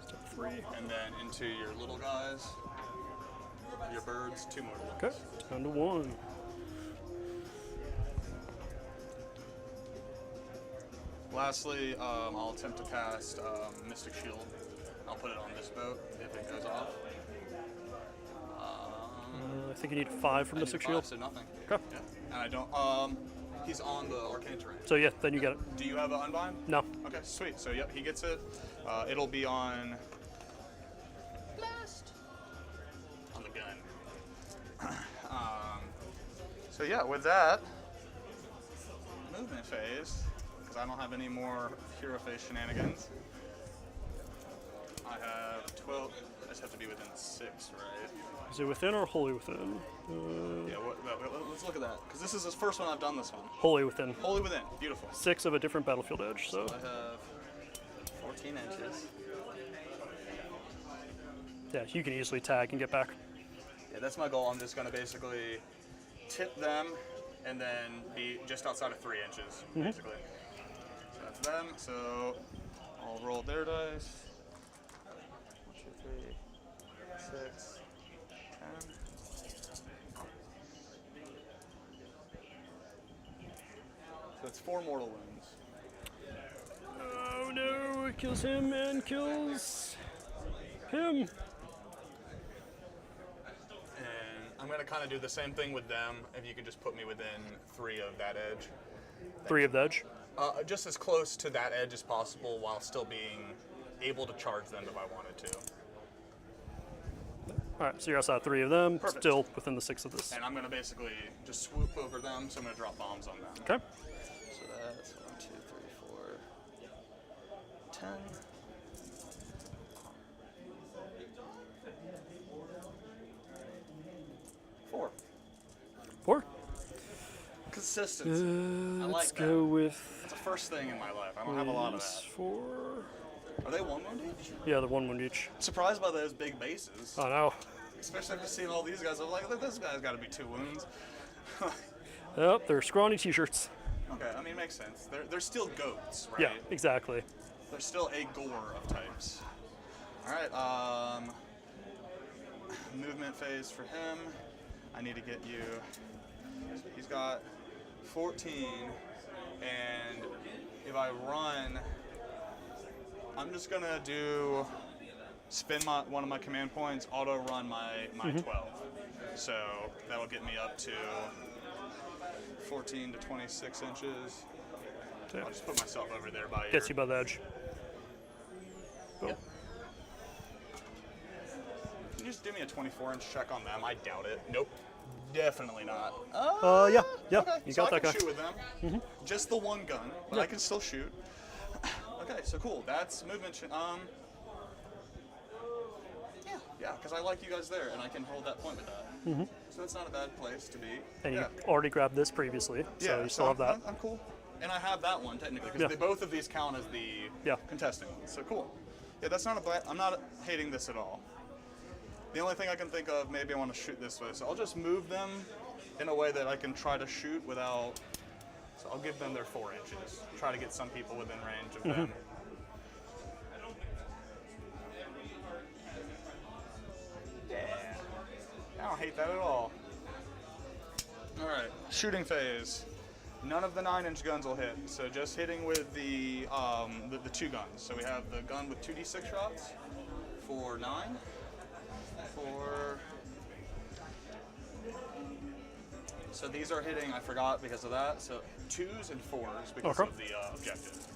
[SPEAKER 1] Step 3.
[SPEAKER 3] And then into your little guys, your birds, 2 mortal wounds.
[SPEAKER 1] Okay. Down to 1.
[SPEAKER 3] Lastly, I'll attempt to cast Mystic Shield. I'll I'll put it on this boat if it goes off.
[SPEAKER 1] I think you need 5 from
[SPEAKER 3] I
[SPEAKER 1] the
[SPEAKER 3] need
[SPEAKER 1] 6
[SPEAKER 3] 5,
[SPEAKER 1] shield.
[SPEAKER 3] so nothing.
[SPEAKER 1] Okay.
[SPEAKER 3] Yeah. And I don't. He's on the arcane terrain.
[SPEAKER 1] So yeah, then you get it.
[SPEAKER 3] Do you have an unbind?
[SPEAKER 1] No.
[SPEAKER 3] Okay, sweet. So yep, he gets it. It'll be on blast on the gun. So yeah, with that movement phase, because I don't have any more hero phase shenanigans. I have 12. I just have to be within 6, right?
[SPEAKER 1] Is it within or wholly within?
[SPEAKER 3] Yeah. Let's look at that, because this is the first one I've done this one.
[SPEAKER 1] Wholly within.
[SPEAKER 3] Wholly within. Beautiful.
[SPEAKER 1] 6 of a different battlefield edge. So
[SPEAKER 3] I have 14 inches.
[SPEAKER 1] yeah, you can easily tag and get back.
[SPEAKER 3] Yeah, that's my goal. I'm just going to basically tip them and then be just outside of 3 inches, basically. So that's them. So I'll roll their dice. 1, 2, 3, 6, 10. So it's 4 mortal wounds.
[SPEAKER 1] Oh no, it kills him and kills him.
[SPEAKER 3] And I'm going to kind of do the same thing with them. If you could just put me within 3 of that edge.
[SPEAKER 1] 3 of the edge.
[SPEAKER 3] Just as close to that edge as possible while still being able to charge them if I wanted to.
[SPEAKER 1] Alright, so you're outside 3 of them,
[SPEAKER 3] Perfect.
[SPEAKER 1] still within the 6 of this.
[SPEAKER 3] And I'm going to basically just swoop over them, so I'm going to drop bombs on them.
[SPEAKER 1] Okay.
[SPEAKER 3] So that's 1, 2, 3, 4, 10. 4.
[SPEAKER 1] 4.
[SPEAKER 3] Consistency. I like
[SPEAKER 1] Let's
[SPEAKER 3] that.
[SPEAKER 1] go with
[SPEAKER 3] It's the first thing in my life. I don't have a lot of that.
[SPEAKER 1] 4.
[SPEAKER 3] Are they 1 wound each?
[SPEAKER 1] Yeah, they're 1 wound each.
[SPEAKER 3] Surprised by those big bases.
[SPEAKER 1] Oh no.
[SPEAKER 3] Especially after seeing all these guys. I'm like, this guy's got to be 2 wounds.
[SPEAKER 1] Yep, they're scrawny t-shirts.
[SPEAKER 3] Okay, I mean, it makes sense. They're still goats, right?
[SPEAKER 1] Yeah, exactly.
[SPEAKER 3] They're still a gore of types. All right, movement phase for him. I need to get you. So he's got 14, and if I run, I'm just gonna spin one of my command points, auto run my 12. So that'll get me up to 14 to 26 inches.
[SPEAKER 1] Yeah.
[SPEAKER 3] I'll just put myself over there by
[SPEAKER 1] Gets you by the edge. Boom.
[SPEAKER 3] Yep. Can you just do me a 24-inch check on them? I doubt it. Nope. Definitely not.
[SPEAKER 1] Yeah,
[SPEAKER 3] Okay,
[SPEAKER 1] you
[SPEAKER 3] so
[SPEAKER 1] got
[SPEAKER 3] I
[SPEAKER 1] that guy.
[SPEAKER 3] can shoot with them. Just the one gun, but I can still shoot. Okay, so cool. That's movement. Yeah, because I like you guys there, and I can hold that point with that. So that's not a bad place to be.
[SPEAKER 1] And
[SPEAKER 3] yeah.
[SPEAKER 1] you already grabbed this previously, so you still have that.
[SPEAKER 3] I'm cool. And I have that one technically, because both of these count as the contesting ones. So cool. Yeah, that's not a bad. I'm not hating this at all. The only thing I can think of, maybe I want to shoot this way, so I'll just move them in a way that I can try to shoot without. So I'll give them their 4 inches. Try to get some people within range of them. Yeah, I don't hate that at all. All right, shooting phase. None of the 9-inch guns will hit, so just hitting with the 2 guns. So we have the gun with 2d6 shots for 9. So these are hitting, I forgot because of that, so 2s and 4s because of the objective.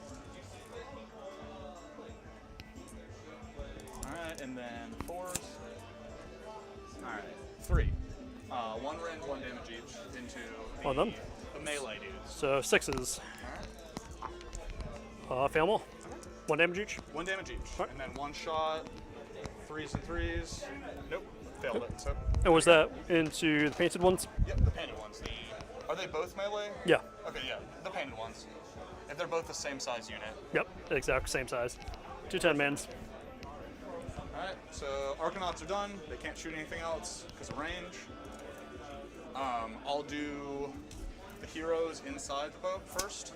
[SPEAKER 3] Alright, and then 4s. Alright, 3. 1 range, 1 damage each into the melee dudes.
[SPEAKER 1] So 6s.
[SPEAKER 3] Alright.
[SPEAKER 1] Fail them all. 1 damage each.
[SPEAKER 3] 1 damage each.
[SPEAKER 1] Alright.
[SPEAKER 3] And then 1 shot, 3s and 3s. Nope, failed it. So.
[SPEAKER 1] And was that into the painted ones?
[SPEAKER 3] Yep, the painted ones. Are they both melee?
[SPEAKER 1] Yeah.
[SPEAKER 3] Okay, yeah, the painted ones. If they're both the same size unit.
[SPEAKER 1] Yep, exact same size. 2 10-mans.
[SPEAKER 3] Alright, so Arcanauts are done. They can't shoot anything else because of range. I'll do the heroes inside the boat first.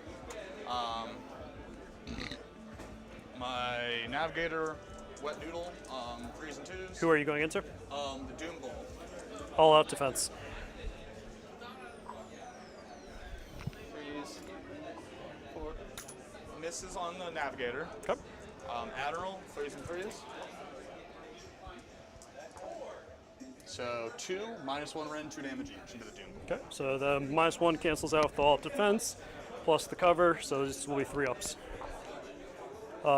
[SPEAKER 3] My navigator, Wet Noodle, 3s and 2s.
[SPEAKER 1] Who are you going into?
[SPEAKER 3] The Doom Bull.
[SPEAKER 1] All out defense.
[SPEAKER 3] 3s, 4. Misses on the navigator.
[SPEAKER 1] Okay.
[SPEAKER 3] Admiral, 3s and 3s. So 2, -1 rend, 2 damage each into the Doom Bolt.
[SPEAKER 1] Okay, so the -1 cancels out with all defense, plus the cover, so this will be 3 ups.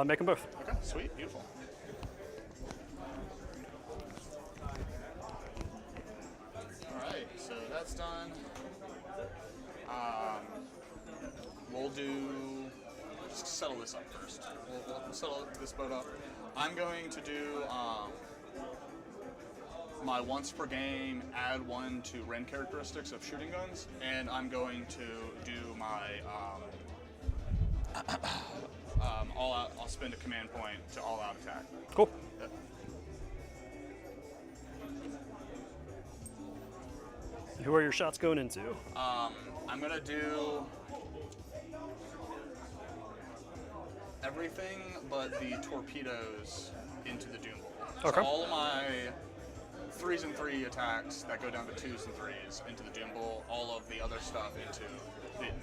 [SPEAKER 1] Make them both.
[SPEAKER 3] Okay, sweet, beautiful. Alright, so that's done. We'll just settle this up first. We'll settle this boat up. I'm going to do my once per game add 1 to rend characteristics of shooting guns, and I'm going to do my all out. I'll spend a command point to all out attack.
[SPEAKER 1] Cool.
[SPEAKER 3] Yep.
[SPEAKER 1] Who are your shots going into?
[SPEAKER 3] I'm gonna do everything but the torpedoes into the Doom Bolt.
[SPEAKER 1] Okay.
[SPEAKER 3] So all of my 3s and 3 attacks that go down to 2s and 3s into the Doom Bolt. All of the other stuff into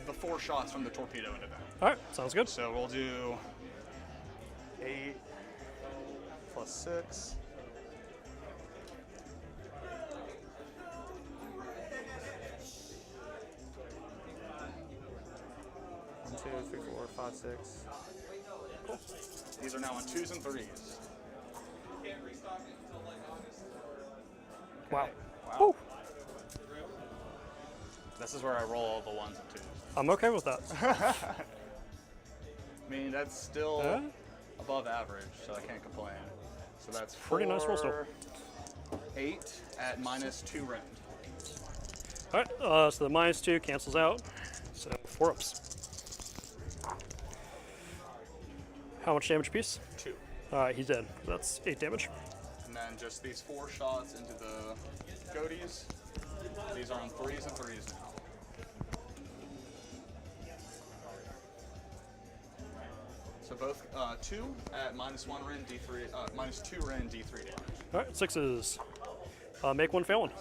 [SPEAKER 3] the 4 shots from the torpedo into them.
[SPEAKER 1] All right, sounds good.
[SPEAKER 3] So we'll do 8 plus 6.
[SPEAKER 4] One, 2, 3, 4, 5, 6.
[SPEAKER 3] Cool. These are now on 2s and 3s.
[SPEAKER 1] Wow.
[SPEAKER 3] Wow. This is where I roll all the 1s and 2s.
[SPEAKER 1] I'm okay with that.
[SPEAKER 3] I mean, that's still
[SPEAKER 1] Yeah.
[SPEAKER 3] above average, so I can't complain. So that's
[SPEAKER 1] Pretty nice roll still.
[SPEAKER 3] 8 at -2 rend.
[SPEAKER 1] All right, so the -2 cancels out, so 4 ups. How much damage apiece?
[SPEAKER 3] 2.
[SPEAKER 1] All right, he's dead. That's 8 damage.
[SPEAKER 3] And then just these 4 shots into the goatees. These are on 3s and 3s now. So both 2 at -1 rend, D3, -2 rend, D3 damage
[SPEAKER 1] All right, 6s. Make 1 fail 1.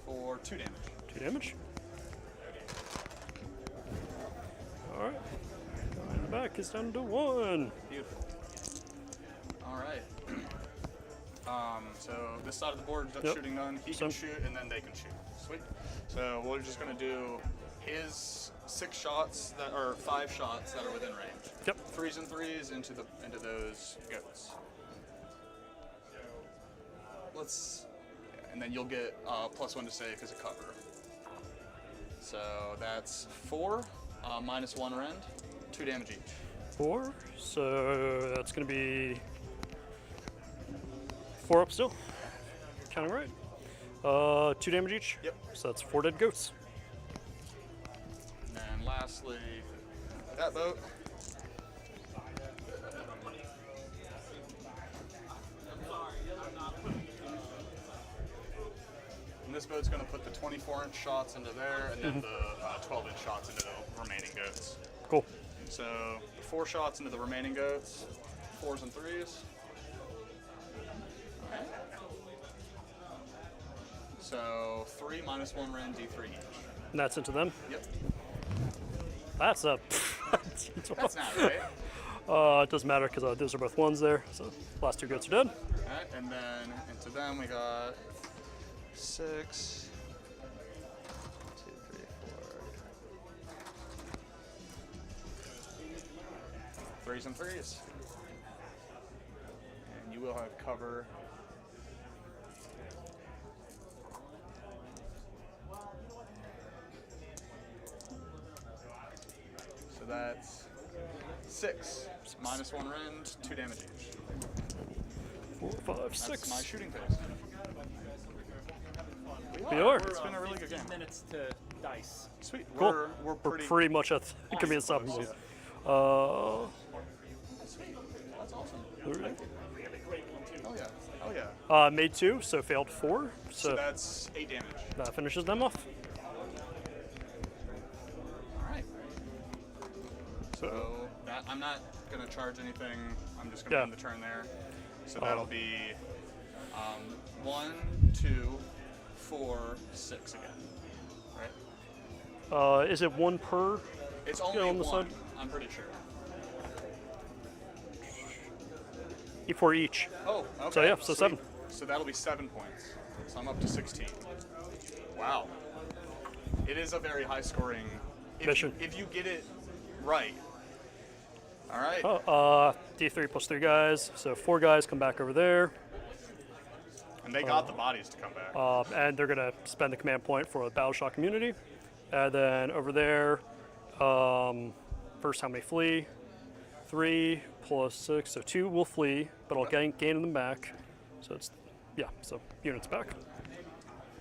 [SPEAKER 3] for 2 damage.
[SPEAKER 1] 2 damage. All right. And the back is down to 1.
[SPEAKER 3] Beautiful. All right. So this side of the board,
[SPEAKER 1] Yep.
[SPEAKER 3] shooting gun, he
[SPEAKER 1] Same.
[SPEAKER 3] can shoot, and then they can shoot. Sweet. So we're just gonna do his 6 shots that are 5 shots that are within range.
[SPEAKER 1] Yep.
[SPEAKER 3] 3s and 3s into those goats. And then you'll get +1 to save because of cover. So that's 4, -1 rend, 2 damage each.
[SPEAKER 1] 4, so that's going to be 4 up still. Counting right. 2 damage each.
[SPEAKER 3] Yep.
[SPEAKER 1] So that's 4 dead goats.
[SPEAKER 3] And then lastly, that boat. And this boat's going to put the 24-inch shots into there, and then the 12-inch shots into the remaining goats.
[SPEAKER 1] Cool.
[SPEAKER 3] So 4 shots into the remaining goats, 4s and 3s. Alright. So 3 -1 rend, D3 each.
[SPEAKER 1] And that's into them.
[SPEAKER 3] Yep.
[SPEAKER 1] That's a.
[SPEAKER 3] That's not right.
[SPEAKER 1] It doesn't matter because those are both 1s there. So last 2 goats are dead.
[SPEAKER 3] Alright, and then into them we got 6, 2, 3, 4. 3s and 3s. And you will have cover. So that's 6. -1 rend, 2 damage each.
[SPEAKER 1] 4, 5,
[SPEAKER 3] That's
[SPEAKER 1] 6.
[SPEAKER 3] my shooting phase.
[SPEAKER 1] We are.
[SPEAKER 3] It's been a really good game.
[SPEAKER 4] Minutes to dice.
[SPEAKER 3] Sweet.
[SPEAKER 1] Cool.
[SPEAKER 3] We're
[SPEAKER 1] We're
[SPEAKER 3] pretty.
[SPEAKER 1] pretty much at. It can be unstoppable.
[SPEAKER 3] Sweet. That's awesome.
[SPEAKER 1] Alright.
[SPEAKER 3] Oh yeah. Oh yeah.
[SPEAKER 1] Made 2, so failed 4.
[SPEAKER 3] So
[SPEAKER 1] So
[SPEAKER 3] that's 8 damage.
[SPEAKER 1] that finishes them off.
[SPEAKER 3] All right. So that I'm not gonna charge anything. I'm just gonna
[SPEAKER 1] Yeah.
[SPEAKER 3] end the turn there. So that'll be 1, 2, 4, 6 again. Right?
[SPEAKER 1] Is it 1 per?
[SPEAKER 3] It's only
[SPEAKER 1] on the
[SPEAKER 3] 1.
[SPEAKER 1] side?
[SPEAKER 3] I'm pretty sure.
[SPEAKER 1] For each.
[SPEAKER 3] Oh, okay.
[SPEAKER 1] So yeah, so
[SPEAKER 3] sweet.
[SPEAKER 1] 7.
[SPEAKER 3] So that'll be 7 points. So I'm up to 16. Wow. It is a very high scoring
[SPEAKER 1] mission.
[SPEAKER 3] If you get it right. All right.
[SPEAKER 1] Oh, D3 plus 3 guys. So 4 guys come back over there.
[SPEAKER 3] And they got the bodies to come back.
[SPEAKER 1] And they're going to spend the command point for the battle shock community. And then over there, first how many flee? 3 plus 6, so 2 will flee, but I'll gain them back. So it's, yeah, so units back.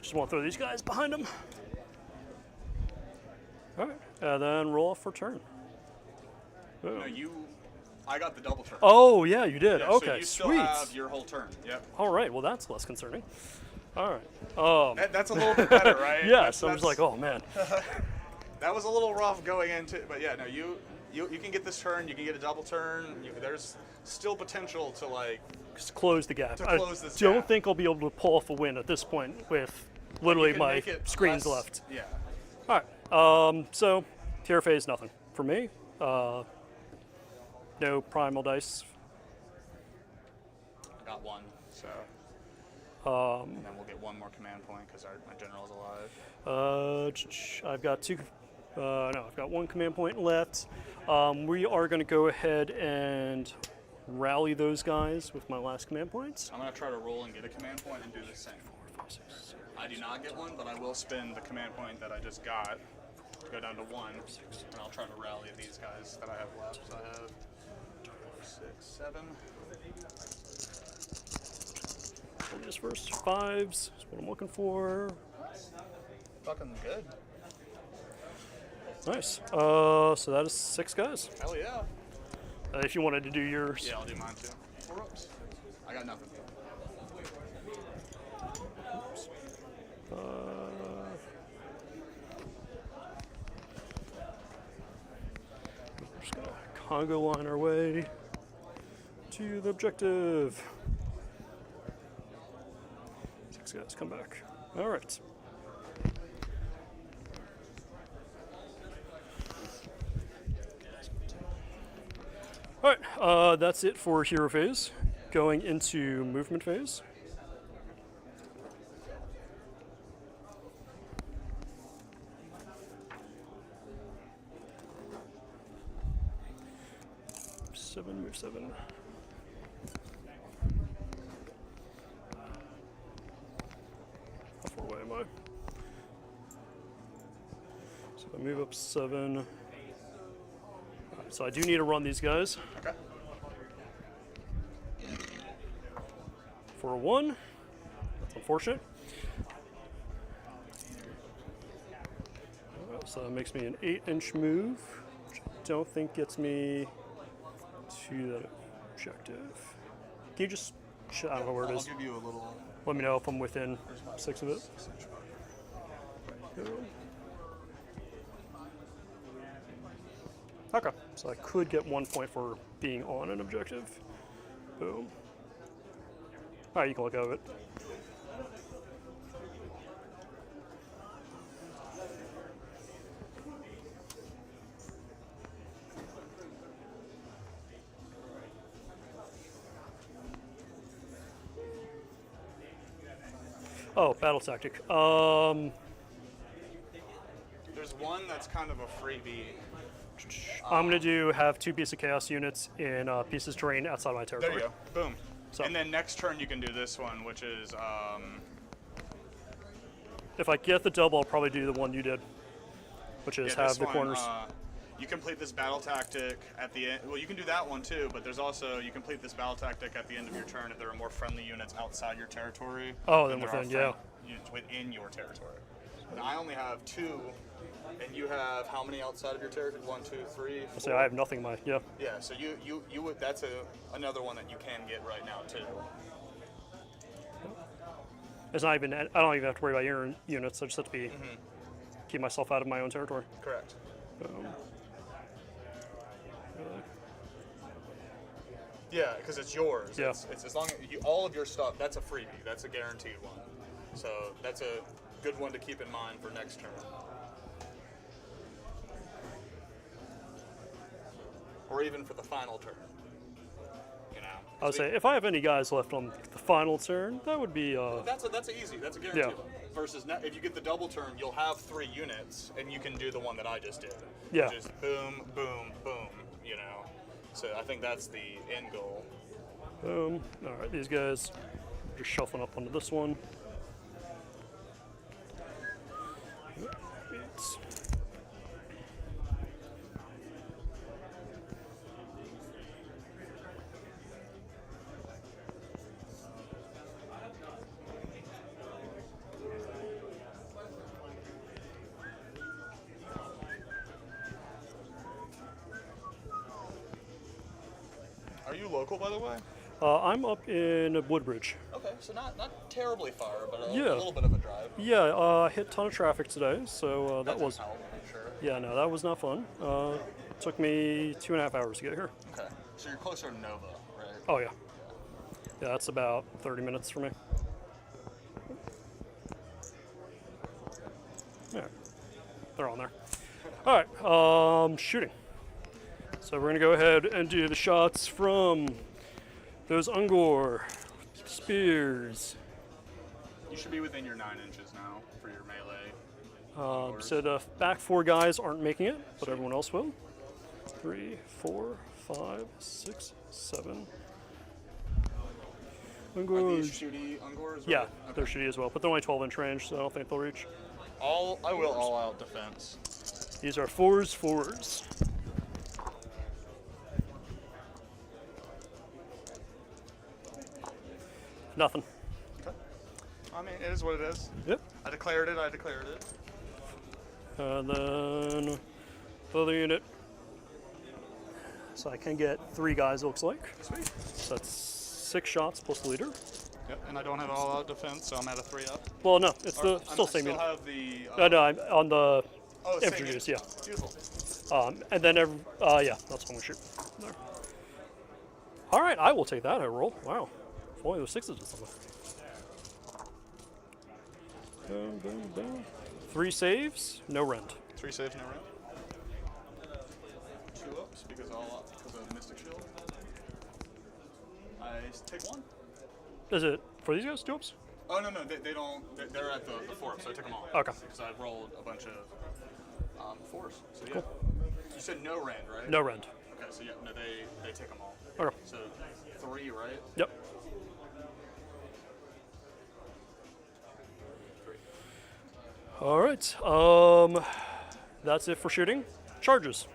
[SPEAKER 1] Just want to throw these guys behind them. All right, and then roll off for turn.
[SPEAKER 3] No, I got the double turn.
[SPEAKER 1] Oh, yeah, you did.
[SPEAKER 3] Yeah,
[SPEAKER 1] Okay,
[SPEAKER 3] so you still
[SPEAKER 1] sweet.
[SPEAKER 3] have your whole turn. Yep.
[SPEAKER 1] All right, well, that's less concerning. All right.
[SPEAKER 3] That's a little bit better, right?
[SPEAKER 1] Yeah, so I'm just like, oh, man.
[SPEAKER 3] That was a little rough going into, but yeah, no, you can get this turn. You can get a double turn. There's still potential to like
[SPEAKER 1] Just close the gap.
[SPEAKER 3] To close this
[SPEAKER 1] I don't
[SPEAKER 3] gap.
[SPEAKER 1] think I'll be able to pull off a win at this point with literally
[SPEAKER 3] you can
[SPEAKER 1] my
[SPEAKER 3] make it
[SPEAKER 1] screens
[SPEAKER 3] less-
[SPEAKER 1] left.
[SPEAKER 3] Yeah.
[SPEAKER 1] All right. So tier phase, nothing for me. No primal dice.
[SPEAKER 3] I got one, so. And then we'll get one more command point because my general's alive.
[SPEAKER 1] I've got 2. No, I've got 1 command point left. We are going to go ahead and rally those guys with my last command points.
[SPEAKER 3] I'm gonna try to roll and get a command point and do the same. I do not get one, but I will spend the command point that I just got to go down to 1, and I'll try to rally these guys that I have left. So I have 4, 6, 7.
[SPEAKER 1] Just first 5s is what I'm looking for.
[SPEAKER 3] Fucking good.
[SPEAKER 1] Nice. So that is 6 guys.
[SPEAKER 3] Hell yeah.
[SPEAKER 1] If you wanted to do yours.
[SPEAKER 3] Yeah, I'll do mine too. 4 ups. I got nothing.
[SPEAKER 1] We're just gonna Congo line our way to the objective. 6 guys, come back. All right. All right, that's it for hero phase. Going into movement phase. Move 7. How far away am I? So I move up 7. All right, so I do need to run these guys.
[SPEAKER 3] Okay.
[SPEAKER 1] For a 1. That's unfortunate. So that makes me an 8-inch move, which I don't think gets me to that objective. Can you just, I don't know where it is.
[SPEAKER 3] I'll give you a little.
[SPEAKER 1] Let me know if I'm within 6 of it. Okay, so I could get 1 point for being on an objective. Boom. All right, you can look at it. Oh, battle tactic.
[SPEAKER 3] There's one that's kind of a freebie.
[SPEAKER 1] I'm gonna have 2 pieces of chaos units in pieces terrain outside my
[SPEAKER 3] There
[SPEAKER 1] territory.
[SPEAKER 3] you go. Boom.
[SPEAKER 1] So-
[SPEAKER 3] And then next turn you can do this one, which is
[SPEAKER 1] If I get the double, I'll probably do the one you did, which is
[SPEAKER 3] yeah,
[SPEAKER 1] have
[SPEAKER 3] this
[SPEAKER 1] the
[SPEAKER 3] one,
[SPEAKER 1] corners.
[SPEAKER 3] You complete this battle tactic at the end. Well, you can do that one too, but there's also you complete this battle tactic at the end of your turn if there are more friendly units outside your territory.
[SPEAKER 1] Oh,
[SPEAKER 3] than
[SPEAKER 1] then
[SPEAKER 3] there are
[SPEAKER 1] within, yeah.
[SPEAKER 3] units within your territory. And I only have 2, and you have how many outside of your territory? 1, 2, 3, 4.
[SPEAKER 1] So I have nothing in my, yeah.
[SPEAKER 3] Yeah, so you would that's another one that you can get right now too.
[SPEAKER 1] It's not even, I don't even have to worry about your units. I just have to be, keep myself out of my own territory.
[SPEAKER 3] Correct. Yeah, because it's yours.
[SPEAKER 1] Yeah.
[SPEAKER 3] It's as long as all of your stuff. That's a freebie. That's a guaranteed one. So that's a good one to keep in mind for next turn. Or even for the final turn. You know.
[SPEAKER 1] I would say if I have any guys left on the final turn, that would be.
[SPEAKER 3] That's easy. That's a guarantee. Versus if you get the double turn, you'll have 3 units, and you can do the one that I just did.
[SPEAKER 1] Yeah.
[SPEAKER 3] Which is boom, boom, boom. You know. So I think that's the end goal.
[SPEAKER 1] Boom. All right, these guys are just shuffling up onto this one. It's-
[SPEAKER 3] Are you local, by the way?
[SPEAKER 1] I'm up in Woodbridge.
[SPEAKER 3] Okay, so not terribly far, but a
[SPEAKER 1] Yeah.
[SPEAKER 3] little bit of a drive.
[SPEAKER 1] Yeah, hit a ton of traffic today, so that was.
[SPEAKER 3] didn't help, I'm sure.
[SPEAKER 1] Yeah, no, that was not fun. Took me 2.5 hours to get here.
[SPEAKER 3] Okay, so you're closer to Nova, right?
[SPEAKER 1] Oh yeah. Yeah, that's about 30 minutes for me. Yeah, they're on there. All right, shooting. So we're gonna go ahead and do the shots from those Ungor spears.
[SPEAKER 3] You should be within your 9 inches now for your melee.
[SPEAKER 1] So the back 4 guys aren't making it, but everyone else will. 3, 4, 5, 6, 7.
[SPEAKER 3] Are these
[SPEAKER 1] Ungors.
[SPEAKER 3] shooty Ungors?
[SPEAKER 1] Yeah,
[SPEAKER 3] right?
[SPEAKER 1] they're shitty as well, but they're only 12-inch range, so I don't think they'll reach.
[SPEAKER 3] I will all out defense.
[SPEAKER 1] These are 4s forwards. Nothing.
[SPEAKER 3] Okay. I mean, it is what it is.
[SPEAKER 1] Yep.
[SPEAKER 3] I declared it.
[SPEAKER 1] And then the other unit. So I can get 3 guys, it looks like.
[SPEAKER 3] Sweet.
[SPEAKER 1] So that's 6 shots plus the leader.
[SPEAKER 3] Yep, and I don't have all out defense, so I'm at a 3 up.
[SPEAKER 1] Well, no, it's
[SPEAKER 3] Or,
[SPEAKER 1] the still same
[SPEAKER 3] still
[SPEAKER 1] unit.
[SPEAKER 3] have the.
[SPEAKER 1] No, I'm on the
[SPEAKER 3] oh, same
[SPEAKER 1] infantry,
[SPEAKER 3] unit.
[SPEAKER 1] yeah.
[SPEAKER 3] Beautiful.
[SPEAKER 1] And then, yeah, that's what we shoot. There. All right, I will take that. I roll. Wow. If only those 6s or something. Boom, boom, boom. 3 saves, no rend.
[SPEAKER 3] 3 saves, no rent. 2 ups because all up because of Mystic Shield. I take 1.
[SPEAKER 1] Is it for these guys, 2 ups?
[SPEAKER 3] Oh no, they don't. They're at the 4 up, so I took them all.
[SPEAKER 1] Okay.
[SPEAKER 3] Because I rolled a bunch of 4s. So yeah.
[SPEAKER 1] Cool.
[SPEAKER 3] You said no rend, right?
[SPEAKER 1] No rend.
[SPEAKER 3] Okay, so yeah, no, they take them all.
[SPEAKER 1] Okay.
[SPEAKER 3] So 3, right?
[SPEAKER 1] Yep.
[SPEAKER 3] 3.
[SPEAKER 1] All right. That's it for shooting. Charges.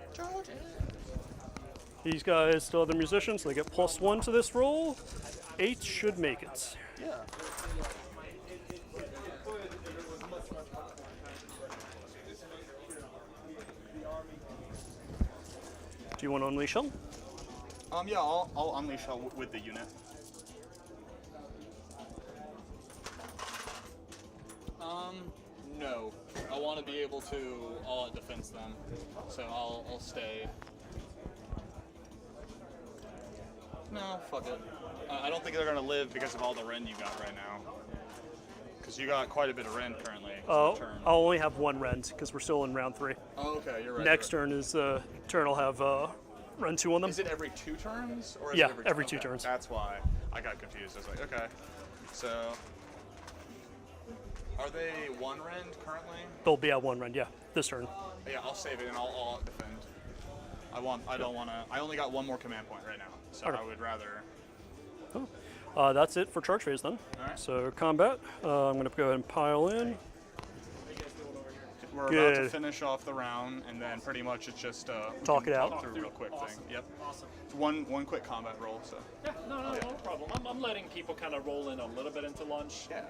[SPEAKER 1] These guys still have their musicians, so they get +1 to this roll. 8 should make it.
[SPEAKER 3] Yeah.
[SPEAKER 1] Do you want to unleash them?
[SPEAKER 3] Yeah, I'll unleash hell with the unit. No. I want to be able to all out defense them, so I'll stay. No, fuck it. I don't think they're gonna live because of all the rend you got right now. Because you got quite a bit of rend currently.
[SPEAKER 1] I'll
[SPEAKER 3] Turn.
[SPEAKER 1] only have 1 rend because we're still in round 3.
[SPEAKER 3] Oh, okay, you're right.
[SPEAKER 1] Next turn is turn will have rend 2 on them.
[SPEAKER 3] Is it every 2 turns? Or is
[SPEAKER 1] Yeah,
[SPEAKER 3] it
[SPEAKER 1] every 2
[SPEAKER 3] okay,
[SPEAKER 1] turns.
[SPEAKER 3] That's why I got confused. I was like, okay. So, are they 1 rend currently?
[SPEAKER 1] They'll be at 1 rend, yeah, this turn.
[SPEAKER 3] Yeah, I'll save it and I'll all out defend. I don't want to. I only got 1 more command point right now, so
[SPEAKER 1] Okay.
[SPEAKER 3] I would rather.
[SPEAKER 1] That's it for charge phase then.
[SPEAKER 3] Alright.
[SPEAKER 1] So combat, I'm going to go ahead and pile in.
[SPEAKER 3] We're about
[SPEAKER 1] Good.
[SPEAKER 3] to finish off the round, and then pretty much it's just we
[SPEAKER 1] Talk
[SPEAKER 3] can
[SPEAKER 1] it out.
[SPEAKER 3] Talk through real quick thing. Yep.
[SPEAKER 4] Awesome.
[SPEAKER 3] It's one quick combat roll. So.
[SPEAKER 4] Yeah, no problem. I'm letting people kind of roll in a little bit into lunch.
[SPEAKER 3] Yeah.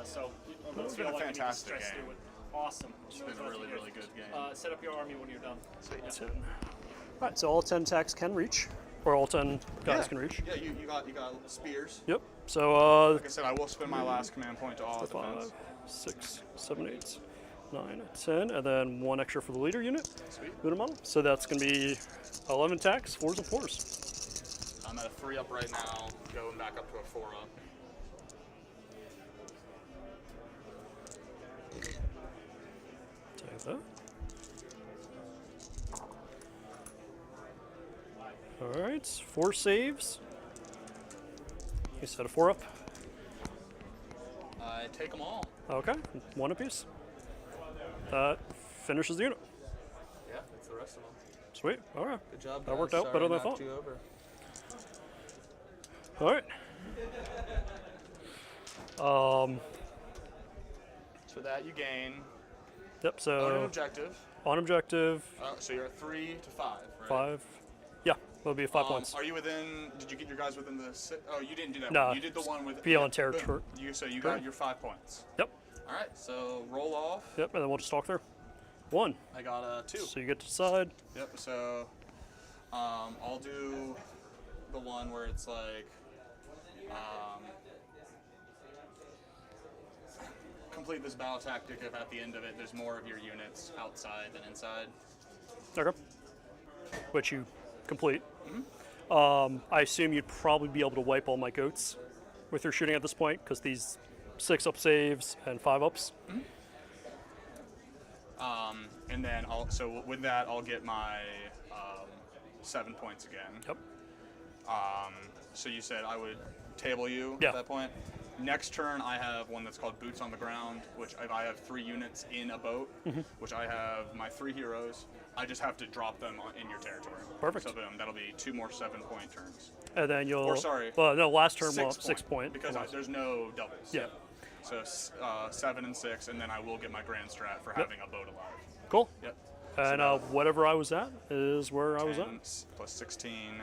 [SPEAKER 4] So I don't
[SPEAKER 3] It's
[SPEAKER 4] feel
[SPEAKER 3] been a
[SPEAKER 4] like I need to
[SPEAKER 3] fantastic
[SPEAKER 4] stress
[SPEAKER 3] game.
[SPEAKER 4] through it. Awesome.
[SPEAKER 3] It's been a really, really good game.
[SPEAKER 4] Set up your army when you're done.
[SPEAKER 3] Sweet.
[SPEAKER 1] 10. All right, so all 10 attacks can reach, or all 10 guys can reach.
[SPEAKER 3] Yeah, you got spears.
[SPEAKER 1] Yep. So
[SPEAKER 3] Like I said, I will spend my last command point to all out
[SPEAKER 1] 5,
[SPEAKER 3] defense.
[SPEAKER 1] 6, 7, 8, 9, 10, and then 1 extra for the leader unit.
[SPEAKER 3] Sweet.
[SPEAKER 1] Unit model. So that's going to be 11 attacks, 4s and 4s.
[SPEAKER 3] I'm at a 3 up right now, going back up to a 4 up.
[SPEAKER 1] Take that. All right, 4 saves. You set a 4 up.
[SPEAKER 5] I take them all.
[SPEAKER 1] Okay, 1 apiece. That finishes the unit.
[SPEAKER 5] Yeah, that's the rest of them.
[SPEAKER 1] Sweet. All right.
[SPEAKER 5] Good job,
[SPEAKER 1] That
[SPEAKER 5] guys.
[SPEAKER 1] worked out
[SPEAKER 5] Sorry
[SPEAKER 1] better than I
[SPEAKER 5] knocked
[SPEAKER 1] thought.
[SPEAKER 5] you over.
[SPEAKER 1] All right.
[SPEAKER 3] So that you gain
[SPEAKER 1] Yep.
[SPEAKER 3] on an
[SPEAKER 1] So
[SPEAKER 3] objective.
[SPEAKER 1] on objective,
[SPEAKER 3] So you're at 3 to 5, right?
[SPEAKER 1] 5. Yeah, that'll be 5 points.
[SPEAKER 3] Are you within? Did you get your guys within the? Oh, you didn't do that.
[SPEAKER 1] No,
[SPEAKER 3] one. You did the one with
[SPEAKER 1] beyond
[SPEAKER 3] boom.
[SPEAKER 1] territory.
[SPEAKER 3] So you
[SPEAKER 1] Sure.
[SPEAKER 3] got your 5 points.
[SPEAKER 1] Yep.
[SPEAKER 3] All right. So roll off.
[SPEAKER 1] Yep. And then we'll just talk through. 1.
[SPEAKER 3] I got a 2.
[SPEAKER 1] So you get to decide.
[SPEAKER 3] Yep. So I'll do the one where it's like complete this battle tactic if at the end of it there's more of your units outside than inside.
[SPEAKER 1] Okay. Which you complete. I assume you'd probably be able to wipe all my goats with your shooting at this point, because these 6 up saves and 5 ups.
[SPEAKER 3] And then with that I'll get my 7 points again.
[SPEAKER 1] Yep.
[SPEAKER 3] So you said I would table you
[SPEAKER 1] Yeah.
[SPEAKER 3] at that point. Next turn I have one that's called Boots on the Ground, which if I have 3 units in a boat, which I have my 3 heroes, I just have to drop them in your territory.
[SPEAKER 1] Perfect.
[SPEAKER 3] So boom, that'll be 2 more 7-point turns.
[SPEAKER 1] And then you'll.
[SPEAKER 3] Or sorry.
[SPEAKER 1] Well, no, last turn
[SPEAKER 3] 6
[SPEAKER 1] will 6 point.
[SPEAKER 3] Because there's no doubles.
[SPEAKER 1] Yeah.
[SPEAKER 3] So 7 and 6, and then I will get my grand strat for having a boat alive.
[SPEAKER 1] Cool.
[SPEAKER 3] Yep.
[SPEAKER 1] And whatever I was at is where I was at.
[SPEAKER 3] 10 plus 16.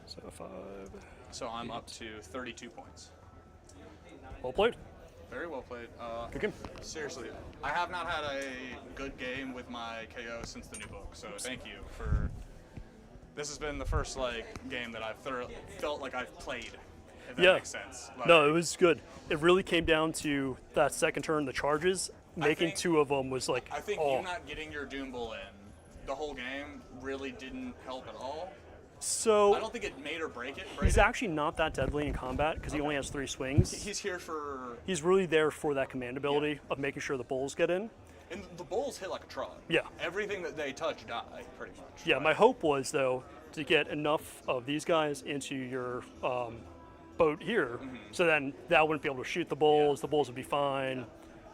[SPEAKER 1] So 5.
[SPEAKER 3] So I'm up to 32 points.
[SPEAKER 1] Well played.
[SPEAKER 3] Very well played.
[SPEAKER 1] Good game.
[SPEAKER 3] Seriously, I have not had a good game with my KO since the new book. So thank you for. This has been the first game that I've felt like I've played. If that
[SPEAKER 1] Yeah.
[SPEAKER 3] makes sense.
[SPEAKER 1] No, it was good. It really came down to that second turn, the charges. Making
[SPEAKER 3] think-
[SPEAKER 1] 2 of them was like,
[SPEAKER 3] I think
[SPEAKER 1] oh.
[SPEAKER 3] you not getting your Doom Bull in the whole game really didn't help at all.
[SPEAKER 1] So
[SPEAKER 3] I don't think it made or break it.
[SPEAKER 1] he's actually not that deadly in combat because he only has 3 swings.
[SPEAKER 3] He's here for.
[SPEAKER 1] He's really there for that command ability of making sure the bulls get in.
[SPEAKER 3] And the bulls hit like a truck.
[SPEAKER 1] Yeah.
[SPEAKER 3] Everything that they touch die, pretty much.
[SPEAKER 1] Yeah, my hope was, though, to get enough of these guys into your boat here, so then that wouldn't be able to shoot the bulls. The bulls would be fine,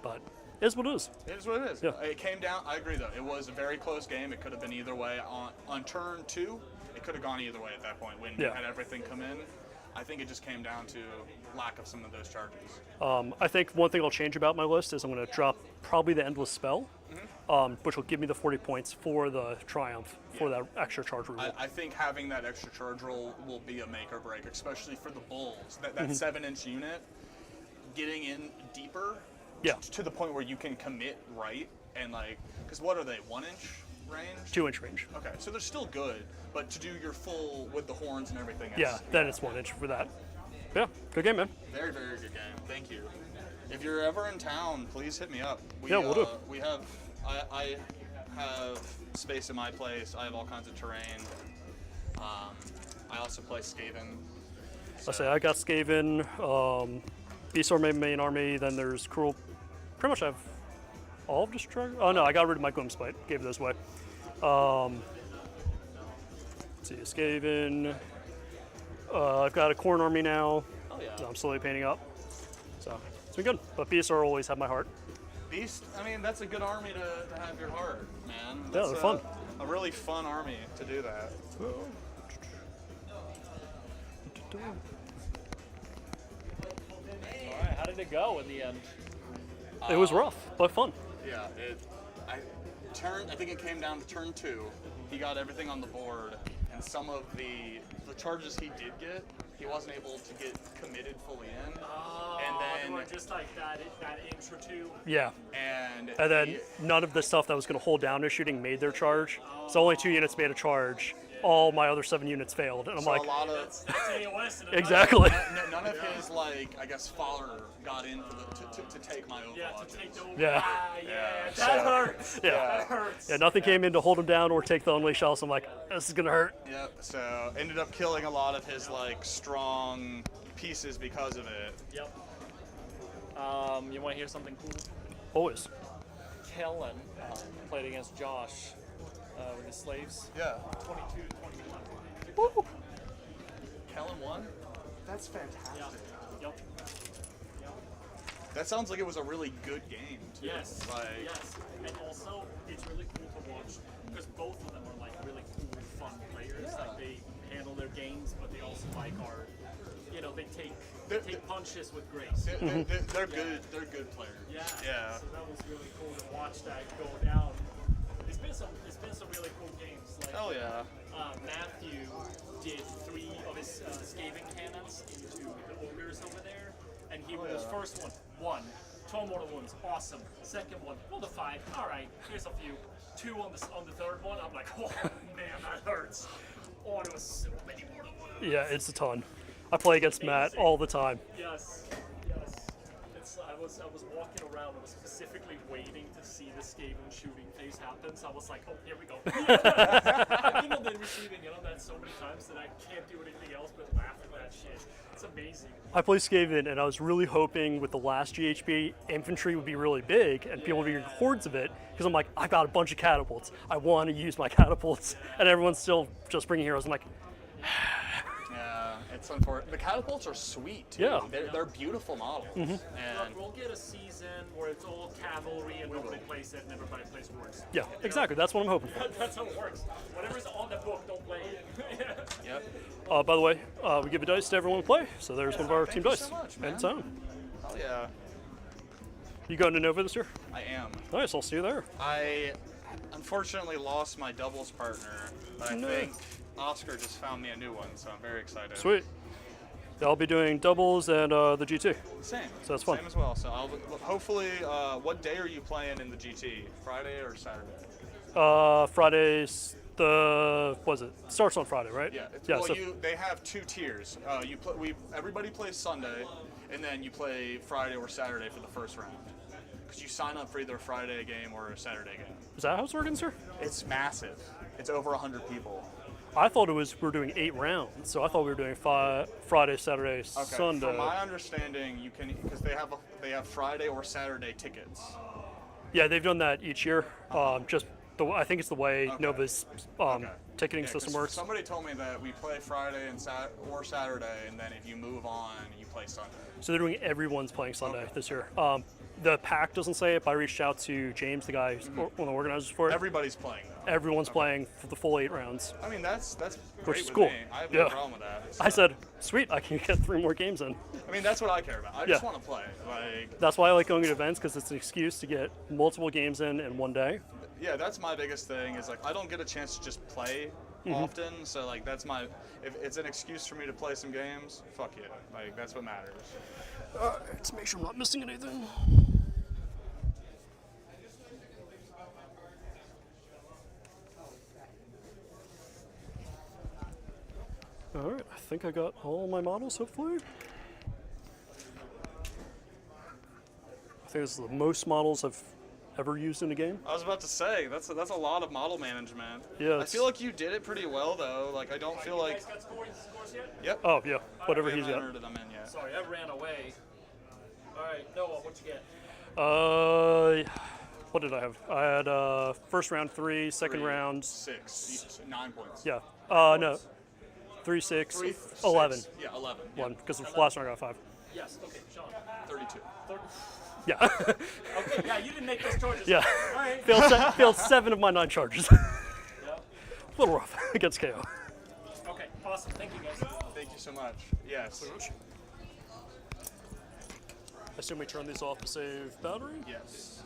[SPEAKER 1] but it is what it is.
[SPEAKER 3] It is what it is.
[SPEAKER 1] Yeah.
[SPEAKER 3] It came down. I agree, though. It was a very close game. It could have been either way. On turn 2, it could have gone either way at that point when you
[SPEAKER 1] Yeah.
[SPEAKER 3] had everything come in. I think it just came down to lack of some of those charges.
[SPEAKER 1] I think one thing I'll change about my list is I'm going to drop probably the Endless Spell, which will give me the 40 points for the Triumph for that extra charge reroll.
[SPEAKER 3] I think having that extra charge roll will be a make or break, especially for the bulls. That 7-inch unit, getting in deeper
[SPEAKER 1] Yeah.
[SPEAKER 3] to the point where you can commit right and because what are they, 1-inch range?
[SPEAKER 1] 2-inch range.
[SPEAKER 3] Okay, so they're still good, but to do your full with the horns and everything else.
[SPEAKER 1] Yeah, then it's 1 inch for that. Yeah, good game, man.
[SPEAKER 3] Very, very good game. Thank you. If you're ever in town, please hit me up.
[SPEAKER 1] Yeah, we'll do.
[SPEAKER 3] We have, I have space in my place. I have all kinds of terrain. I also play Skaven.
[SPEAKER 1] I say I got Skaven, Beastars made main army, then there's Cruel. Pretty much I have all of Destruction. Oh no, I got rid of my Gloomspite, gave those away. Let's see, Skaven. I've got a Corn army now.
[SPEAKER 3] Oh yeah.
[SPEAKER 1] that I'm slowly painting up. So it's been good. But Beastars always have my heart.
[SPEAKER 3] Beast, I mean, that's a good army to have your heart, man.
[SPEAKER 1] Yeah,
[SPEAKER 3] That's
[SPEAKER 1] they're fun.
[SPEAKER 3] A really fun army to do that.
[SPEAKER 4] All right, how did it go in the end?
[SPEAKER 1] It was rough, but fun.
[SPEAKER 3] Yeah, I think it came down to turn 2. He got everything on the board, and some of the charges he did get, he wasn't able to get committed fully in.
[SPEAKER 4] Oh,
[SPEAKER 3] and then
[SPEAKER 4] just like that inch or two.
[SPEAKER 1] Yeah.
[SPEAKER 3] and
[SPEAKER 1] And then none of the stuff that was going to hold down his shooting made their charge. So only 2 units made a charge. All my other 7 units failed. And I'm
[SPEAKER 3] so
[SPEAKER 1] like,
[SPEAKER 3] a lot of
[SPEAKER 4] That's AOS in a
[SPEAKER 1] exactly.
[SPEAKER 3] none of his I guess fodder got in to take my
[SPEAKER 4] Yeah,
[SPEAKER 3] Overlords.
[SPEAKER 4] to take the
[SPEAKER 1] Yeah.
[SPEAKER 4] that
[SPEAKER 3] so-
[SPEAKER 4] hurts.
[SPEAKER 1] Yeah.
[SPEAKER 4] That hurts.
[SPEAKER 1] Yeah, nothing came in to hold him down or take the Unleash House. I'm like, this is going to hurt.
[SPEAKER 3] Yep. So ended up killing a lot of his strong pieces because of it.
[SPEAKER 4] Yep. You want to hear something cool?
[SPEAKER 1] Always.
[SPEAKER 4] Kellen played against Josh with his slaves.
[SPEAKER 3] Yeah.
[SPEAKER 4] 22-21.
[SPEAKER 3] Kellen won. That's fantastic.
[SPEAKER 4] Yep.
[SPEAKER 3] That sounds like it was a really good game, too.
[SPEAKER 4] Yes.
[SPEAKER 3] Like,
[SPEAKER 4] yes. And also, it's really cool to watch because both of them are like really cool, fun players. Like they handle their games, but they also like are, they take punches with grace.
[SPEAKER 3] they're good. They're good players.
[SPEAKER 4] Yeah.
[SPEAKER 3] Yeah.
[SPEAKER 4] So that was really cool to watch that go down. It's been some really cool games. Like,
[SPEAKER 3] Hell yeah.
[SPEAKER 4] Matthew did 3 of his scathing cannons into the ogres over there, and he was first one, 12 mortal wounds, awesome. Second one, rolled a 5. All right, here's a few. 2 on the third one. I'm like, oh man, that hurts. Oh, there was so many mortal wounds.
[SPEAKER 1] Yeah, it's a ton. I play against Matt all the time.
[SPEAKER 4] Yes. I was walking around. I was specifically waiting to see the Skaven shooting phase happen. So I was like, oh, here we go. I've been receiving it on that so many times that I can't do anything else but laugh at that shit. It's amazing.
[SPEAKER 1] I play Skaven, and I was really hoping with the last GHB, infantry would be really big, and people would be in hordes of it, because I'm like, I've got a bunch of catapults. I want to use my catapults, and everyone's still just bringing heroes. I'm like,
[SPEAKER 3] Yeah, it's unfortunate. The catapults are sweet, too.
[SPEAKER 1] Yeah.
[SPEAKER 3] They're beautiful models.
[SPEAKER 1] Mm-hmm.
[SPEAKER 3] And
[SPEAKER 4] We'll get a season where it's all cavalry and nobody plays it and everybody plays hordes.
[SPEAKER 1] yeah, exactly. That's what I'm hoping for.
[SPEAKER 4] That's how it works. Whatever's on the book, don't play it.
[SPEAKER 3] yep.
[SPEAKER 1] By the way, we give a dice to everyone we play, so there's one of our
[SPEAKER 3] Thank
[SPEAKER 1] team
[SPEAKER 3] you
[SPEAKER 1] dice.
[SPEAKER 3] so much, man.
[SPEAKER 1] And so,
[SPEAKER 3] Hell yeah.
[SPEAKER 1] you going to Nova this year?
[SPEAKER 3] I am.
[SPEAKER 1] Nice, I'll see you there.
[SPEAKER 3] I unfortunately lost my doubles partner, but I
[SPEAKER 1] No.
[SPEAKER 3] think Oscar just found me a new one, so I'm very excited.
[SPEAKER 1] Sweet. Yeah, I'll be doing doubles and the GT.
[SPEAKER 3] Same.
[SPEAKER 1] So that's fun.
[SPEAKER 3] Same as well. So I'll hopefully. What day are you playing in the GT? Friday or Saturday?
[SPEAKER 1] Fridays, starts on Friday, right?
[SPEAKER 3] Yeah.
[SPEAKER 1] Yeah,
[SPEAKER 3] Well,
[SPEAKER 1] so
[SPEAKER 3] they have 2 tiers. Everybody plays Sunday, and then you play Friday or Saturday for the first round. Because you sign up for either a Friday game or a Saturday game.
[SPEAKER 1] is that how it's working, sir?
[SPEAKER 3] It's massive. It's over 100 people.
[SPEAKER 1] I thought we're doing 8 rounds, so I thought we were doing Friday, Saturday,
[SPEAKER 3] Okay.
[SPEAKER 1] Sunday.
[SPEAKER 3] From my understanding, you can because they have Friday or Saturday tickets.
[SPEAKER 1] Yeah, they've done that each year. I think it's the way
[SPEAKER 3] Okay.
[SPEAKER 1] Nova's
[SPEAKER 3] Okay.
[SPEAKER 1] ticketing
[SPEAKER 3] Yeah,
[SPEAKER 1] system
[SPEAKER 3] 'cause
[SPEAKER 1] works.
[SPEAKER 3] Somebody told me that we play Friday and or Saturday, and then if you move on, you play Sunday.
[SPEAKER 1] So they're doing everyone's playing Sunday
[SPEAKER 3] Okay.
[SPEAKER 1] this year. The pack doesn't say it, but I reached out to James, the guy who's one of the organizers for it.
[SPEAKER 3] Everybody's playing though.
[SPEAKER 1] Everyone's playing for the full 8 rounds.
[SPEAKER 3] I mean, that's
[SPEAKER 1] Which
[SPEAKER 3] great
[SPEAKER 1] is
[SPEAKER 3] with
[SPEAKER 1] cool.
[SPEAKER 3] me. I have
[SPEAKER 1] Yeah.
[SPEAKER 3] no problem with that.
[SPEAKER 1] I said, sweet, I can get 3 more games in.
[SPEAKER 3] I mean, that's what I care about. I just
[SPEAKER 1] Yeah.
[SPEAKER 3] want to play. Like,
[SPEAKER 1] That's why I like going to events, because it's an excuse to get multiple games in one day.
[SPEAKER 3] yeah, that's my biggest thing. Is like I don't get a chance to just play
[SPEAKER 1] Mm-hmm.
[SPEAKER 3] often, so like that's my. If it's an excuse for me to play some games, fuck yeah. Like that's what matters.
[SPEAKER 1] To make sure I'm not missing anything. Alright, I think I got all my models, hopefully. I think this is the most models I've ever used in a game.
[SPEAKER 3] I was about to say that's a lot of model management.
[SPEAKER 1] Yeah,
[SPEAKER 3] I
[SPEAKER 1] it's-
[SPEAKER 3] feel like you did it pretty well though. Like I don't feel
[SPEAKER 4] You
[SPEAKER 3] like.
[SPEAKER 4] guys got scores yet?
[SPEAKER 3] Yep.
[SPEAKER 1] Oh, yeah, whatever
[SPEAKER 3] I
[SPEAKER 1] he's
[SPEAKER 3] haven't
[SPEAKER 1] got.
[SPEAKER 3] entered them in yet.
[SPEAKER 4] Sorry, I ran away. All right, Noah, what'd you get?
[SPEAKER 1] What did I have? I had first round 3, second
[SPEAKER 3] 3,
[SPEAKER 1] round,
[SPEAKER 3] 6, 9 points.
[SPEAKER 1] yeah. No, 3, 6,
[SPEAKER 3] 3,
[SPEAKER 1] 11.
[SPEAKER 3] 6, yeah, 11. Yeah.
[SPEAKER 1] 1, because the last one I got 5.
[SPEAKER 4] Yes, okay, Sean.
[SPEAKER 3] 32.
[SPEAKER 1] Yeah.
[SPEAKER 4] Okay, yeah, you didn't make those choices.
[SPEAKER 1] Yeah.
[SPEAKER 4] All right.
[SPEAKER 1] failed 7 of my 9 charges.
[SPEAKER 4] Yep.
[SPEAKER 1] A little rough against KO.
[SPEAKER 4] Okay, awesome. Thank you, guys.
[SPEAKER 3] Thank you so much. Yes.
[SPEAKER 1] I assume we turn these off to save battery?
[SPEAKER 3] Yes.